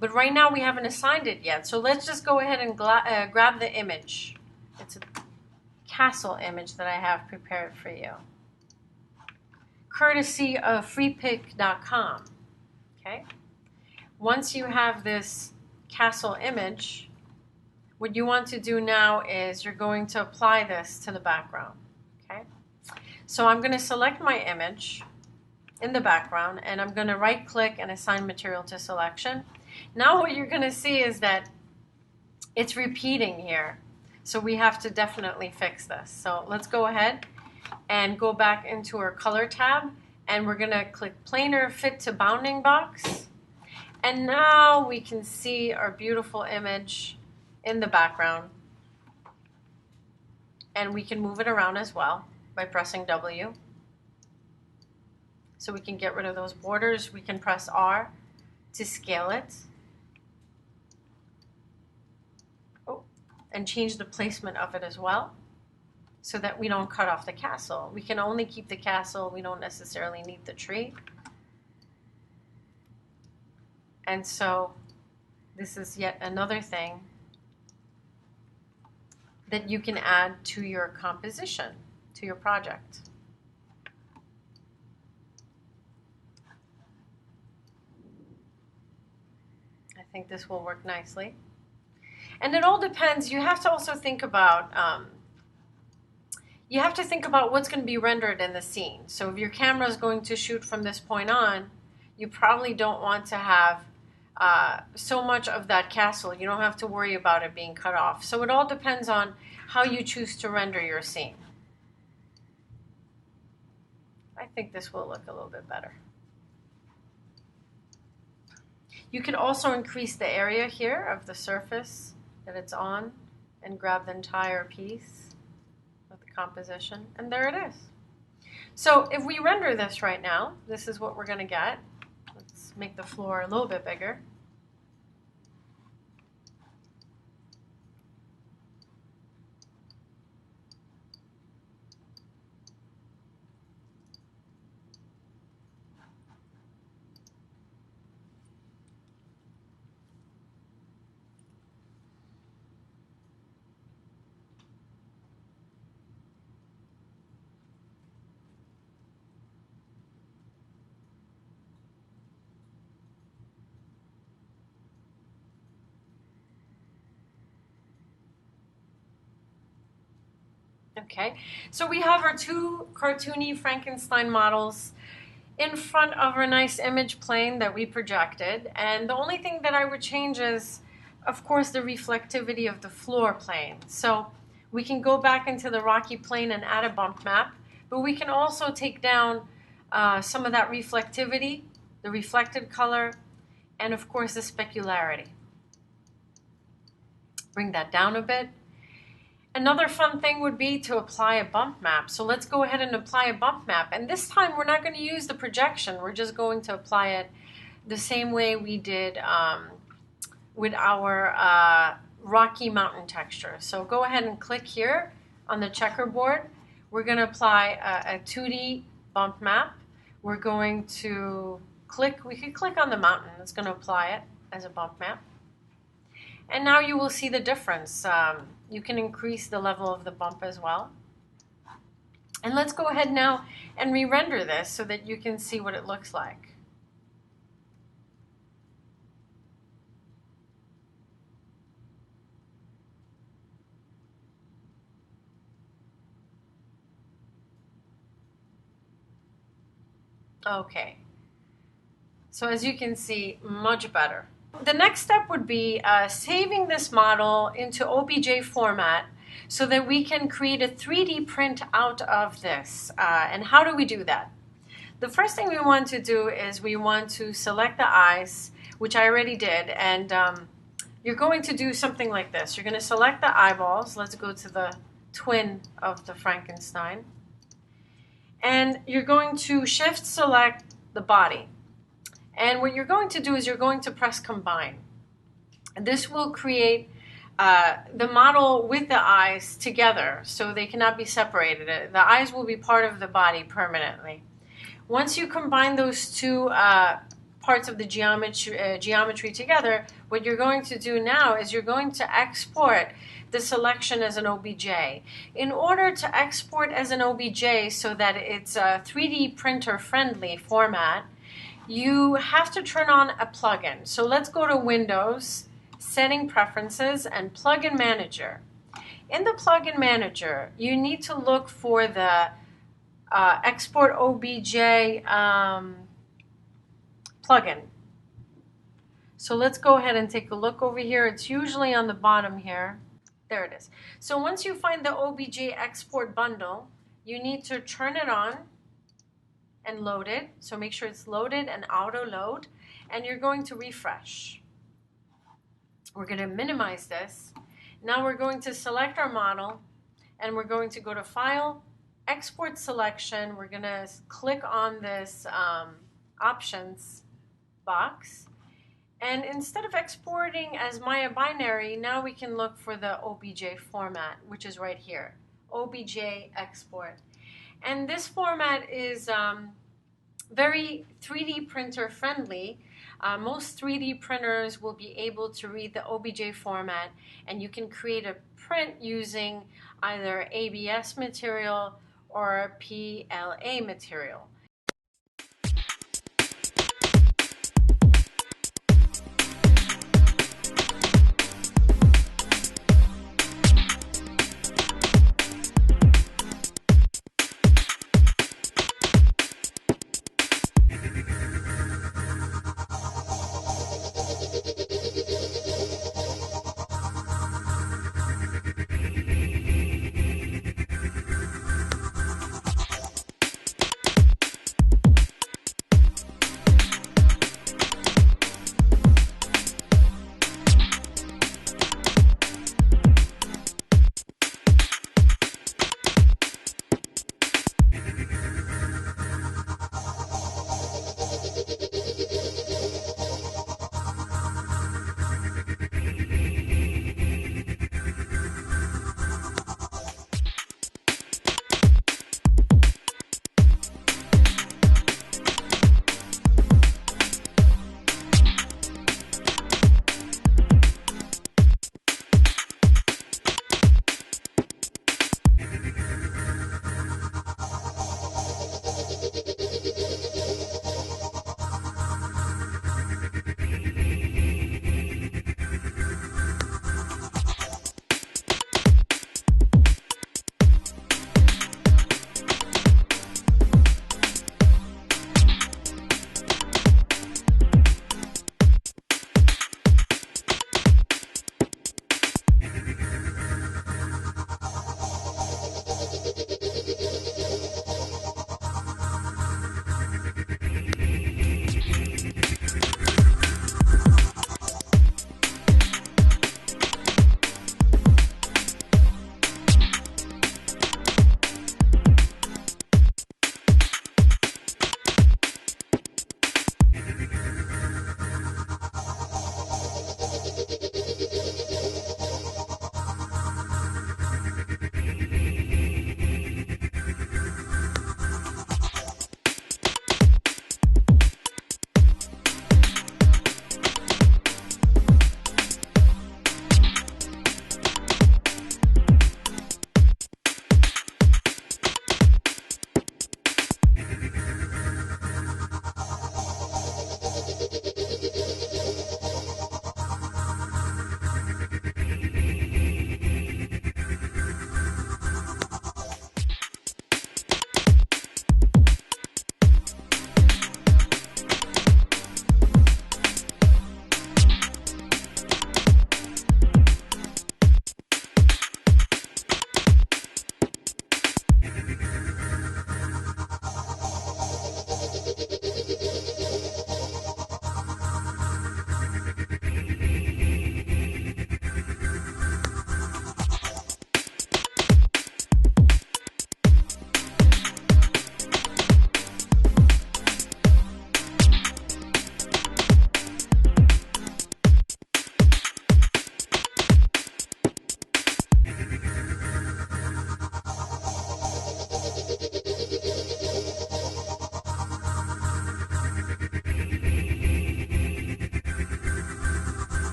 But right now we haven't assigned it yet. So let's just go ahead and grab the image. It's a castle image that I have prepared for you, courtesy of freepik.com. Okay. Once you have this castle image, what you want to do now is you're going to apply this to the background. Okay. So I'm going to select my image in the background and I'm going to right click and assign material to selection. Now what you're going to see is that it's repeating here. So we have to definitely fix this. So let's go ahead and go back into our color tab and we're going to click planar fit to bounding box. And now we can see our beautiful image in the background. And we can move it around as well by pressing W. So we can get rid of those borders. We can press R to scale it. And change the placement of it as well so that we don't cut off the castle. We can only keep the castle. We don't necessarily need the tree. And so this is yet another thing that you can add to your composition, to your project. I think this will work nicely. And it all depends. You have to also think about what's going to be rendered in the scene. So if your camera is going to shoot from this point on, you probably don't want to have so much of that castle. You don't have to worry about it being cut off. So it all depends on how you choose to render your scene. I think this will look a little bit better. You can also increase the area here of the surface that it's on and grab the entire piece of the composition, and there it is. So if we render this right now, this is what we're going to get. Let's make the floor a little bit bigger. Okay, so we have our two cartoony Frankenstein models in front of our nice image plane that we projected. And the only thing that I would change is, of course, the reflectivity of the floor plane. So we can go back into the rocky plane and add a bump map, but we can also take down some of that reflectivity, the reflected color, and of course the specularity. Bring that down a bit. Another fun thing would be to apply a bump map. So let's go ahead and apply a bump map. And this time we're not going to use the projection. We're just going to apply it the same way we did with our rocky mountain texture. So go ahead and click here on the checkerboard. We're going to apply a 2D bump map. We're going to click, we could click on the mountain. It's going to apply it as a bump map. And now you will see the difference. You can increase the level of the bump as well. And let's go ahead now and re-render this so that you can see what it looks like. Okay. So as you can see, much better. The next step would be saving this model into OBJ format so that we can create a 3D print out of this. And how do we do that? The first thing we want to do is we want to select the eyes which I already did. And you're going to do something like this. You're going to select the eyeballs. Let's go to the twin of the Frankenstein. And you're going to shift select the body. And what you're going to do is you're going to press combine. And this will create the model with the eyes together, so they cannot be separated. The eyes will be part of the body permanently. Once you combine those two parts of the geometry together, what you're going to do now is you're going to export the selection as an OBJ. In order to export as an OBJ so that it's a 3D printer friendly format, you have to turn on a plugin. So let's go to Windows, Setting Preferences, and Plugin Manager. In the Plugin Manager, you need to look for the Export OBJ plugin. So let's go ahead and take a look over here. It's usually on the bottom here. There it is. So once you find the OBJ export bundle, you need to turn it on and load it. So make sure it's loaded and auto load, and you're going to refresh. We're going to minimize this. Now we're going to select our model, and we're going to go to File, Export Selection. We're going to click on this Options box. And instead of exporting as Maya binary, now we can look for the OBJ format, which is right here, OBJ export. And this format is very 3D printer friendly. Most 3D printers will be able to read the OBJ format, and you can create a print using either ABS material or PLA material.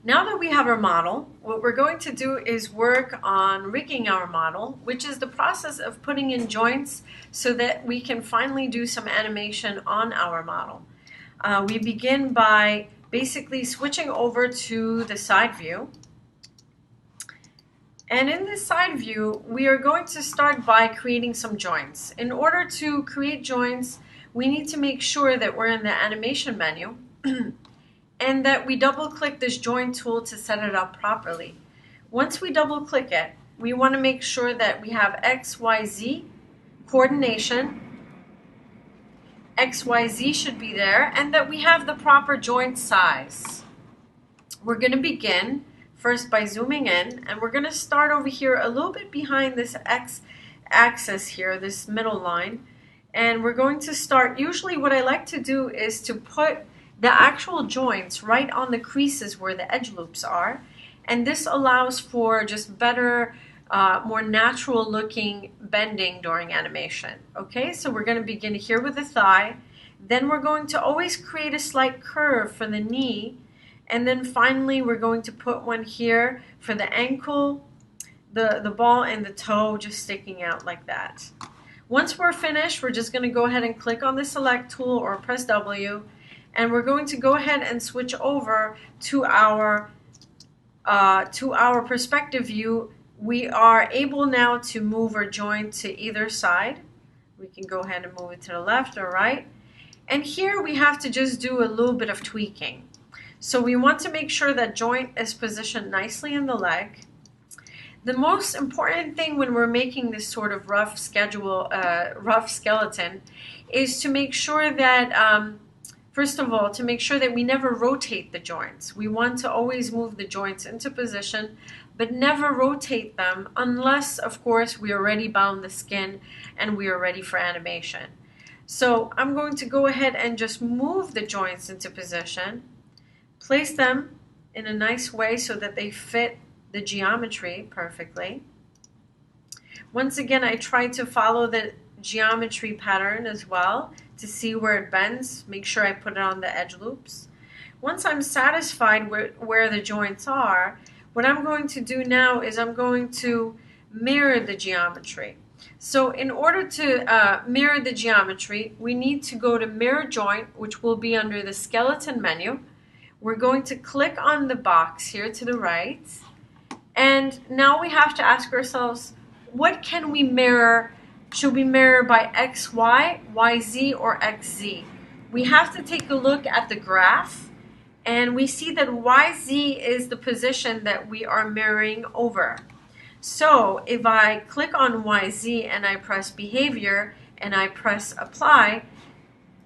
Now that we have our model, what we're going to do is work on rigging our model, which is the process of putting in joints so that we can finally do some animation on our model. We begin by basically switching over to the side view. And in this side view, we are going to start by creating some joints. In order to create joints, we need to make sure that we're in the animation menu and that we double click this joint tool to set it up properly. Once we double click it, we want to make sure that we have XYZ coordination. XYZ should be there, and that we have the proper joint size. We're going to begin first by zooming in, and we're going to start over here a little bit behind this X axis here, this middle line. And we're going to start, usually what I like to do is to put the actual joints right on the creases where the edge loops are. And this allows for just better, more natural looking bending during animation. Okay, so we're going to begin here with the thigh. Then we're going to always create a slight curve for the knee. And then finally we're going to put one here for the ankle, the ball and the toe just sticking out like that. Once we're finished, we're just going to go ahead and click on the select tool or press W, and we're going to go ahead and switch over to our perspective view. We are able now to move our joint to either side. We can go ahead and move it to the left or right. And here we have to just do a little bit of tweaking. So we want to make sure that joint is positioned nicely in the leg. The most important thing when we're making this sort of rough skeleton is to make sure that, first of all, to make sure that we never rotate the joints. We want to always move the joints into position, but never rotate them unless, of course, we already bound the skin and we are ready for animation. So I'm going to go ahead and just move the joints into position, place them in a nice way so that they fit the geometry perfectly. Once again, I try to follow the geometry pattern as well to see where it bends. Make sure I put it on the edge loops. Once I'm satisfied with where the joints are, what I'm going to do now is I'm going to mirror the geometry. So in order to mirror the geometry, we need to go to Mirror Joint, which will be under the Skeleton menu. We're going to click on the box here to the right. And now we have to ask ourselves, what can we mirror? Should we mirror by XY, YZ, or XZ? We have to take a look at the graph, and we see that YZ is the position that we are mirroring over. So if I click on YZ and I press Behavior and I press Apply,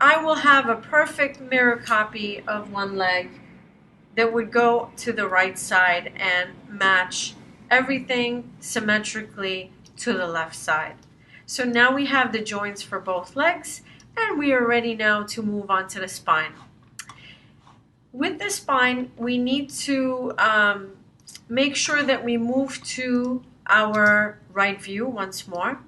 I will have a perfect mirror copy of one leg that would go to the right side and match everything symmetrically to the left side. So now we have the joints for both legs, and we are ready now to move on to the spine. With the spine, we need to make sure that we move to our right view once more.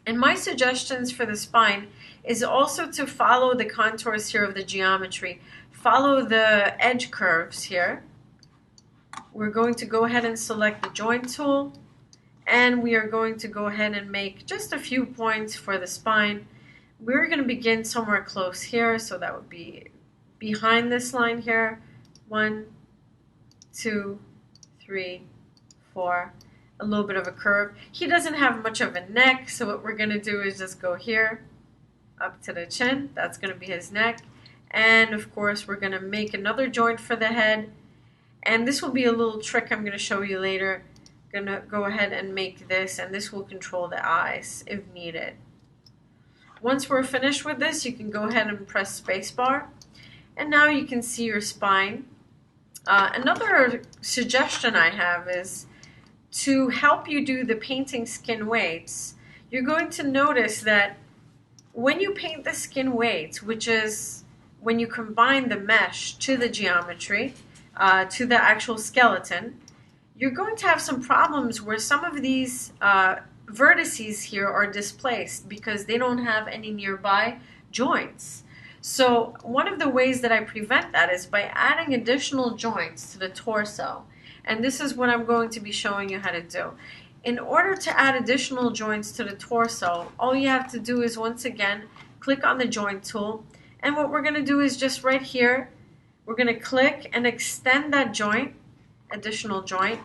And my suggestions for the spine is also to follow the contours here of the geometry. Follow the edge curves here. We're going to go ahead and select the joint tool, and we are going to go ahead and make just a few points for the spine. We're going to begin somewhere close here, so that would be behind this line here. 1, 2, 3, 4. A little bit of a curve. He doesn't have much of a neck, so what we're going to do is just go here up to the chin. That's going to be his neck. And of course, we're going to make another joint for the head. And this will be a little trick I'm going to show you later. I'm going to go ahead and make this, and this will control the eyes if needed. Once we're finished with this, you can go ahead and press spacebar. And now you can see your spine. Another suggestion I have is to help you do the painting skin weights. You're going to notice that when you paint the skin weights, which is when you combine the mesh to the geometry, to the actual skeleton, you're going to have some problems where some of these vertices here are displaced because they don't have any nearby joints. So one of the ways that I prevent that is by adding additional joints to the torso. And this is what I'm going to be showing you how to do. In order to add additional joints to the torso, all you have to do is, once again, click on the joint tool. And what we're going to do is just right here, we're going to click and extend that joint, additional joint,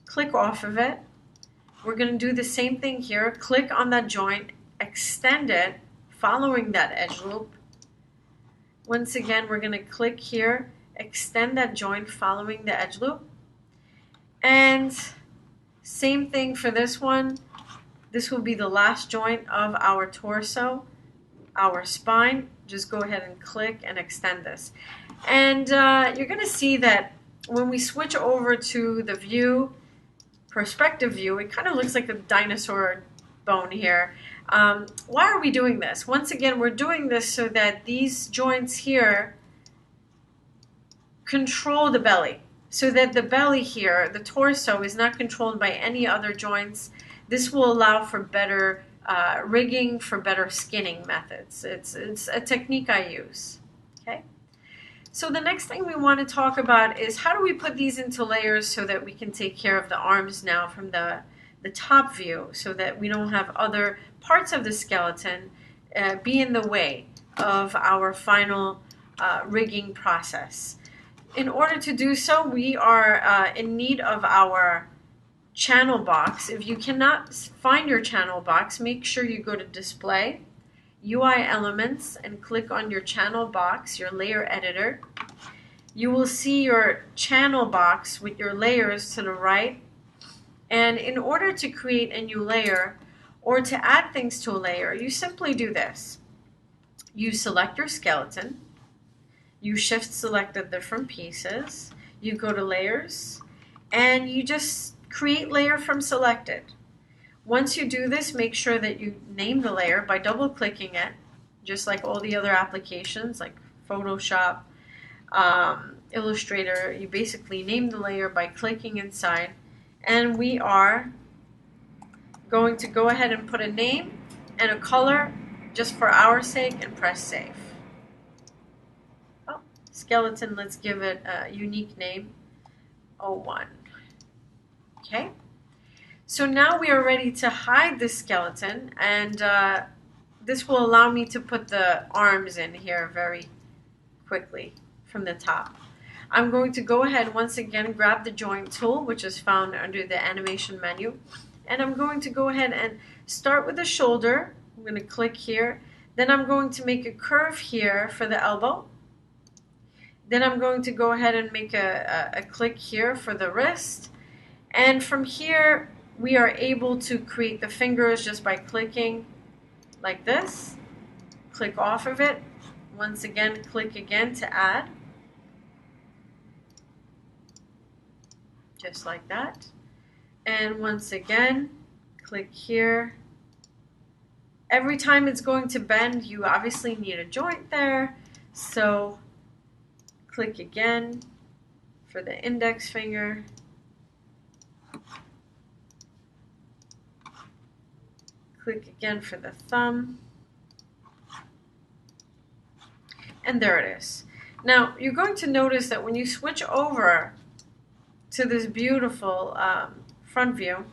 click off of it. We're going to do the same thing here, click on that joint, extend it, following that edge loop. Once again, we're going to click here, extend that joint, following the edge loop. And same thing for this one. This will be the last joint of our torso, our spine. Just go ahead and click and extend this. And you're going to see that when we switch over to the view, perspective view, it kind of looks like a dinosaur bone here. Why are we doing this? Once again, we're doing this so that these joints here control the belly. So that the belly here, the torso, is not controlled by any other joints. This will allow for better rigging, for better skinning methods. It's a technique I use. Okay. So the next thing we want to talk about is how do we put these into layers so that we can take care of the arms now from the top view, so that we don't have other parts of the skeleton be in the way of our final rigging process. In order to do so, we are in need of our channel box. If you cannot find your channel box, make sure you go to Display, UI Elements, and click on your channel box, your layer editor. You will see your channel box with your layers to the right. And in order to create a new layer or to add things to a layer, you simply do this. You select your skeleton. You shift select the different pieces, you go to layers, and you just create layer from selected. Once you do this, make sure that you name the layer by double clicking it, just like all the other applications like Photoshop, Illustrator. You basically name the layer by clicking inside, and we are going to go ahead and put a name and a color just for our sake and press save. Skeleton, let's give it a unique name, 01. Okay, so now we are ready to hide this skeleton, and this will allow me to put the arms in here very quickly from the top. I'm going to go ahead once again, grab the joint tool, which is found under the animation menu, and I'm going to go ahead and start with the shoulder. I'm going to click here, then I'm going to make a curve here for the elbow. Then I'm going to go ahead and make a click here for the wrist. And from here, we are able to create the fingers just by clicking like this. Click off of it. Once again, click again to add. Just like that. And once again, click here. Every time it's going to bend, you obviously need a joint there. So click again for the index finger. Click again for the thumb. And there it is. Now, you're going to notice that when you switch over to this beautiful front view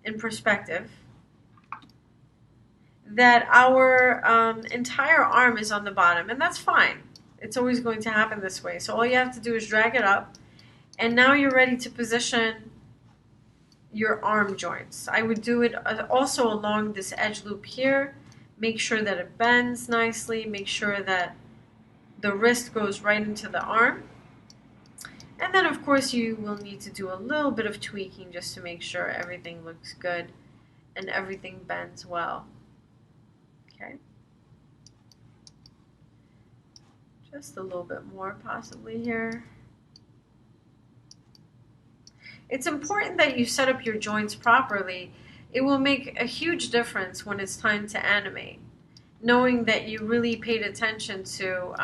in perspective, that our entire arm is on the bottom, and that's fine. It's always going to happen this way. So all you have to do is drag it up, and now you're ready to position your arm joints. I would do it also along this edge loop here. Make sure that it bends nicely. Make sure that the wrist goes right into the arm. And then, of course, you will need to do a little bit of tweaking just to make sure everything looks good and everything bends well. Okay. Just a little bit more possibly here. It's important that you set up your joints properly. It will make a huge difference when it's time to animate, knowing that you really paid attention to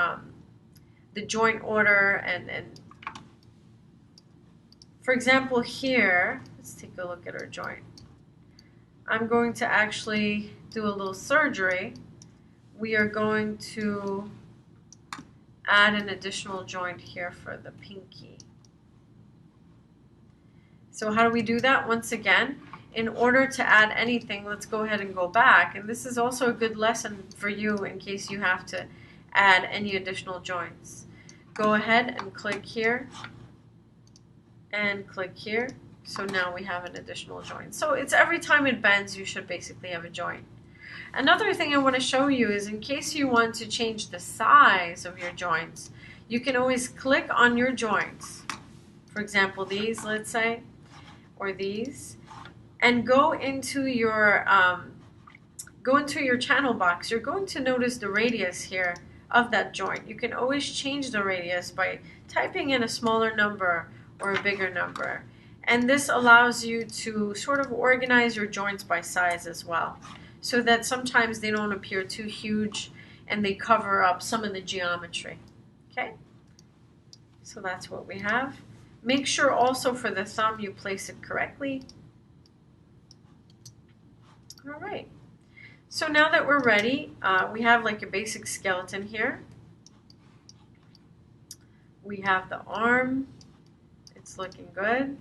the joint order. And for example here, let's take a look at our joint. I'm going to actually do a little surgery we are going to add an additional joint here for the pinky. So how do we do that? Once again, in order to add anything, let's go ahead and go back. And this is also a good lesson for you in case you have to add any additional joints. Go ahead and click here and click here. So now we have an additional joint. So it's every time it bends, you should basically have a joint. Another thing I want to show you is in case you want to change the size of your joints, you can always click on your joints. For example, these, let's say, or these, and go into your channel box. You're going to notice the radius here of that joint. You can always change the radius by typing in a smaller number or a bigger number. And this allows you to sort of organize your joints by size as well, so that sometimes they don't appear too huge and they cover up some of the geometry. Okay? So that's what we have. Make sure also for the thumb you place it correctly. All right. So now that we're ready, we have like a basic skeleton here. We have the arm. It's looking good.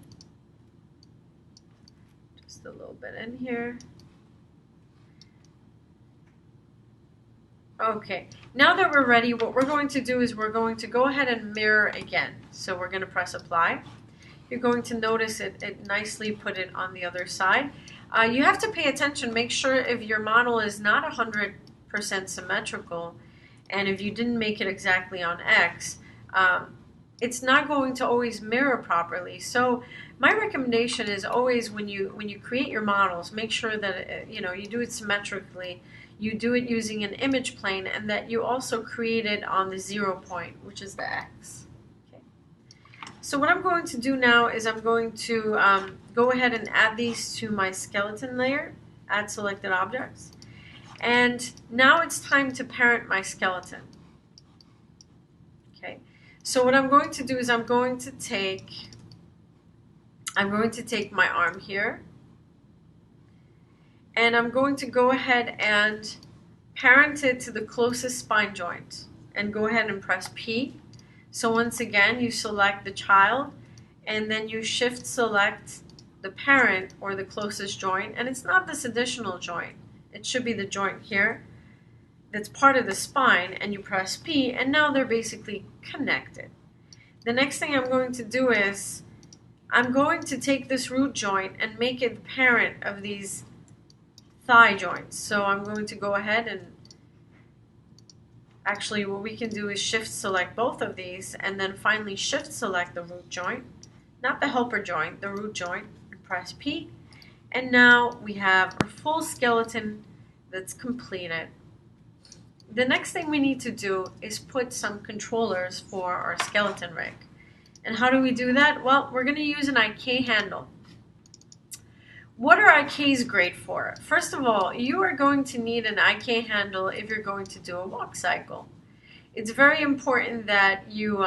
Just a little bit in here. Okay, now that we're ready, what we're going to do is we're going to go ahead and mirror again. So we're going to press apply. You're going to notice it nicely put it on the other side. You have to pay attention. Make sure if your model is not 100% symmetrical, and if you didn't make it exactly on X, it's not going to always mirror properly. So my recommendation is always when you create your models, make sure that you do it symmetrically. You do it using an image plane, and that you also create it on the 0 point, which is the X. Okay. So what I'm going to do now is I'm going to go ahead and add these to my skeleton layer, add selected objects. And now it's time to parent my skeleton. Okay. So what I'm going to do is I'm going to take my arm here, and I'm going to go ahead and parent it to the closest spine joint, and go ahead and press P. So once again, you select the child, and then you shift select the parent or the closest joint, and it's not this additional joint. It should be the joint here that's part of the spine, and you press P, and now they're basically connected. The next thing I'm going to do is I'm going to take this root joint and make it the parent of these thigh joints. So I'm going to go ahead and actually what we can do is shift select both of these, and then finally shift select the root joint, not the helper joint, the root joint, and press P. And now we have our full skeleton that's completed. The next thing we need to do is put some controllers for our skeleton rig. And how do we do that? Well, we're going to use an IK handle. What are IKs great for? First of all, you are going to need an IK handle if you're going to do a walk cycle. It's very important that you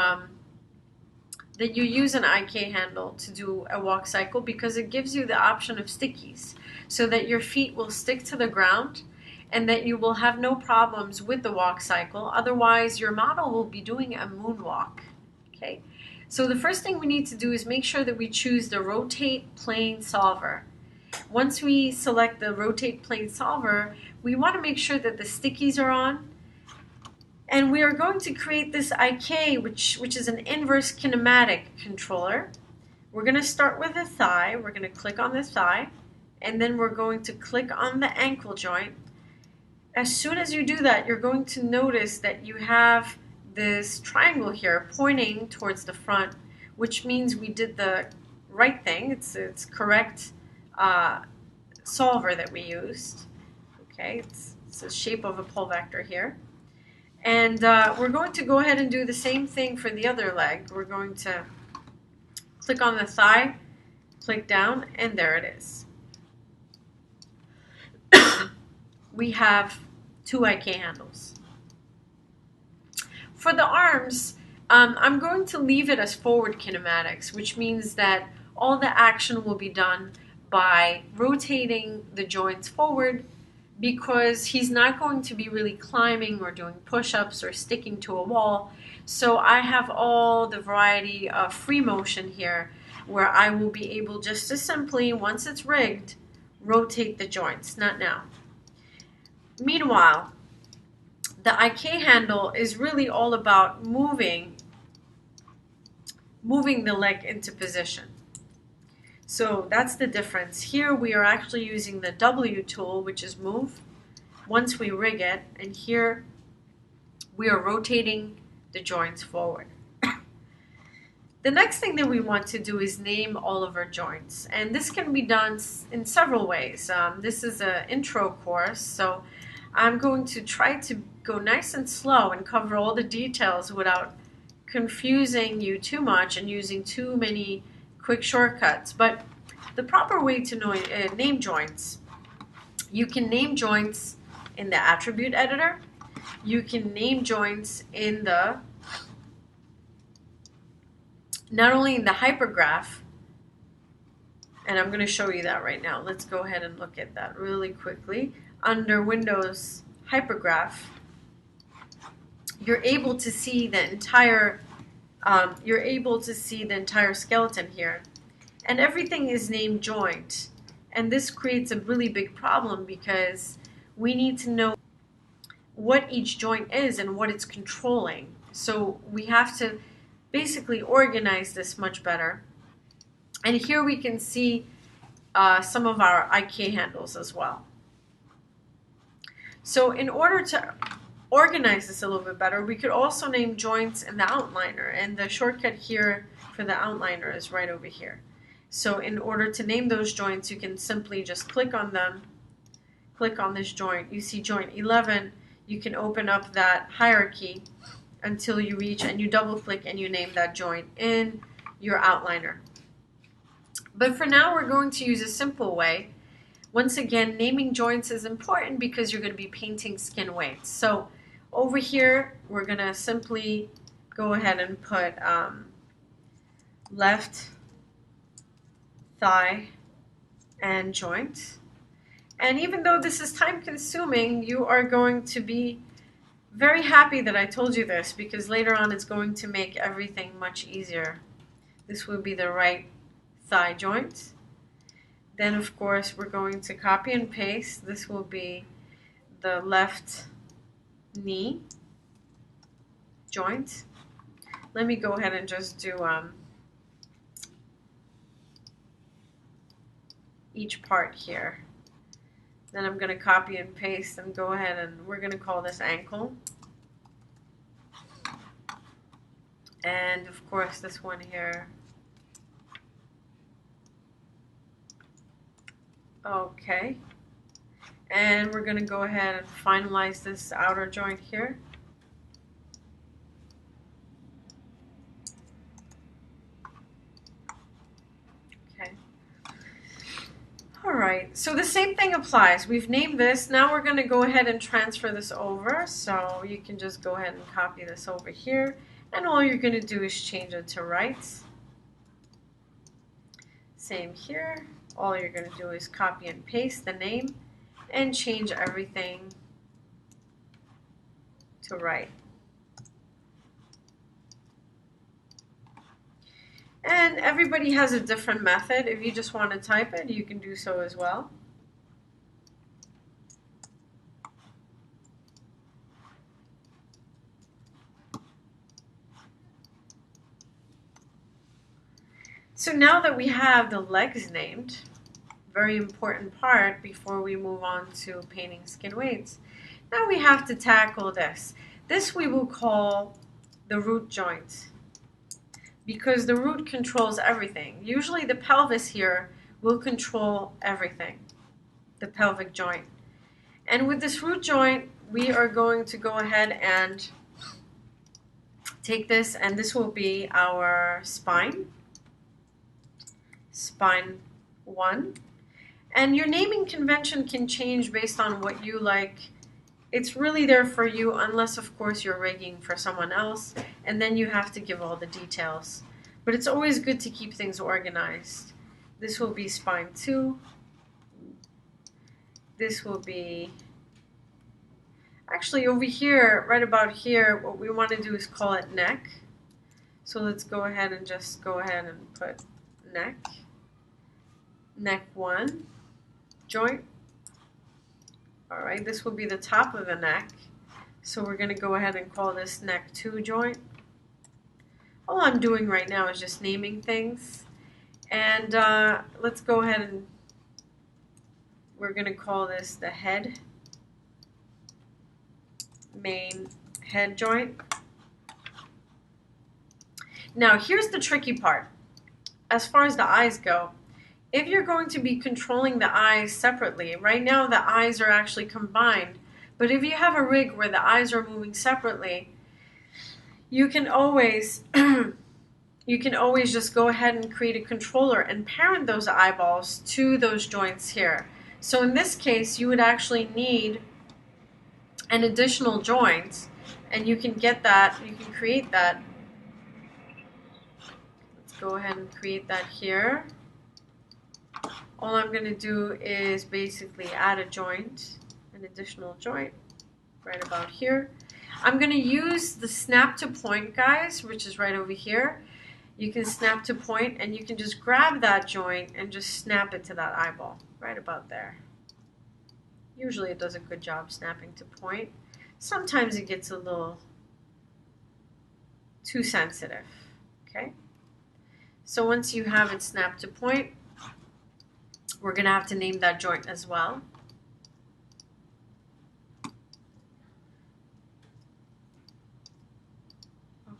use an IK handle to do a walk cycle, because it gives you the option of stickies, so that your feet will stick to the ground and that you will have no problems with the walk cycle. Otherwise, your model will be doing a moonwalk. Okay? So the first thing we need to do is make sure that we choose the rotate plane solver. Once we select the rotate plane solver, we want to make sure that the stickies are on. And we are going to create this IK, which is an inverse kinematic controller. We're going to start with the thigh. We're going to click on the thigh, and then we're going to click on the ankle joint. As soon as you do that, you're going to notice that you have this triangle here pointing towards the front, which means we did the right thing. It's correct solver that we used. Okay, it's the shape of a pole vector here. And we're going to go ahead and do the same thing for the other leg. We're going to click on the thigh, click down, and there it is. We have two IK handles. For the arms, I'm going to leave it as forward kinematics, which means that all the action will be done by rotating the joints forward, because he's not going to be really climbing or doing push-ups or sticking to a wall. So I have all the variety of free motion here where I will be able just to simply, once it's rigged, rotate the joints. Not now. Meanwhile, the IK handle is really all about moving the leg into position. So that's the difference. Here we are actually using the W tool, which is move, once we rig it, and here we are rotating the joints forward. The next thing that we want to do is name all of our joints, and this can be done in several ways. This is an intro course, so I'm going to try to go nice and slow and cover all the details without confusing you too much and using too many quick shortcuts. But the proper way to name joints, you can name joints in the attribute editor. You can name joints in the, not only in the hypergraph, and I'm going to show you that right now. Let's go ahead and look at that really quickly. Under Windows Hypergraph, you're able to see the entire skeleton here, and everything is named joint. And this creates a really big problem because we need to know what each joint is and what it's controlling. So we have to basically organize this much better. And here we can see some of our IK handles as well. So in order to organize this a little bit better, we could also name joints in the outliner, and the shortcut here for the outliner is right over here. So in order to name those joints, you can simply just click on them, click on this joint. You see joint 11, you can open up that hierarchy until you reach, and you double click and you name that joint in your outliner. But for now, we're going to use a simple way. Once again, naming joints is important because you're going to be painting skin weights. So over here, we're going to simply go ahead and put left thigh and joint. And even though this is time consuming, you are going to be very happy that I told you this, because later on it's going to make everything much easier. This will be the right thigh joint. Then of course we're going to copy and paste. This will be the left knee joint. Let me go ahead and just do each part here. Then I'm going to copy and paste and go ahead and we're going to call this ankle. And of course this one here. Okay. And we're going to go ahead and finalize this outer joint here. Okay. All right, so the same thing applies. We've named this. Now we're going to go ahead and transfer this over. So you can just go ahead and copy this over here. And all you're going to do is change it to right. Same here. All you're going to do is copy and paste the name and change everything to right. And everybody has a different method. If you just want to type it, you can do so as well. So now that we have the legs named, very important part before we move on to painting skin weights, now we have to tackle this. This we will call the root joint, because the root controls everything. Usually the pelvis here will control everything, the pelvic joint. And with this root joint, we are going to go ahead and take this, and this will be our spine. Spine 1. And your naming convention can change based on what you like. It's really there for you, unless of course you're rigging for someone else, and then you have to give all the details. But it's always good to keep things organized. This will be spine 2. this will be, actually over here, right about here, what we want to do is call it neck. So let's go ahead and just go ahead and put neck. Neck 1 joint. All right, this will be the top of the neck. So we're going to go ahead and call this neck 2 joint. All I'm doing right now is just naming things. And let's go ahead and we're going to call this the head, main head joint. Now here's the tricky part. As far as the eyes go, if you're going to be controlling the eyes separately, right now the eyes are actually combined, but if you have a rig where the eyes are moving separately, you can always just go ahead and create a controller and parent those eyeballs to those joints here. So in this case, you would actually need an additional joint, and you can get that, you can create that. Let's go ahead and create that here. All I'm going to do is basically add a joint, an additional joint, right about here. I'm going to use the snap to point, guys, which is right over here. You can snap to point, and you can just grab that joint and just snap it to that eyeball, right about there. Usually it does a good job snapping to point. Sometimes it gets a little too sensitive, okay? So once you have it snapped to point, we're going to have to name that joint as well.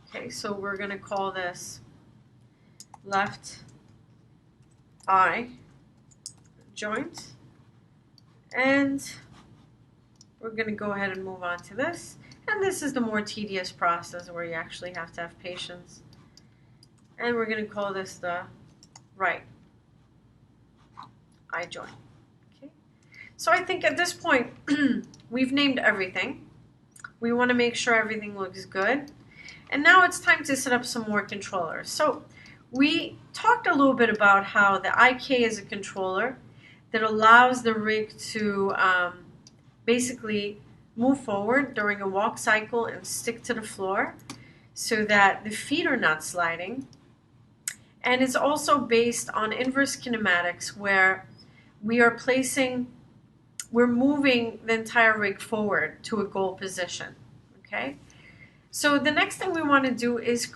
Okay, so we're going to call this left eye joint. And we're going to go ahead and move on to this. And this is the more tedious process where you actually have to have patience. And we're going to call this the right eye joint. Okay. So I think at this point, we've named everything. We want to make sure everything looks good. And now it's time to set up some more controllers. So we talked a little bit about how the IK is a controller that allows the rig to basically move forward during a walk cycle and stick to the floor so that the feet are not sliding. And it's also based on inverse kinematics, where we're moving the entire rig forward to a goal position, okay? So the next thing we want to do is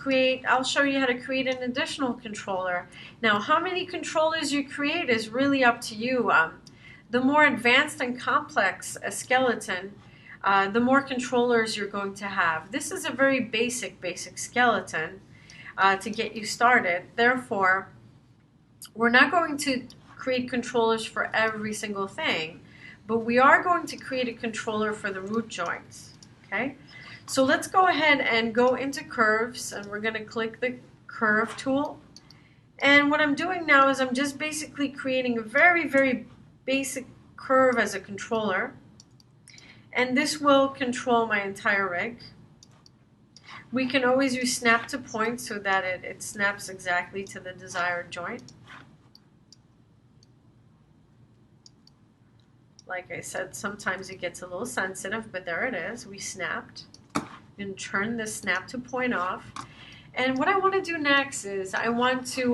I'll show you how to create an additional controller. Now, how many controllers you create is really up to you. The more advanced and complex a skeleton, the more controllers you're going to have. This is a very basic skeleton to get you started. Therefore, we're not going to create controllers for every single thing, but we are going to create a controller for the root joints, okay? So let's go ahead and go into curves, and we're going to click the curve tool. And what I'm doing now is I'm just basically creating a very, very basic curve as a controller. And this will control my entire rig. We can always use snap to point so that it snaps exactly to the desired joint. Like I said, sometimes it gets a little sensitive, but there it is. We snapped. And turn the snap to point off. And what I want to do next is I want to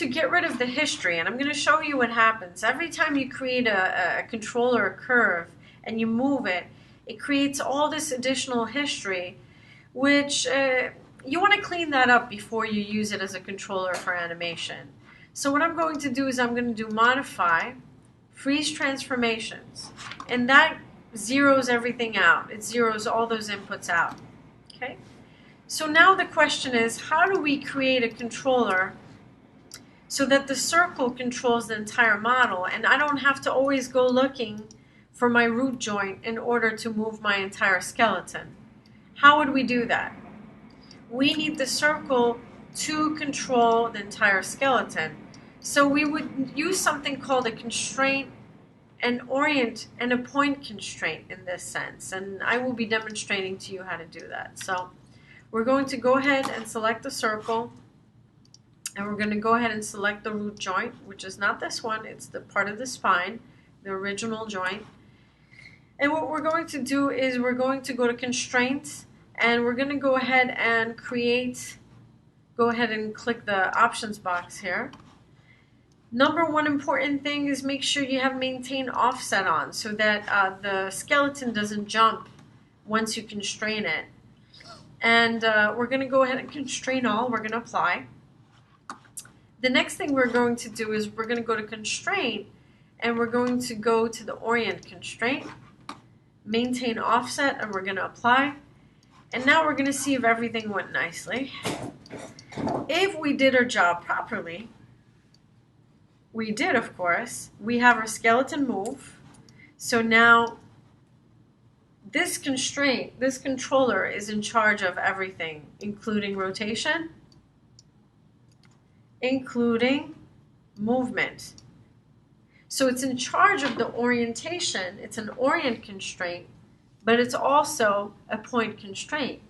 get rid of the history, and I'm going to show you what happens. Every time you create a controller, a curve, and you move it, it creates all this additional history, which you want to clean that up before you use it as a controller for animation. So what I'm going to do is I'm going to do modify, freeze transformations, and that zeroes everything out. It zeroes all those inputs out. Okay? So now the question is, how do we create a controller so that the circle controls the entire model and I don't have to always go looking for my root joint in order to move my entire skeleton? How would we do that? We need the circle to control the entire skeleton. So we would use something called a constraint and orient and a point constraint in this sense, and I will be demonstrating to you how to do that. So we're going to go ahead and select the circle, And we're going to go ahead and select the root joint, which is not this one, it's the part of the spine, the original joint. And what we're going to do is we're going to go to constraints, and we're going to go ahead and go ahead and click the options box here. Number one important thing is make sure you have maintain offset on so that the skeleton doesn't jump once you constrain it. And we're going to go ahead and constrain all. We're going to apply. The next thing we're going to do is we're going to go to constraint, and we're going to go to the orient constraint, maintain offset, and we're going to apply. And now we're going to see if everything went nicely. If we did our job properly, we did, of course. We have our skeleton move. So now this constraint, this controller is in charge of everything, including rotation, including movement. So it's in charge of the orientation. It's an orient constraint, but it's also a point constraint.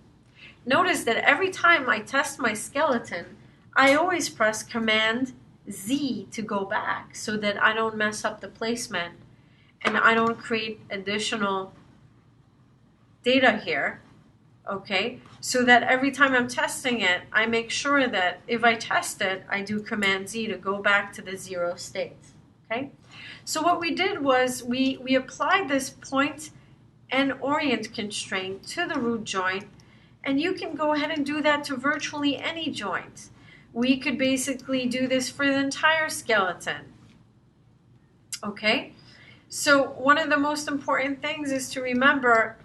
Notice that every time I test my skeleton, I always press Command Z to go back so that I don't mess up the placement and I don't create additional data here. Okay, so that every time I'm testing it, I make sure that if I test it, I do Command Z to go back to the 0 state. Okay, so what we did was we applied this point and orient constraint to the root joint, and you can go ahead and do that to virtually any joint. We could basically do this for the entire skeleton. Okay, so one of the most important things is to remember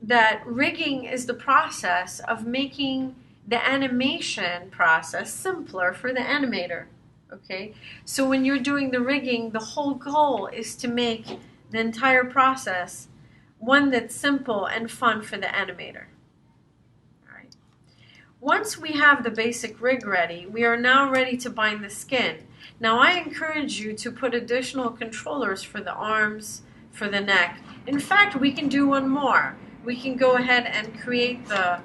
that rigging is the process of making the animation process simpler for the animator. Okay, so when you're doing the rigging, the whole goal is to make the entire process one that's simple and fun for the animator. All right. Once we have the basic rig ready, we are now ready to bind the skin. Now I encourage you to put additional controllers for the arms, for the neck. In fact, we can do one more. We can go ahead and create the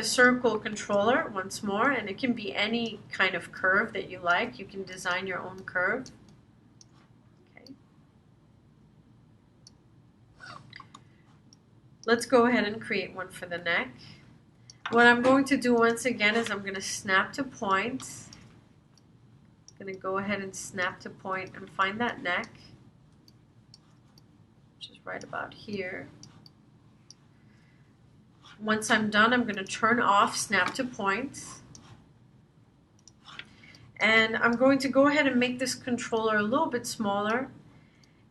circle controller once more, and it can be any kind of curve that you like. You can design your own curve. Okay. Let's go ahead and create one for the neck. What I'm going to do once again is I'm going to snap to point. I'm going to go ahead and snap to point and find that neck, which is right about here. Once I'm done, I'm going to turn off snap to point. And I'm going to go ahead and make this controller a little bit smaller.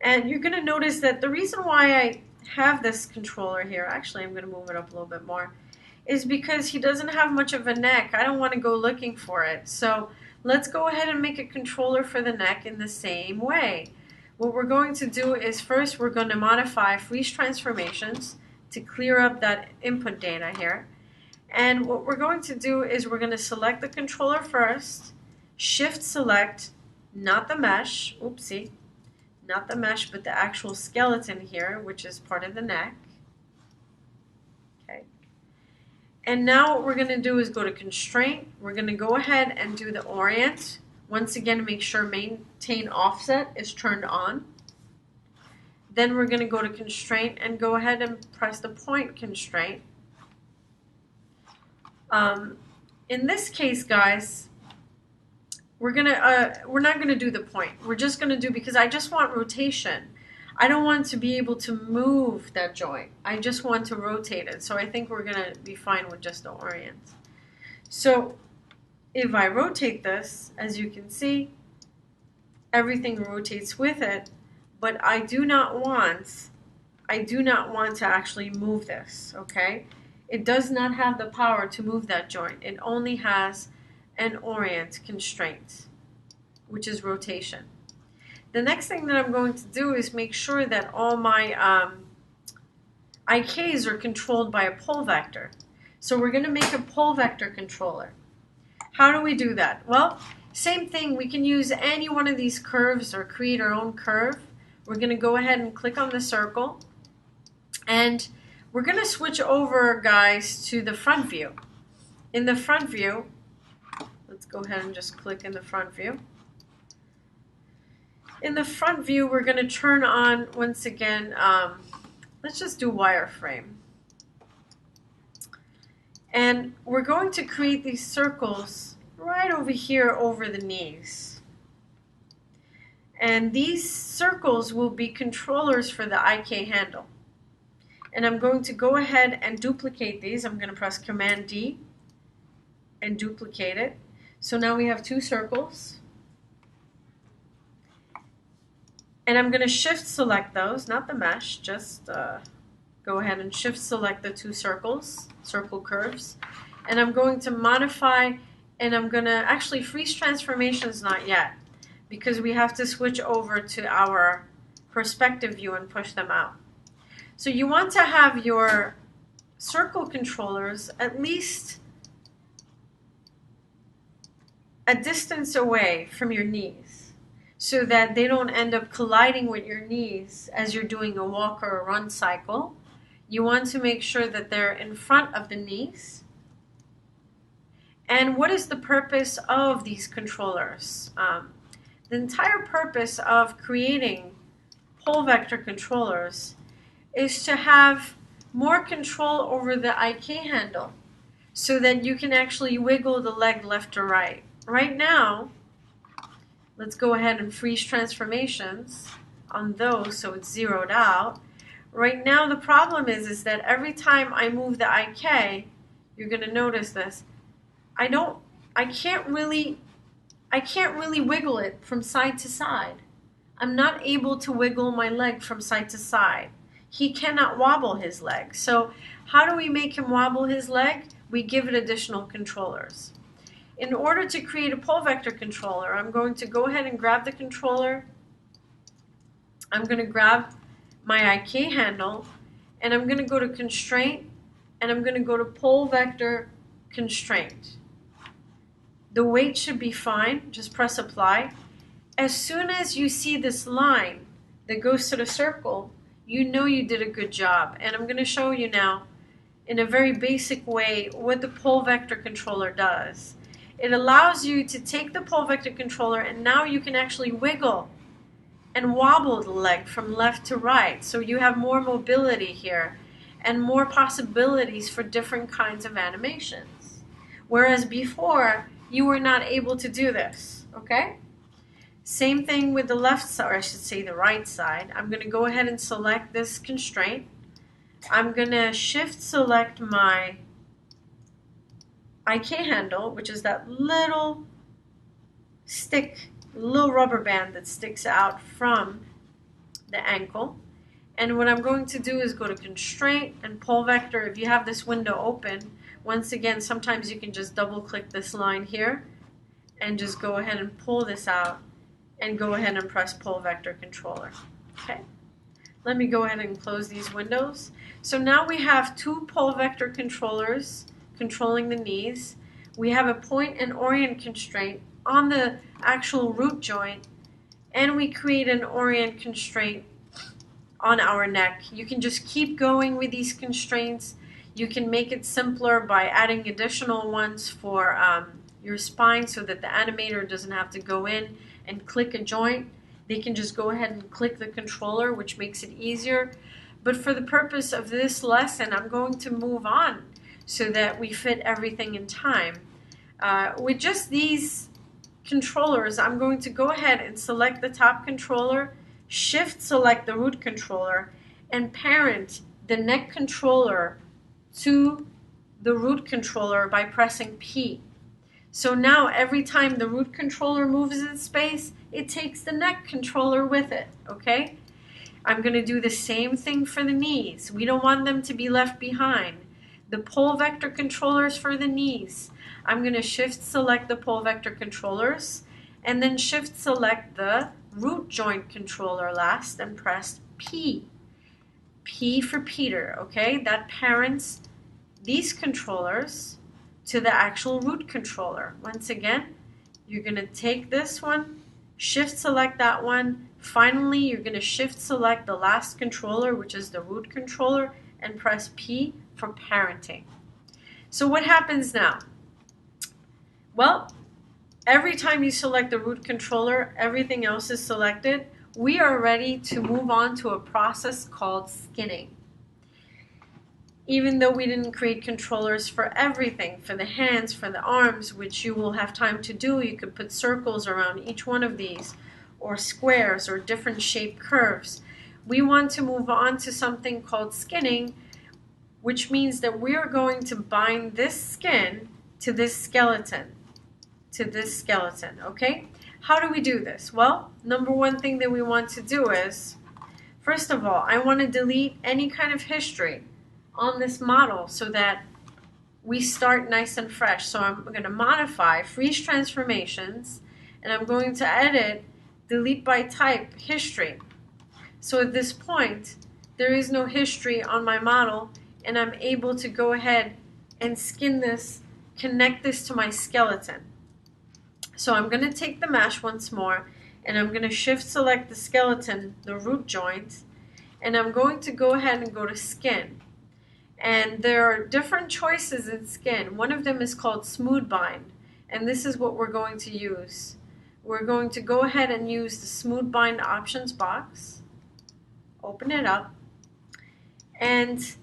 And you're going to notice that the reason why I have this controller here, actually I'm going to move it up a little bit more, is because he doesn't have much of a neck. I don't want to go looking for it. So let's go ahead and make a controller for the neck in the same way. What we're going to do is first we're going to modify freeze transformations to clear up that input data here. And what we're going to do is we're going to select the controller first, shift select, not the mesh, oopsie, not the mesh, but the actual skeleton here, which is part of the neck. Okay. And now what we're going to do is go to constraint. We're going to go ahead and do the orient. Once again, make sure maintain offset is turned on. Then we're going to go to constraint and go ahead and press the point constraint. In this case, guys, we're not going to do the point. We're just going to do, because I just want rotation. I don't want to be able to move that joint. I just want to rotate it. So I think we're going to be fine with just the orient. So if I rotate this, as you can see, everything rotates with it. But I do not want to actually move this, okay? It does not have the power to move that joint. It only has an orient constraint, which is rotation. The next thing that I'm going to do is make sure that all my IKs are controlled by a pole vector. So we're going to make a pole vector controller. How do we do that? Well, same thing. We can use any one of these curves or create our own curve. We're going to go ahead and click on the circle, and we're going to switch over, guys, to the front view. In the front view, Let's go ahead and just click in the front view. In the front view, we're going to turn on, once again, let's just do wireframe. And we're going to create these circles right over here over the knees. And these circles will be controllers for the IK handle. And I'm going to go ahead and duplicate these. I'm going to press Command D and duplicate it. So now we have two circles. And I'm going to shift select those, not the mesh, just go ahead and shift select the two circles, circle curves. And I'm going to modify, and I'm going to, actually freeze transformations not yet, because we have to switch over to our perspective view and push them out. So you want to have your circle controllers at least a distance away from your knees so that they don't end up colliding with your knees as you're doing a walk or a run cycle. You want to make sure that they're in front of the knees. And what is the purpose of these controllers? The entire purpose of creating pole vector controllers is to have more control over the IK handle so that you can actually wiggle the leg left or right. Right now, let's go ahead and freeze transformations on those so it's zeroed out. Right now the problem is that every time I move the IK, you're going to notice this, I can't really wiggle it from side to side. I'm not able to wiggle my leg from side to side. He cannot wobble his leg. So how do we make him wobble his leg? We give it additional controllers. In order to create a pole vector controller, I'm going to go ahead and grab the controller. I'm going to grab my IK handle, and I'm going to go to constraint, and I'm going to go to pole vector constraint. The weight should be fine. Just press apply. As soon as you see this line that goes to the circle, you know you did a good job. And I'm going to show you now in a very basic way what the pole vector controller does. It allows you to take the pole vector controller, and now you can actually wiggle and wobble the leg from left to right. So you have more mobility here and more possibilities for different kinds of animations. Whereas before, you were not able to do this, okay? Same thing with the left side, or I should say the right side. I'm going to go ahead and select this constraint. I'm going to shift select my IK handle, which is that little little rubber band that sticks out from the ankle. And what I'm going to do is go to constraint and pole vector. If you have this window open, once again, sometimes you can just double click this line here and just go ahead and pull this out and go ahead and press pole vector controller. Okay. Let me go ahead and close these windows. So now we have two pole vector controllers controlling the knees. We have a point and orient constraint on the actual root joint, and we create an orient constraint on our neck. You can just keep going with these constraints. You can make it simpler by adding additional ones for your spine so that the animator doesn't have to go in and click a joint. They can just go ahead and click the controller, which makes it easier. But for the purpose of this lesson, I'm going to move on so that we fit everything in time. With just these controllers, I'm going to go ahead and select the top controller, shift select the root controller, and parent the neck controller to the root controller by pressing P. So now every time the root controller moves in space, it takes the neck controller with it, okay? I'm going to do the same thing for the knees. We don't want them to be left behind. The pole vector controllers for the knees, I'm going to shift select the pole vector controllers and then shift select the root joint controller last and press P. P for Peter, okay? That parents these controllers to the actual root controller. Once again, you're going to take this one, shift select that one. Finally, you're going to shift select the last controller, which is the root controller, and press P for parenting. So what happens now? Well, Every time you select the root controller, everything else is selected. We are ready to move on to a process called skinning. Even though we didn't create controllers for everything, for the hands, for the arms, which you will have time to do, you could put circles around each one of these, or squares, or different shaped curves. We want to move on to something called skinning, which means that we are going to bind this skin to this skeleton, okay? How do we do this? Well, number one thing that we want to do is, first of all, I want to delete any kind of history on this model so that we start nice and fresh. So I'm going to modify, freeze transformations, and I'm going to edit, delete by type, history. So at this point, there is no history on my model, and I'm able to go ahead and skin this, connect this to my skeleton. So I'm going to take the mesh once more, and I'm going to shift select the skeleton, the root joint, and I'm going to go ahead and go to skin. And there are different choices in skin. One of them is called smooth bind, and this is what we're going to use. We're going to go ahead and use the smooth bind options box, open it up, and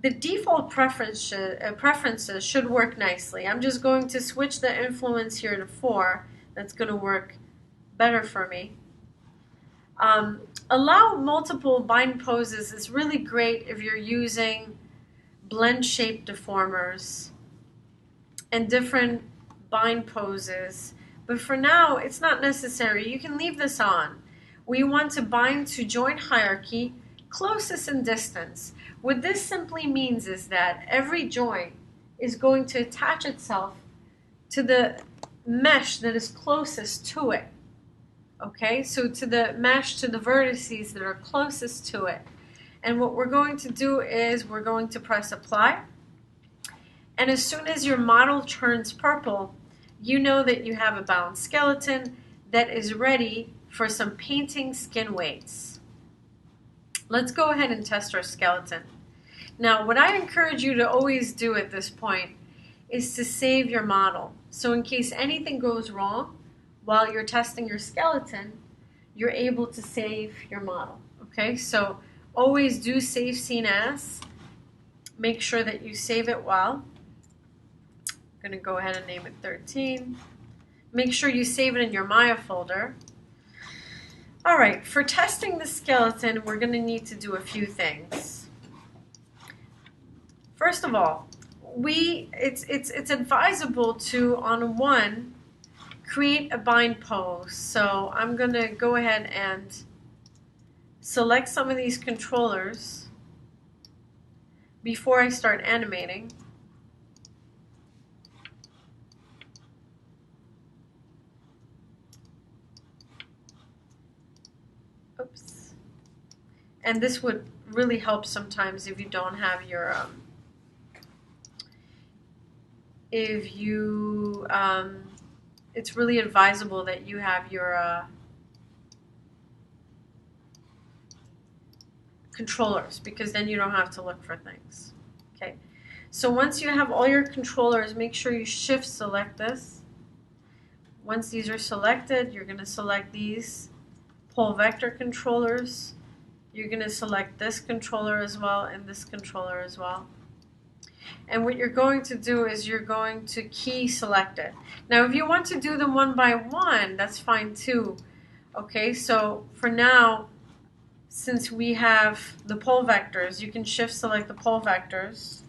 the default preferences should work nicely. I'm just going to switch the influence here to 4. That's going to work better for me. Allow multiple bind poses is really great if you're using blend shape deformers and different bind poses. But for now, it's not necessary. You can leave this on. We want to bind to joint hierarchy, closest in distance. What this simply means is that every joint is going to attach itself to the mesh that is closest to it. Okay, so to the mesh, to the vertices that are closest to it. And what we're going to do is we're going to press apply. And as soon as your model turns purple, you know that you have a bound skeleton that is ready for some painting skin weights. Let's go ahead and test our skeleton. Now, what I encourage you to always do at this point is to save your model. So in case anything goes wrong while you're testing your skeleton, you're able to save your model. Okay, so always do save scene as. Make sure that you save it well. I'm going to go ahead and name it 13. Make sure you save it in your Maya folder. All right, for testing the skeleton, we're going to need to do a few things. First of all, it's advisable to, on 1, create a bind pose. So I'm going to go ahead and select some of these controllers before I start animating. Oops. And this would really help sometimes if you don't have your it's really advisable that you have your controllers, because then you don't have to look for things. Okay, so once you have all your controllers, make sure you shift select this. Once these are selected, you're going to select these pole vector controllers. You're going to select this controller as well and this controller as well. And what you're going to do is you're going to key select it. Now, if you want to do them one by one, that's fine too. Okay, so for now, since we have the pole vectors, you can shift select the pole vectors.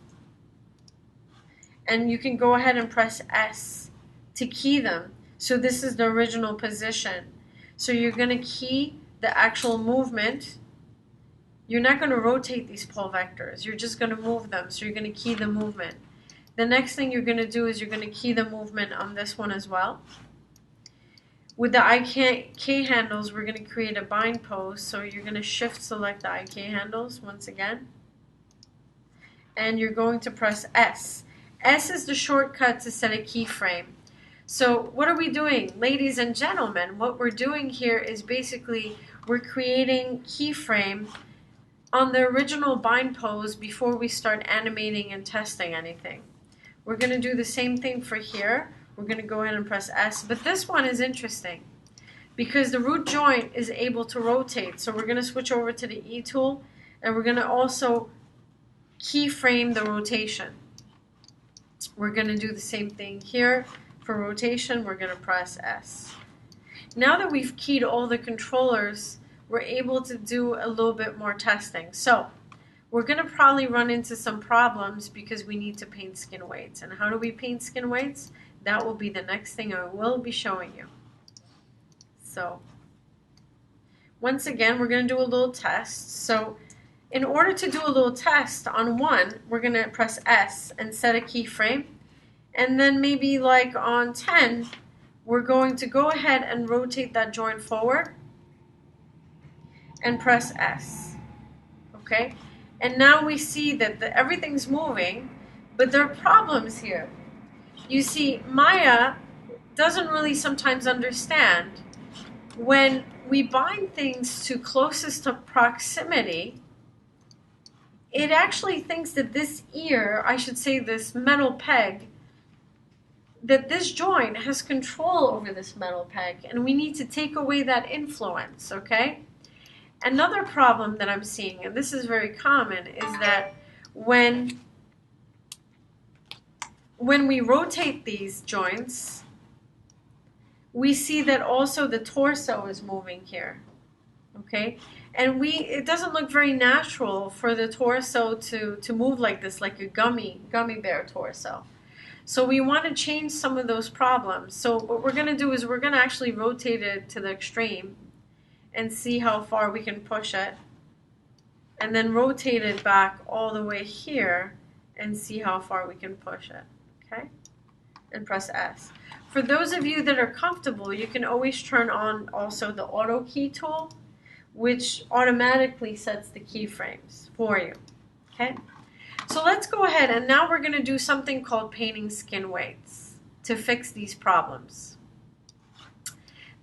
And you can go ahead and press S to key them. So this is the original position. So you're going to key the actual movement. You're not going to rotate these pole vectors. You're just going to move them. So you're going to key the movement. The next thing you're going to do is you're going to key the movement on this one as well. With the IK handles, we're going to create a bind pose. So you're going to shift select the IK handles once again. And you're going to press S. S is the shortcut to set a keyframe. So what are we doing? Ladies and gentlemen, what we're doing here is basically we're creating keyframe on the original bind pose before we start animating and testing anything. We're going to do the same thing for here. we're going to go ahead and press S. But this one is interesting because the root joint is able to rotate. So we're going to switch over to the E tool, and we're going to also keyframe the rotation. We're going to do the same thing here. For rotation, we're going to press S. Now that we've keyed all the controllers, we're able to do a little bit more testing. So we're going to probably run into some problems because we need to paint skin weights. And how do we paint skin weights? That will be the next thing I will be showing you. So once again, we're going to do a little test. So in order to do a little test on one, we're going to press S and set a keyframe. And then maybe like on 10, we're going to go ahead and rotate that joint forward and press S. Okay? And now we see that everything's moving, but there are problems here. You see, Maya doesn't really sometimes understand when we bind things to closest to proximity, it actually thinks that this ear, I should say this metal peg, that this joint has control over this metal peg, and we need to take away that influence, okay? Another problem that I'm seeing, and this is very common, is that when we rotate these joints, we see that also the torso is moving here, okay? And it doesn't look very natural for the torso to move like this, like a gummy bear torso. So we want to change some of those problems. So what we're going to do is we're going to actually rotate it to the extreme and see how far we can push it. And then rotate it back all the way here and see how far we can push it. Okay? And press S. For those of you that are comfortable, you can always turn on also the auto key tool, which automatically sets the keyframes for you. Okay? So let's go ahead, and now we're going to do something called painting skin weights to fix these problems.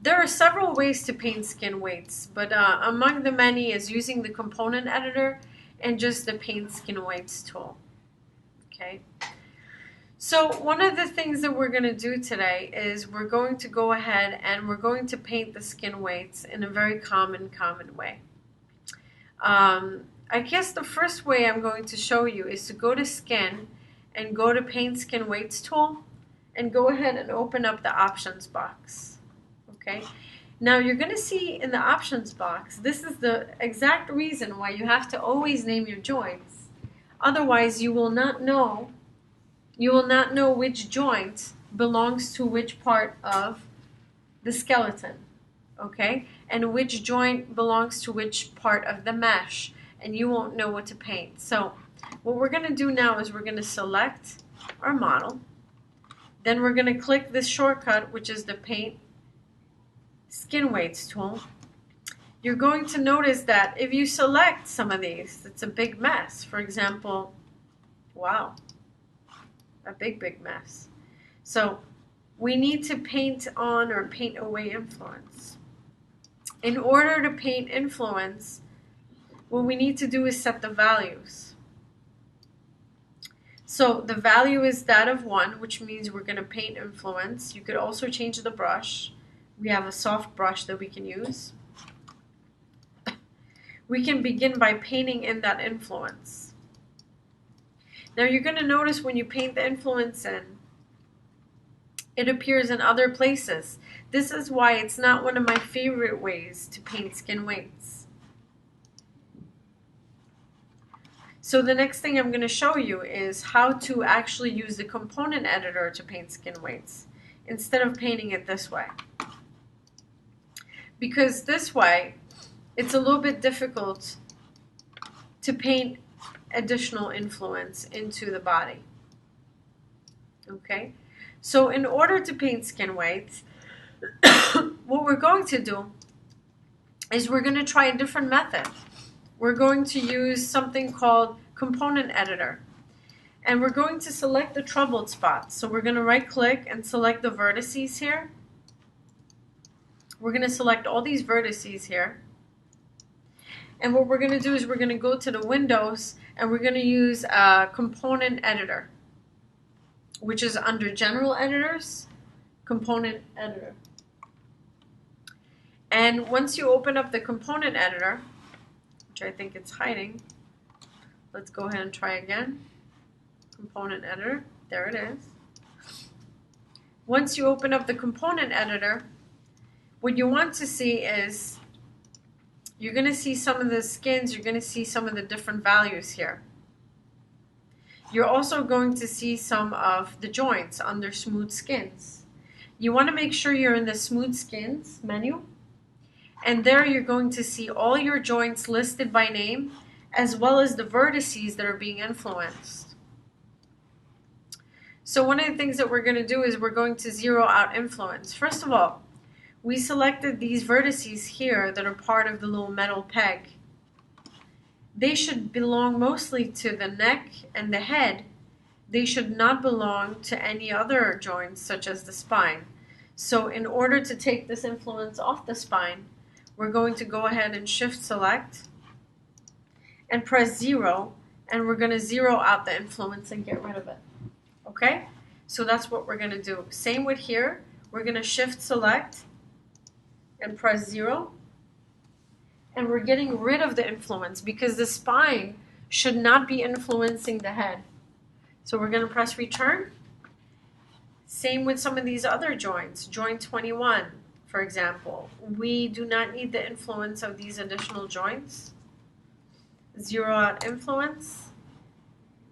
There are several ways to paint skin weights, but among the many is using the component editor and just the paint skin weights tool. Okay. So one of the things that we're going to do today is we're going to go ahead and we're going to paint the skin weights in a very common way. I guess the first way I'm going to show you is to go to Skin and go to Paint Skin Weights tool and go ahead and open up the options box. Okay. Now you're going to see in the options box, this is the exact reason why you have to always name your joints. Otherwise you will not know which joint belongs to which part of the skeleton. Okay? And which joint belongs to which part of the mesh. And you won't know what to paint. So what we're going to do now is we're going to select our model. Then we're going to click this shortcut, which is the Paint Skin Weights tool. You're going to notice that if you select some of these, it's a big mess. For example, wow, a big mess. So we need to paint on or paint away influence. In order to paint influence, what we need to do is set the values. So the value is that of 1, which means we're going to paint influence. You could also change the brush. We have a soft brush that we can use. We can begin by painting in that influence. Now you're going to notice when you paint the influence in, it appears in other places. This is why it's not one of my favorite ways to paint skin weights. So the next thing I'm going to show you is how to actually use the component editor to paint skin weights instead of painting it this way. Because this way, it's a little bit difficult to paint additional influence into the body. Okay? So in order to paint skin weights, what we're going to do is we're going to try a different method. We're going to use something called component editor. And we're going to select the troubled spots. So we're going to right click and select the vertices here. We're going to select all these vertices here. And what we're going to do is we're going to go to the windows and we're going to use a component editor, which is under general editors, component editor. And once you open up the component editor, which I think it's hiding, let's go ahead and try again. Component editor, there it is. Once you open up the component editor, what you want to see is, you're going to see some of the skins, you're going to see some of the different values here. You're also going to see some of the joints under smooth skins. You want to make sure you're in the smooth skins menu, and there you're going to see all your joints listed by name, as well as the vertices that are being influenced. So one of the things that we're going to do is we're going to zero out influence. First of all, we selected these vertices here that are part of the little metal peg. They should belong mostly to the neck and the head. They should not belong to any other joints such as the spine. So in order to take this influence off the spine, we're going to go ahead and shift select and press 0, and we're going to zero out the influence and get rid of it. Okay? So that's what we're going to do. Same with here. We're going to shift select and press 0, and we're getting rid of the influence because the spine should not be influencing the head. So we're going to press return. Same with some of these other joints. Joint 21, for example. We do not need the influence of these additional joints. Zero out influence.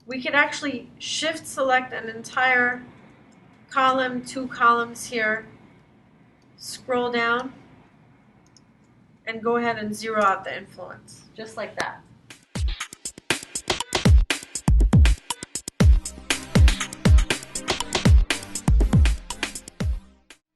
We could actually shift select an entire column, 2 columns here, scroll down, and go ahead and zero out the influence, just like that.